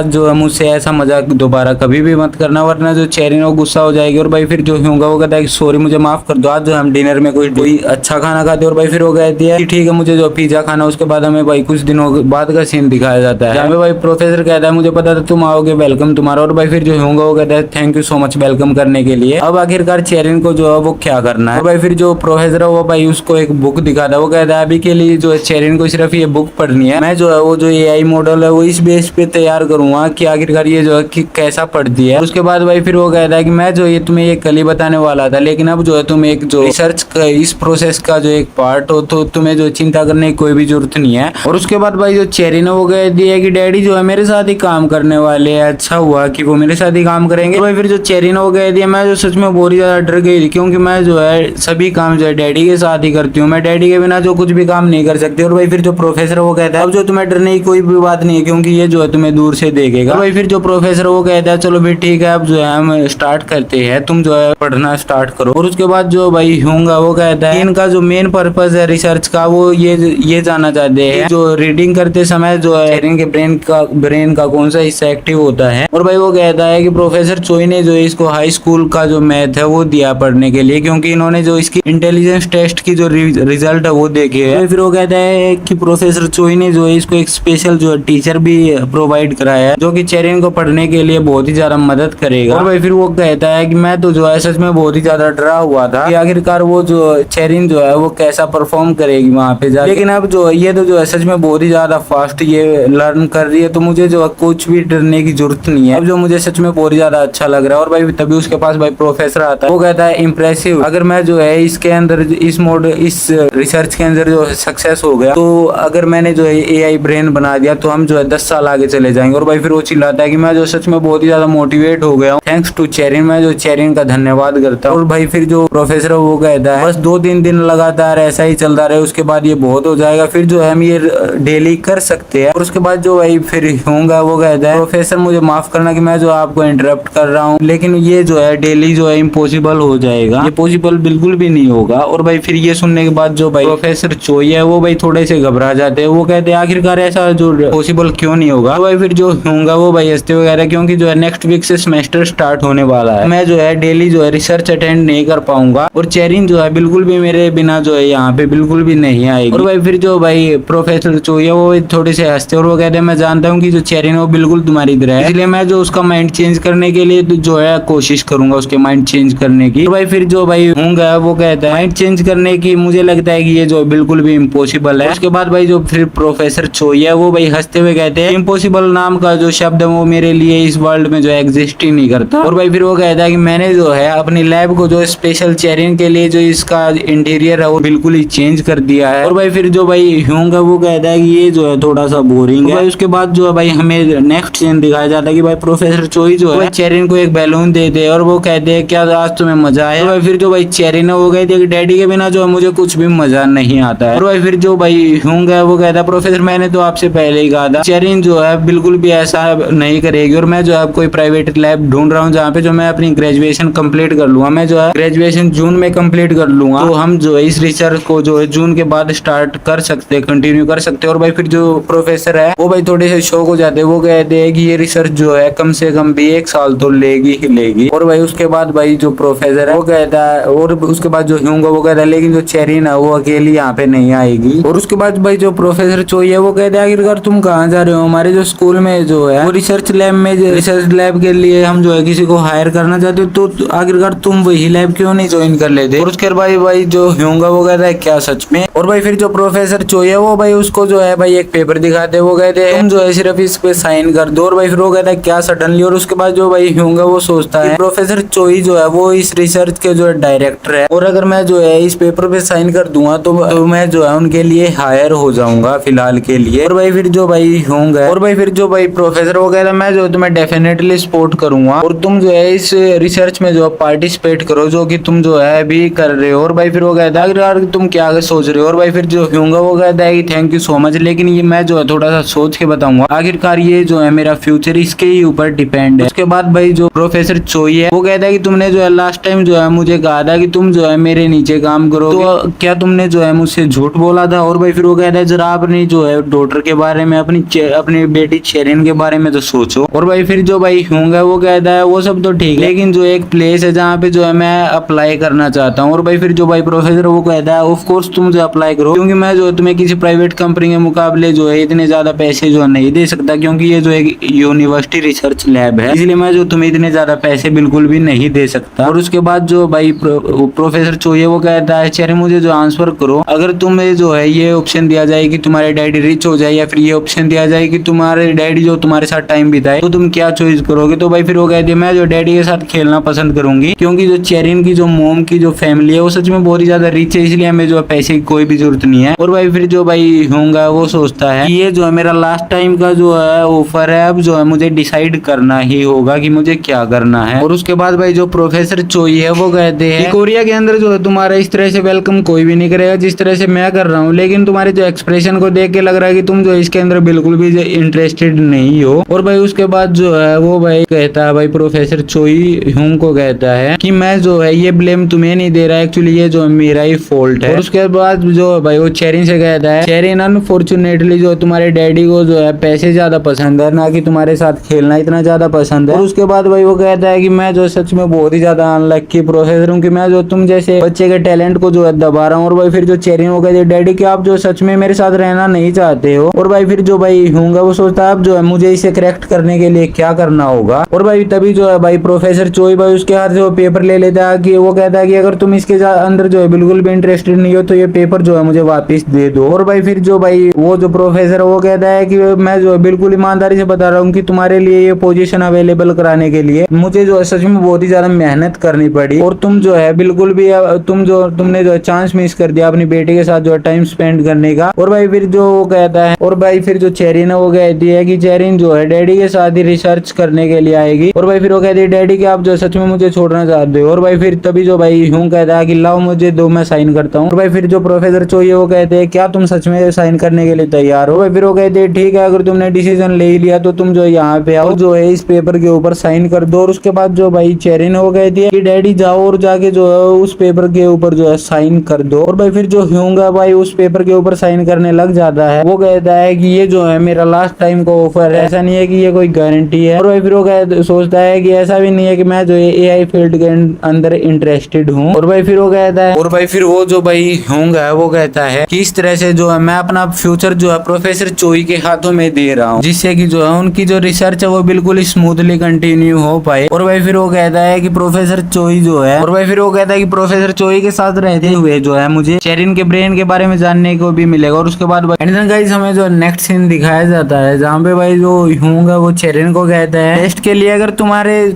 जो है मुझसे ऐसा मजाक दोबारा कभी भी मत करना वरना जो चेरिन वो गुस्सा हो जाएगी। और भाई फिर जो होगा वो कहता है कि सॉरी मुझे माफ कर दो, आज जो हम डिनर में कोई अच्छा खाना खाते। और भाई फिर वो कहती है कि ठीक है मुझे जो पिज्जा खाना। उसके बाद हमें भाई कुछ दिनों बाद का सीन दिखाया जाता है जहाँ पे भाई प्रोफेसर कहता है मुझे पता था तुम आओगे, वेलकम तुम्हारा। और भाई फिर जो होगा वो कहता है thank you so much welcome करने के लिए। अब आखिरकार चेरिन को जो है वो क्या करना है? भाई फिर जो प्रोफेसर है वो भाई उसको एक बुक दिखाता है, वो कहता है अभी के लिए जो है चेरिन को सिर्फ ये बुक पढ़नी है, मैं जो है वो जो एआई मॉडल है वो इस बेस पे तैयार करूंगा कि आखिरकार ये जो है कि कैसा पढ़ती है। उसके बाद भाई फिर वो कहता है कि मैं जो ये तुम्हें ये कल ही बताने वाला था, लेकिन अब जो है तुम एक जो रिसर्च इस प्रोसेस का जो एक पार्ट हो तो तुम्हें जो चिंता करने की कोई भी जरूरत नहीं है। और उसके बाद भाई जो चेरिन है वो कहती है कि डैडी जो है मेरे साथ ही काम करने वाले हैं, अच्छा हुआ कि वो मेरे साथ ही काम करेंगे। तो भाई फिर जो चेरिन है वो कहती है मैं जो सच में बहुत ही ज्यादा डर गई थी क्योंकि मैं जो है सभी काम जो है डैडी के साथ ही करती हूँ, मैं डैडी के बिना जो कुछ भी काम नहीं कर सकती। और भाई फिर जो प्रोफेसर वो कहता है अब जो तुम्हें डरने की कोई भी बात नहीं है क्योंकि ये जो है तुम्हें दूर से देखेगा। तो भाई फिर जो प्रोफेसर वो कहता है चलो फिर ठीक है अब जो है हम स्टार्ट करते हैं, तुम जो है पढ़ना स्टार्ट करो। और उसके बाद जो भाई होगा वो कहता है इनका जो मेन पर्पस है रिसर्च का वो ये जानना चाहते हैं जो रीडिंग करते समय जो है चेरिन के ब्रेन का कौन सा हिस्सा एक्टिव होता है। और भाई वो कहता है कि प्रोफेसर चोई ने जो इसको हाई स्कूल का जो मैथ है वो दिया पढ़ने के लिए क्योंकि इन्होंने जो इसकी इंटेलिजेंस टेस्ट की जो रिजल्ट है वो देखे है। फिर वो कहता है कि प्रोफेसर चोई ने जो है इसको एक स्पेशल जो है टीचर भी प्रोवाइड कराया है जो कि चेरिन को पढ़ने के लिए बहुत ही ज्यादा मदद करेगा। और भाई फिर वो कहता है कि मैं तो जो है सच में बहुत ही ज्यादा डरा हुआ था कि आखिरकार वो जो चेरिन जो है वो कैसा परफॉर्म करेगी वहाँ पे जाके, लेकिन अब जो ये तो जो है सच में बहुत ही ज्यादा फास्ट ये लर्न कर रही है तो मुझे जो है कुछ भी डरने की जरूरत नहीं है, अब जो मुझे सच में बहुत ही ज्यादा अच्छा लग रहा है। और भाई तभी उसके पास भाई प्रोफेसर आता है, वो कहता है इम्प्रेसिव, अगर मैं जो है इसके अंदर इस रिसर्च के अंदर जो सक्सेस हो गया तो अगर मैंने जो है एआई ब्रेन बना दिया तो हम जो है 10 साल आगे चले जाएंगे। और भाई फिर वो चिल्लाता है कि मैं जो सच में बहुत ही ज्यादा मोटिवेट हो गया हूँ, थैंक्स टू चेरिन, मैं जो चेरिन का धन्यवाद करता हूँ। और भाई फिर जो प्रोफेसर है वो कहता है बस 2-3 दिन लगातार ऐसा ही चलता रहे उसके बाद ये बहुत हो जाएगा, फिर जो है हम ये डेली कर सकते हैं। और उसके बाद जो भाई फिर होगा वो कहता है प्रोफेसर मुझे माफ करना कि मैं जो आपको इंटरप्ट कर रहा हूँ, लेकिन ये जो है डेली जो है इम्पॉसिबल हो जाएगा, ये पॉसिबल बिल्कुल भी नहीं होगा। और भाई फिर ये सुनने के बाद जो भाई प्रोफेसर चोई है वो भाई थोड़े से घबरा जाते हैं, वो कहते हैं आखिरकार ऐसा जो पॉसिबल क्यों नहीं होगा। तो भाई फिर जो होगा वो भाई हंसते वगैरह क्योंकि जो है नेक्स्ट वीक से सेमेस्टर स्टार्ट होने वाला है, मैं जो है डेली जो है रिसर्च अटेंड नहीं कर पाऊंगा और चेरिन जो है बिल्कुल भी मेरे बिना जो है यहाँ पे बिल्कुल भी नहीं आएगी। और भाई फिर जो भाई प्रोफेसर चोई है वो थोड़े से हंसते और वो कहते हैं मैं जानता हूँ कि जो चेरिन वो बिल्कुल तुम्हारी तरह है, इसलिए मैं जो उसका माइंड चेंज करने के लिए जो है कोशिश करूंगा उसके माइंड चेंज करने की। तो भाई फिर जो भाई होगा वो कहता है माइंड चेंज करने की मुझे लगता है कि ये जो बिल्कुल भी इम्पॉसिबल है। उसके बाद भाई जो फिर प्रोफेसर चोई है वो भाई हंसते हुए कहते हैं इम्पॉसिबल नाम का जो शब्द है वो मेरे लिए इस वर्ल्ड में जो एग्जिस्ट ही नहीं करता। और भाई फिर वो कहता है कि मैंने जो है अपनी लैब को जो स्पेशल चेरिन के लिए जो इसका इंटीरियर है वो बिल्कुल ही चेंज कर दिया है। और भाई फिर जो भाई होगा वो कहता है कि ये जो है थोड़ा सा बोरिंग है। भाई उसके बाद जो है भाई हमें नेक्स्ट सीन दिखाया जाता है कि भाई प्रोफेसर चोई जो है चेरिन को एक बैलून देते हैं और वो कहते हैं क्या आज तुम्हें मजा आया। भाई फिर जो भाई चेरी ने वो कहती है कि डैडी के बिना जो है मुझे कुछ भी मजा नहीं आता है। और भाई फिर जो भाई ह्यूंग है वो कहता है प्रोफेसर मैंने तो आपसे पहले ही कहा था चेरिन जो है बिल्कुल भी ऐसा नहीं करेगी और मैं जो है कोई प्राइवेट लैब ढूंढ रहा हूँ जहाँ पे जो मैं अपनी ग्रेजुएशन कंप्लीट कर लूंगा। मैं जो है ग्रेजुएशन जून में कंप्लीट कर लूंगा तो हम जो है इस रिसर्च को जो है जून के बाद स्टार्ट कर सकते हैं, कंटिन्यू कर सकते हैं। और भाई फिर जो प्रोफेसर है वो भाई थोड़े से शौक हो जाते हैं, वो कहते हैं कि ये रिसर्च जो है कम से कम भी 1 साल तो लेगी ही लेगी। और भाई उसके बाद भाई जो प्रोफेसर है वो कहता है और उसके बाद जो ह्यूंग है वो कहता है लेकिन जो चेरिन है वो अकेली यहाँ पे नहीं आएगी। और उसके बाद भाई जो प्रोफेसर चोई है वो कहता है आखिरकार तुम कहाँ जा रहे हो, हमारे जो स्कूल में जो है वो रिसर्च लैब में रिसर्च लैब के लिए हम जो है किसी को हायर करना चाहते हो तो आखिरकार तुम वही लैब क्यों नहीं ज्वाइन कर लेते। और उसके बाद भाई जो ह्यूंग है वो कहता है क्या सच में। और भाई फिर जो प्रोफेसर चोई है वो भाई उसको जो है भाई एक पेपर दिखाते हैं, वो कहते हैं तुम जो है सिर्फ इस पे साइन कर दो। और भाई फिर वो कहता है क्या सडनली। और उसके बाद जो भाई ह्यूंग है वो सोचता है प्रोफेसर चोई जो है वो इस रिसर्च के जो है डायरेक्टर है और अगर मैं जो है इस पेपर पे साइन कर दूंगा तो मैं जो है उनके लिए हायर हो जाऊंगा फिलहाल के लिए। और भाई फिर जो भाई ह्यूंग है और भाई फिर जो भाई प्रोफेसर वो कहता है मैं जो तुम्हें डेफिनेटली सपोर्ट करूंगा और तुम जो है इस रिसर्च में जो पार्टिसिपेट करो जो कि तुम जो है अभी कर रहे हो। और भाई फिर वो कहता है यार तुम क्या आगे सोच रहे हो। और भाई फिर जो ह्यूंग है वो कहता है कि थैंक यू सो मच लेकिन ये मैं जो है थोड़ा सा सोच के बताऊंगा, आखिरकार ये जो है मेरा फ्यूचर इसके ही ऊपर डिपेंड है। उसके बाद भाई जो प्रोफेसर चोई है वो कहता है कि तुमने जो है लास्ट टाइम जो है मुझे कहा था कि तुम जो है मेरे नीचे काम करो तो क्या तुमने जो है मुझसे झूठ बोला था। और भाई फिर वो कहता है जरा आपने जो है डॉटर के बारे में अपनी बेटी चेरिन के बारे में तो सोचो। और भाई फिर जो भाई ह्यूंग है वो कहता है वो सब तो ठीक लेकिन जो एक प्लेस है जहाँ पे जो है मैं अप्लाई करना चाहता हूँ। और भाई फिर जो भाई प्रोफेसर वो कहता है ऑफ कोर्स तुम जो अप्लाई करो क्योंकि मैं जो तुम्हें किसी प्राइवेट कंपनी के मुकाबले जो है इतने ज्यादा पैसे जो नहीं दे सकता क्योंकि ये जो एक यूनिवर्सिटी रिसर्च लैब है इसलिए मैं जो तुम्हें इतने ज्यादा पैसे बिल्कुल भी नहीं दे सकता। और उसके बाद जो भाई प्रोफेसर चोई वो कहता है चेरी मुझे जो आंसर करो अगर तुम्हें जो है ये ऑप्शन दिया जाए कि तुम्हारे डैडी रिच हो जाए या फिर ये ऑप्शन दिया जाए कि तुम्हारे डैडी जो तुम्हारे साथ टाइम बिताए तो तुम क्या चॉइस करोगे। तो भाई फिर वो कहती है मैं जो डैडी के साथ खेलना पसंद करूंगी क्योंकि जो चेरिन की जो मोम की जो फैमिली है वो सच में बहुत ही ज्यादा रिच है इसलिए हमें जो है पैसे की कोई भी जरूरत नहीं है। और भाई फिर जो भाई होगा वो सोचता है कि ये जो है मेरा लास्ट टाइम का जो है ऑफर है, अब जो है मुझे डिसाइड करना ही होगा कि मुझे क्या करना है। और उसके बाद भाई जो प्रोफेसर चोई है वो कहते हैं कोरिया के अंदर जो है तुम्हारा इस तरह से वेलकम कोई भी नहीं करेगा जिस तरह से मैं कर रहा हूँ, लेकिन तुम्हारे जो एक्सप्रेशन को देख के लग रहा है कि तुम जो इसके अंदर बिल्कुल भी इंटरेस्टेड नहीं हो। और भाई उसके बाद जो है वो भाई कहता है भाई प्रोफेसर चोई ह्यूंग को कहता है कि मैं जो है ये ब्लेम तुम्हें नहीं दे रहा, एक्चुअली ये जो मेरा ही फॉल्ट है। और उसके बाद जो भाई वो चेरिन से कहता है चेरिन अनफॉर्चुनेटली जो तुम्हारे डैडी को जो है पैसे ज्यादा पसंद है ना कि तुम्हारे साथ खेलना इतना ज्यादा पसंद है। और उसके बाद भाई वो कहता है कि मैं जो सच में बहुत ही ज्यादा अनलक्की प्रोफेसर हूँ कि मैं जो तुम जैसे बच्चे के टैलेंट को जो है दबा रहा हूँ। और भाई फिर जो चेरिन वो कहते हैं डैडी कि आप जो सच में मेरे साथ रहना नहीं चाहते हो। और भाई फिर जो भाई होगा वो सोचता है अब जो है मुझे इसे करेक्ट करने के लिए क्या करना होगा। और भाई तभी जो है भाई प्रोफेसर चोई भाई उसके हाथ से वो पेपर ले लेता है कि वो कहता है कि अगर तुम इसके अंदर जो है बिल्कुल भी इंटरेस्टेड नहीं हो तो ये पेपर जो है मुझे वापस दे दो। और भाई फिर जो भाई वो जो प्रोफेसर वो कहता है कि मैं जो है बिल्कुल ईमानदारी से बता रहा हूँ कि तुम्हारे लिए ये पोजीशन अवेलेबल कराने के लिए मुझे जो है सच में बहुत ही ज्यादा मेहनत करनी पड़ी और तुम जो है बिल्कुल भी तुमने जो है चांस मिस कर दिया अपनी बेटी के साथ जो है टाइम स्पेंड करने का। और भाई फिर जो वो कहता है और भाई फिर जो चेरिन है वो कहती है कि चेरिन जो है डैडी के साथ ही रिसर्च करने के लिए आएगी। और भाई फिर वो कहती है डैडी कि आप जो सच में मुझे छोड़ना चाहते हो। और भाई फिर तभी जो भाई ह्यूंग कहता है कि लाओ मुझे दो मैं साइन करता हूँ। और भाई फिर जो प्रोफेसर चोई वो कहते हैं क्या तुम सच में साइन करने के लिए तैयार हो। भाई फिर वो कहते हैं ठीक है अगर तुमने डिसीजन ले ही लिया तो तुम जो यहाँ पे आओ जो है इस पेपर के ऊपर साइन कर दो। और उसके बाद जो भाई चेरिन वो कहती है कि डैडी जाओ और जाके जो है उस पेपर के ऊपर जो है साइन कर दो। और भाई फिर जो ह्यूंग है भाई उस पेपर के ऊपर साइन करने लग जाता है। वो कहता है कि ये जो है मेरा लास्ट टाइम का ऑफर है, ऐसा नहीं है कि ये कोई गारंटी है। और भाई फिर वो सोचता है कि ऐसा भी नहीं है कि मैं जो है एआई फील्ड के अंदर इंटरेस्टेड हूँ। और भाई फिर वो कहता है और भाई फिर वो जो भाई ह्यूंग है वो कहता है कि इस तरह से जो है मैं अपना फ्यूचर जो है प्रोफेसर चोई के हाथों में दे रहा हूँ जिससे कि जो है उनकी जो रिसर्च है वो बिल्कुल स्मूथली कंटिन्यू हो पाए। और भाई फिर वो कहता है कि प्रोफेसर चोई जो है और भाई फिर वो कहता है कि प्रोफेसर चोई के साथ रहते हुए जो है मुझे चेरिन के ब्रेन के बारे में जानने को भी मिलेगा। और उसके बाद गाइस हमें जो नेक्स्ट सीन दिखाया जाता है जहाँ पे भाई जो ह्यूंग है वो चेरिन को कहता है टेस्ट के लिए अगर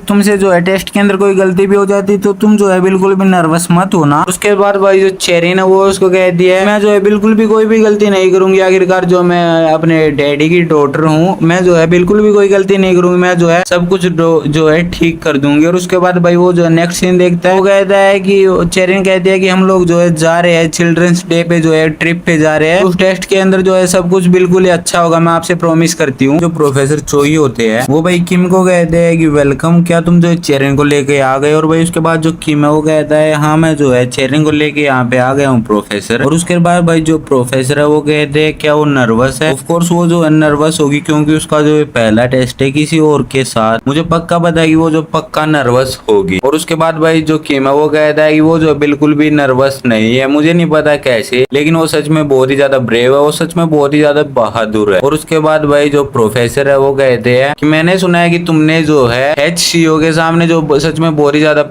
तुमसे जो है टेस्ट के अंदर कोई गलती भी हो जाती तो तुम जो है बिल्कुल भी नर्वस मत होना। उसके बाद भाई जो चेरिन है वो उसको कहती है मैं जो है बिल्कुल भी कोई भी गलती नहीं करूंगी, आखिरकार जो मैं अपने डैडी की डॉटर हूँ, मैं जो है बिल्कुल भी कोई गलती नहीं करूंगी, मैं जो है सब कुछ जो है ठीक कर दूंगी। और उसके बाद भाई वो जो नेक्स्ट सीन देखता है, वो कहता है कि चेरिन कहती है कि हम लोग जो है जा रहे हैं चिल्ड्रंस डे पे, जो है ट्रिप पे जा रहे हैं। उस टेस्ट के अंदर जो है सब कुछ बिल्कुल ही अच्छा होगा, मैं आपसे प्रॉमिस करती हूँ। जो प्रोफेसर चोई होते हैं वो भाई किम को कहते हैं कि वेलकम, क्या तुम जो चेरिन को लेके आ गए। और भाई उसके बाद जो किम है वो कहता है हाँ मैं जो है चेरिन को लेके यहाँ पे आ गया हूँ प्रोफेसर। और उसके बाद भाई जो प्रोफेसर है वो कहते हैं क्या वो नर्वस है। ऑफ कोर्स वो जो है नर्वस होगी, क्योंकि उसका जो पहला टेस्ट है किसी और के साथ, मुझे पक्का पता है कि वो जो पक्का नर्वस होगी। और उसके बाद भाई जो किम है वो कहता है कि वो जो बिल्कुल भी नर्वस नहीं है, मुझे नहीं पता कैसे, लेकिन वो सच में बहुत ही ज्यादा ब्रेव है, वो सच में बहुत ही ज्यादा बहादुर है। और उसके बाद भाई जो प्रोफेसर है वो कहते हैं कि मैंने सुना है कि तुमने जो है HCO के सामने जो सच में बहुत ही ज्यादा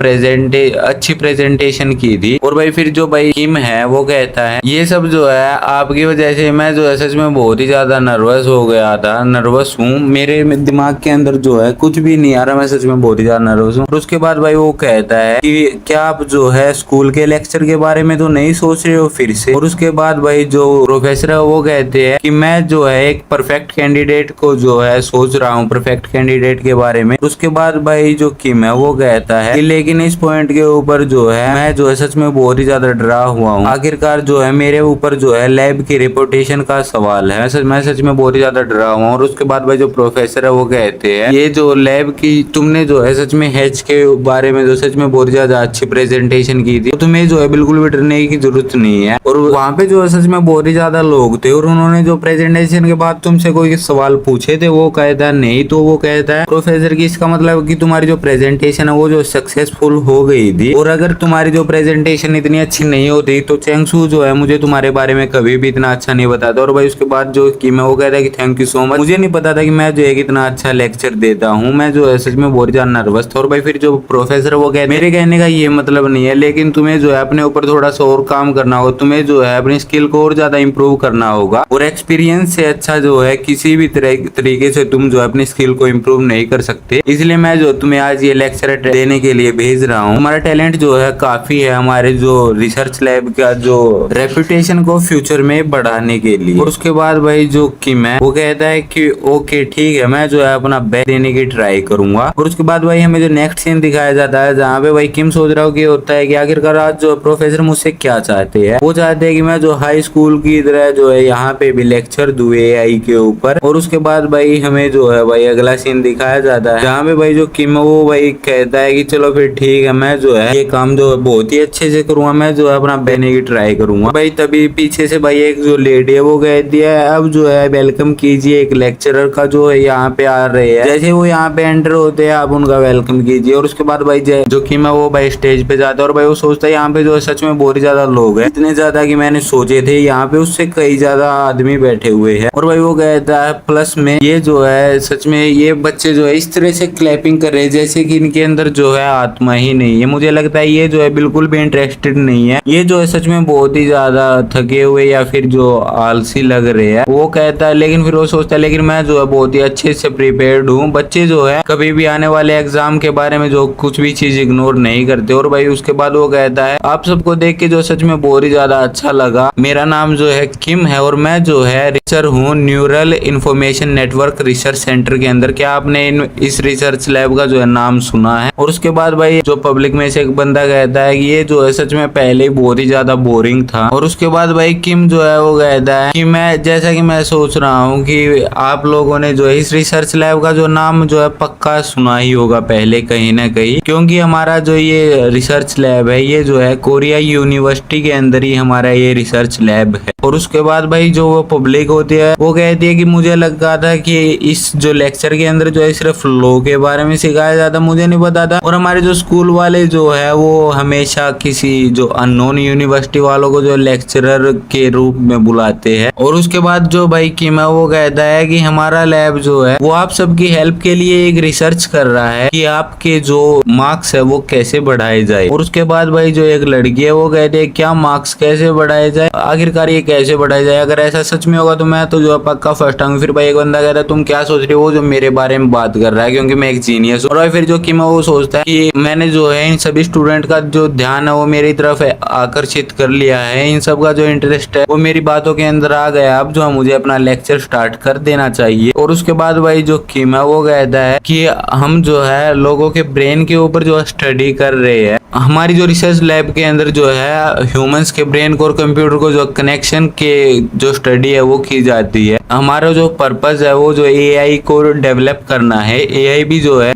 अच्छी प्रेजेंटेशन की थी। और भाई फिर जो भाई किम है वो कहता है ये सब जो है आपकी वजह से मैं जो है सच में बहुत ही ज्यादा नर्वस हो गया था, नर्वस हूँ, मेरे दिमाग के अंदर जो है कुछ भी नहीं आ रहा, मैं सच में बहुत ही ज्यादा नर्वस हूँ। और उसके बाद भाई वो कहता है कि क्या आप जो है स्कूल के लेक्चर के बारे में तो नहीं सोच रहे हो फिर से। और उसके बाद भाई जो प्रोफेसर है वो कहते हैं कि मैं जो है एक परफेक्ट कैंडिडेट को जो है सोच रहा हूँ, परफेक्ट कैंडिडेट के बारे में। उसके बाद भाई जो किम है वो कहता है कि लेकिन इस पॉइंट के ऊपर जो है मैं जो है सच में बहुत ही ज्यादा डरा हुआ हूँ, आखिरकार जो है मेरे ऊपर जो है लैब की रेपुटेशन का सवाल है, मैं सच में बहुत ही ज्यादा डरा हुआ हूँ। और उसके बाद भाई जो प्रोफेसर है वो कहते हैं ये जो लैब की तुमने जो है सच में हेच के बारे में जो सच में बहुत ज्यादा अच्छी प्रेजेंटेशन की थी, तो तुम्हें जो है बिल्कुल भी डरने की जरूरत नहीं है। और वहाँ पे जो है सच में बहुत ही ज्यादा लोग थे, और उन्होंने जो प्रेजेंटेशन के बाद तुमसे कोई सवाल पूछे थे, वो कहता है नहीं, तो वो कहता है प्रोफेसर की इसका मतलब कि तुम्हारी जो प्रेजेंटेशन है वो जो सक्सेसफुल हो गई थी, और अगर तुम्हारी जो प्रेजेंटेशन इतनी अच्छी नहीं होती तो चेंगसू जो है मुझे तुम्हारे बारे में कभी भी इतना अच्छा नहीं बताता। और भाई उसके बाद जो किम है वो कहता है कि थैंक यू सो मच, मुझे नहीं पता था कि मैं जो है इतना अच्छा लेक्चर देता हूँ, मैं जो है सच में बहुत ज्यादा नर्वस था। और भाई फिर जो प्रोफेसर वो कहते मेरे कहने का ये मतलब नहीं है, लेकिन तुम्हें जो है अपने ऊपर थोड़ा सा और काम करना होगा, तुम्हें जो है अपनी स्किल को और ज्यादा इंप्रूव करना होगा, और एक्सपीरियंस से अच्छा जो है किसी भी तरीके से तुम जो है अपनी स्किल को इंप्रूव नहीं कर सकते, इसलिए मैं जो तुम्हें आज ये लेक्चर देने के लिए भेज रहा हूँ। हमारा टैलेंट जो है काफी है, हमारे जो रिसर्च लैब का जो रेपुटेशन को फ्यूचर में बढ़ाने के लिए। और उसके बाद भाई जो किम है वो कहता है कि ओके ठीक है, मैं जो है अपना बेस्ट देने की ट्राई करूंगा। और उसके बाद भाई हमें जो नेक्स्ट सीन दिखाया जाता है जहाँ पे भाई किम सोच रहा हो कि होता है कि आखिरकार आज जो प्रोफेसर मुझसे क्या चाहते हैं, वो चाहते हैं कि मैं जो हाई स्कूल की तरह जो है यहाँ पे भी लेक्चर दूं AI के ऊपर। और उसके बाद भाई हमें जो है भाई अगला सीन दिखाया जाता है जहाँ पे भाई जो किम है वो भाई कहता है कि चलो फिर ठीक है, मैं जो है ये काम जो है बहुत ही अच्छे से करूंगा, मैं जो है अपना देने की ट्राई करूंगा। भाई तभी पीछे से भाई एक जो लेडी है वो कहती है अब जो है वेलकम कीजिए एक लेक्चरर का जो है यहाँ पे आ रहे हैं, जैसे वो यहाँ पे एंटर होते हैं आप उनका वेलकम कीजिए। और उसके बाद भाई जो किम है वो भाई स्टेज पे जाता है, और भाई वो सोचता है यहाँ पे जो है सच में बहुत ही ज्यादा लोग हैं, इतने ज्यादा कि मैंने सोचे थे, यहाँ पे उससे कई ज्यादा आदमी बैठे हुए हैं। और भाई वो कहता है प्लस में ये जो है सच में ये बच्चे जो है इस तरह से क्लैपिंग कर रहे हैं जैसे कि इनके अंदर जो है आत्मा ही नहीं है, मुझे लगता है ये जो है बिल्कुल भी इंटरेस्टेड नहीं है, ये जो है सच में बहुत ही ज्यादा थके हुए या फिर जो आलसी लग रहे हैं। वो कहता है लेकिन फिर वो सोचता है लेकिन मैं जो है बहुत ही अच्छे से प्रिपेयर्ड हूँ, बच्चे जो है कभी भी आने वाले एग्जाम के बारे में जो कुछ भी चीज इग्नोर नहीं करते। और भाई उसके बाद वो कहता है आप सबको देख के जो सच में बहुत ही ज्यादा अच्छा लगा, मेरा नाम जो है किम है और मैं जो है रिसर्चर हूँ neural information network research centre के अंदर, क्या आपने इस रिसर्च लैब का जो है नाम सुना है। और उसके बाद भाई जो पब्लिक में से एक बंदा कहता है कि ये जो है सच में पहले ही बहुत ही ज्यादा बोरिंग था। और उसके बाद भाई किम जो है वो कहता है कि मैं जैसा कि मैं सोच रहा हूँ कि आप लोगों ने जो है इस रिसर्च लैब का जो नाम जो है पक्का सुना ही होगा पहले कहीं ना कहीं, क्योंकि हमारा जो ये रिसर्च लैब है ये जो है कोरिया यूनिवर्सिटी के अंदर ही हमारा ये रिसर्च लैब है। और उसके बाद भाई जो वो पब्लिक होती है वो कहती है कि मुझे लगा था कि इस जो लेक्चर के अंदर जो है सिर्फ लॉ के बारे में सिखाया जाता, मुझे नहीं पता था। और हमारे जो स्कूल वाले जो है वो हमेशा किसी जो अननोन यूनिवर्सिटी वालों को जो लेक्चरर के रूप में बुलाते हैं। और उसके बाद जो भाई किम है वो कहता है कि हमारा लैब जो है वो आप सबकी हेल्प के लिए एक रिसर्च कर रहा है कि आपके जो मार्क्स है वो कैसे बढ़ाए जाए। और उसके बाद भाई जो एक लड़की है वो कहती है क्या मार्क्स कैसे बढ़ाए जाए, आखिरकार ये कैसे बढ़ाया जाए, अगर ऐसा सच में होगा तो मैं तो जो है पक्का फर्स्ट आऊंगी। फिर भाई एक बंदा कहता है तुम क्या सोच रहे हो, जो मेरे बारे में बात कर रहा है क्योंकि मैं एक जीनियस हूँ। और फिर जो किम है वो सोचता है कि मैंने जो है इन सभी स्टूडेंट का जो ध्यान है वो मेरी तरफ आकर्षित कर लिया है, इन सब का जो इंटरेस्ट है वो मेरी बातों के अंदर आ गया, अब जो है मुझे अपना लेक्चर स्टार्ट कर देना चाहिए। और उसके बाद भाई जो किम है वो कहता है कि हम जो है लोगों के ब्रेन के ऊपर जो स्टडी कर रहे हैं। हमारी जो रिसर्च लैब के अंदर जो है ह्यूमंस के ब्रेन को और कंप्यूटर को जो कनेक्शन के जो स्टडी है वो की जाती है। हमारा जो पर्पस है वो जो एआई को डेवलप करना है। एआई भी जो है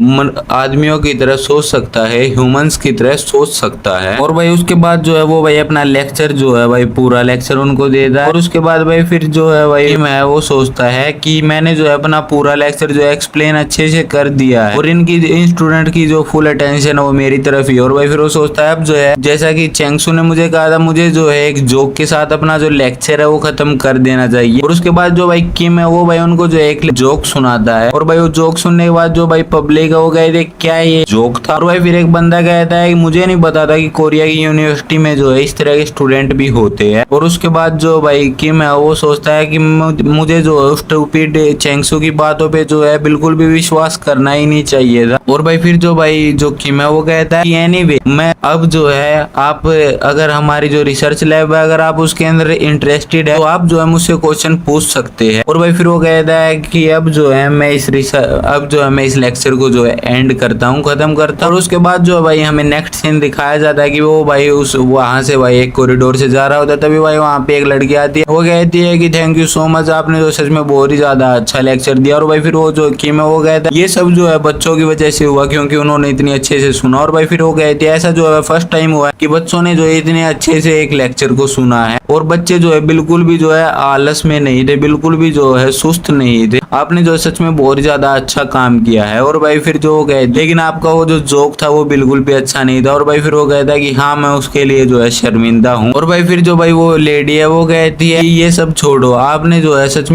आदमियों की तरह सोच सकता है, ह्यूमंस की तरह सोच सकता है। और भाई उसके बाद जो है वो भाई अपना लेक्चर जो है भाई पूरा लेक्चर उनको देता है। और उसके बाद भाई फिर जो है भाई मैं वो सोचता है कि मैंने जो है अपना पूरा लेक्चर जो एक्सप्लेन अच्छे से कर दिया है और इन स्टूडेंट की जो फुल अटेंशन है वो मेरी तरफ ही। और भाई फिर वो सोचता है अब जो है जैसा कि चेंगसू ने मुझे कहा था, मुझे जो है एक जोक के साथ अपना जो लेक्चर है वो खत्म कर देना चाहिए। और उसके बाद जो भाई किम है वो भाई उनको जो एक जोक सुनाता है। और भाई वो जोक सुनने के बाद जो भाई पब्लिक है वो कहते क्या ये जोक था। और भाई फिर एक बंदा कहता है कि मुझे नहीं पता था कि कोरिया की यूनिवर्सिटी में जो है इस तरह के स्टूडेंट भी होते हैं। और उसके बाद जो भाई किम है वो सोचता है कि मुझे जो स्टूपिड चेंगसू की बातों पे जो है बिल्कुल भी विश्वास करना ही नहीं चाहिए था। और भाई फिर जो भाई जो किम है वो कहता है कि एनीवे मैं अब जो है आप अगर हमारी जो रिसर्च लैब है अगर आप उसके अंदर इंटरेस्टेड है तो आप जो है मुझसे क्वेश्चन पूछ सकते हैं। और भाई फिर वो कहता है कि अब जो है मैं इस लेक्चर को जो है एंड करता हूँ, खत्म करता हूँ। और उसके बाद जो भाई हमें नेक्स्ट सीन दिखाया जाता है कि वो भाई उस वहां से भाई एक कॉरिडोर से जा रहा होता है। तभी भाई वहाँ पे एक लड़की आती है, वो कहती है कि थैंक यू सो मच, आपने जो सच में बहुत ही ज्यादा अच्छा लेक्चर दिया। और भाई फिर वो जो किम है वो कहता है ये सब जो है बच्चों की वजह से हुआ क्योंकि उन्होंने इतनी अच्छे से सुना। और भाई फिर वो कहती है ऐसा जो है फर्स्ट टाइम हुआ है कि बच्चों ने जो है इतने अच्छे से एक लेक्चर को सुना है। और बच्चे जो है बिल्कुल भी जो है आलस में नहीं थे, बिल्कुल भी जो है सुस्त नहीं थे। आपने जो सच में बहुत ज्यादा अच्छा काम किया है। और भाई फिर जो कहते लेकिन आपका वो जो जोक था वो बिल्कुल भी अच्छा नहीं था। और भाई फिर वो कहता है कि हाँ मैं उसके लिए जो है शर्मिंदा हूँ। और भाई फिर जो भाई वो लेडी है वो कहती है ये सब छोड़ो, आपने जो है सच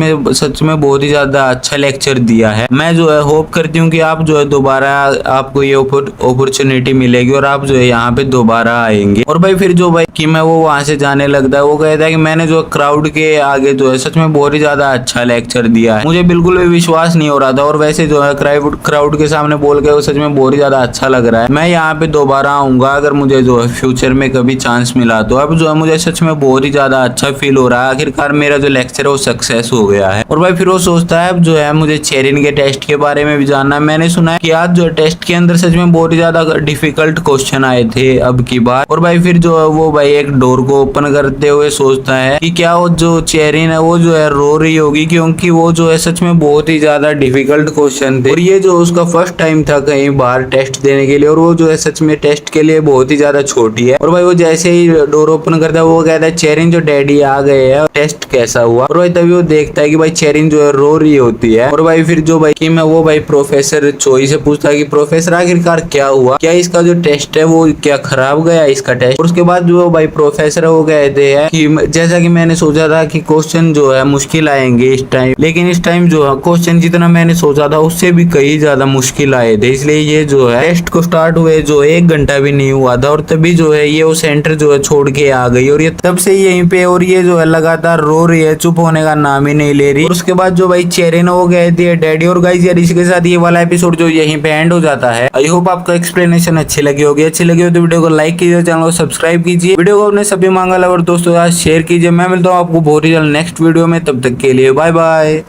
में बहुत ही ज्यादा अच्छा लेक्चर दिया है। मैं जो है होप करती हूँ कि आप जो है दोबारा आपको ये अपॉर्चुनिटी मिलेगी और आप जो है यहाँ पे दोबारा आएंगे। और भाई फिर जो भाई किम है वो वहां से जाने लगता है। वो कहता है कि मैंने जो क्राउड के आगे जो है सच में बहुत ही ज्यादा अच्छा लेक्चर दिया है, मुझे बिल्कुल भी विश्वास नहीं हो रहा था। और वैसे जो है क्राउड के सामने बोल के वो सच में बहुत ही ज्यादा अच्छा लग रहा है। मैं यहाँ पे दोबारा आऊंगा अगर मुझे जो है फ्यूचर में कभी चांस मिला तो। अब जो है मुझे सच में बहुत ही ज्यादा अच्छा फील हो रहा है, आखिरकार मेरा जो लेक्चर है वो सक्सेस हो गया है। और भाई फिर वो सोचता है अब जो है मुझे चेरिन के टेस्ट के बारे में भी जानना है। मैंने सुना है कि आज जो टेस्ट के अंदर सच में बहुत ही ज्यादा डिफिकल्ट क्वेश्चन आए थे अब की बार। और भाई फिर जो है वो भाई एक डोर को ओपन करते हुए सोचता है कि क्या वो जो चेरिन है वो जो है रो रही होगी क्योंकि वो जो है सच में बहुत ही ज्यादा डिफिकल्ट क्वेश्चन थे और ये जो उसका फर्स्ट टाइम था कहीं बाहर टेस्ट देने के लिए। और वो जो है सच में टेस्ट के लिए बहुत ही ज्यादा छोटी है। और भाई वो जैसे ही डोर ओपन करता है वो कहता है चेरिन जो डैडी आ गए हैं, टेस्ट कैसा हुआ। और भाई तभी वो देखता है कि भाई चेरिन जो है रो रही होती है। और भाई फिर जो भाई किम है वो भाई प्रोफेसर चोई से पूछता है कि प्रोफेसर आखिरकार क्या हुआ, क्या इसका जो टेस्ट है वो क्या खराब गया इसका टेस्ट। और उसके बाद जो भाई प्रोफेसर है वो कहते हैं कि जैसा कि मैंने सोचा था कि क्वेश्चन जो है मुश्किल आएंगे इस टाइम, लेकिन इस टाइम जो है क्वेश्चन जितना मैंने सोचा था उससे भी कई ज्यादा मुश्किल आए थे। इसलिए ये जो है टेस्ट को स्टार्ट हुए जो 1 घंटा भी नहीं हुआ था और तभी जो है ये वो सेंटर जो है छोड़ के आ गई और ये तब से यहीं पे और ये जो है लगातार रो रही है, चुप होने का नाम ही नहीं ले रही। और उसके बाद जो भाई चेरिन हो कहती है डैडी। और गाइस यार इसके साथ ये वाला एपिसोड जो यहीं पे एंड हो जाता है। आई होप आपको एक्सप्लेनेशन अच्छी लगी होगी। अच्छी लगी हो तो वीडियो को लाइक कीजिए, चैनल को सब्सक्राइब कीजिए, वीडियो को अपने सभी मंगल और दोस्तों के साथ शेयर कीजिए। मैं मिलता हूँ आपको बहुत ही जल्द नेक्स्ट वीडियो में, तब तक के लिए बाय बाय।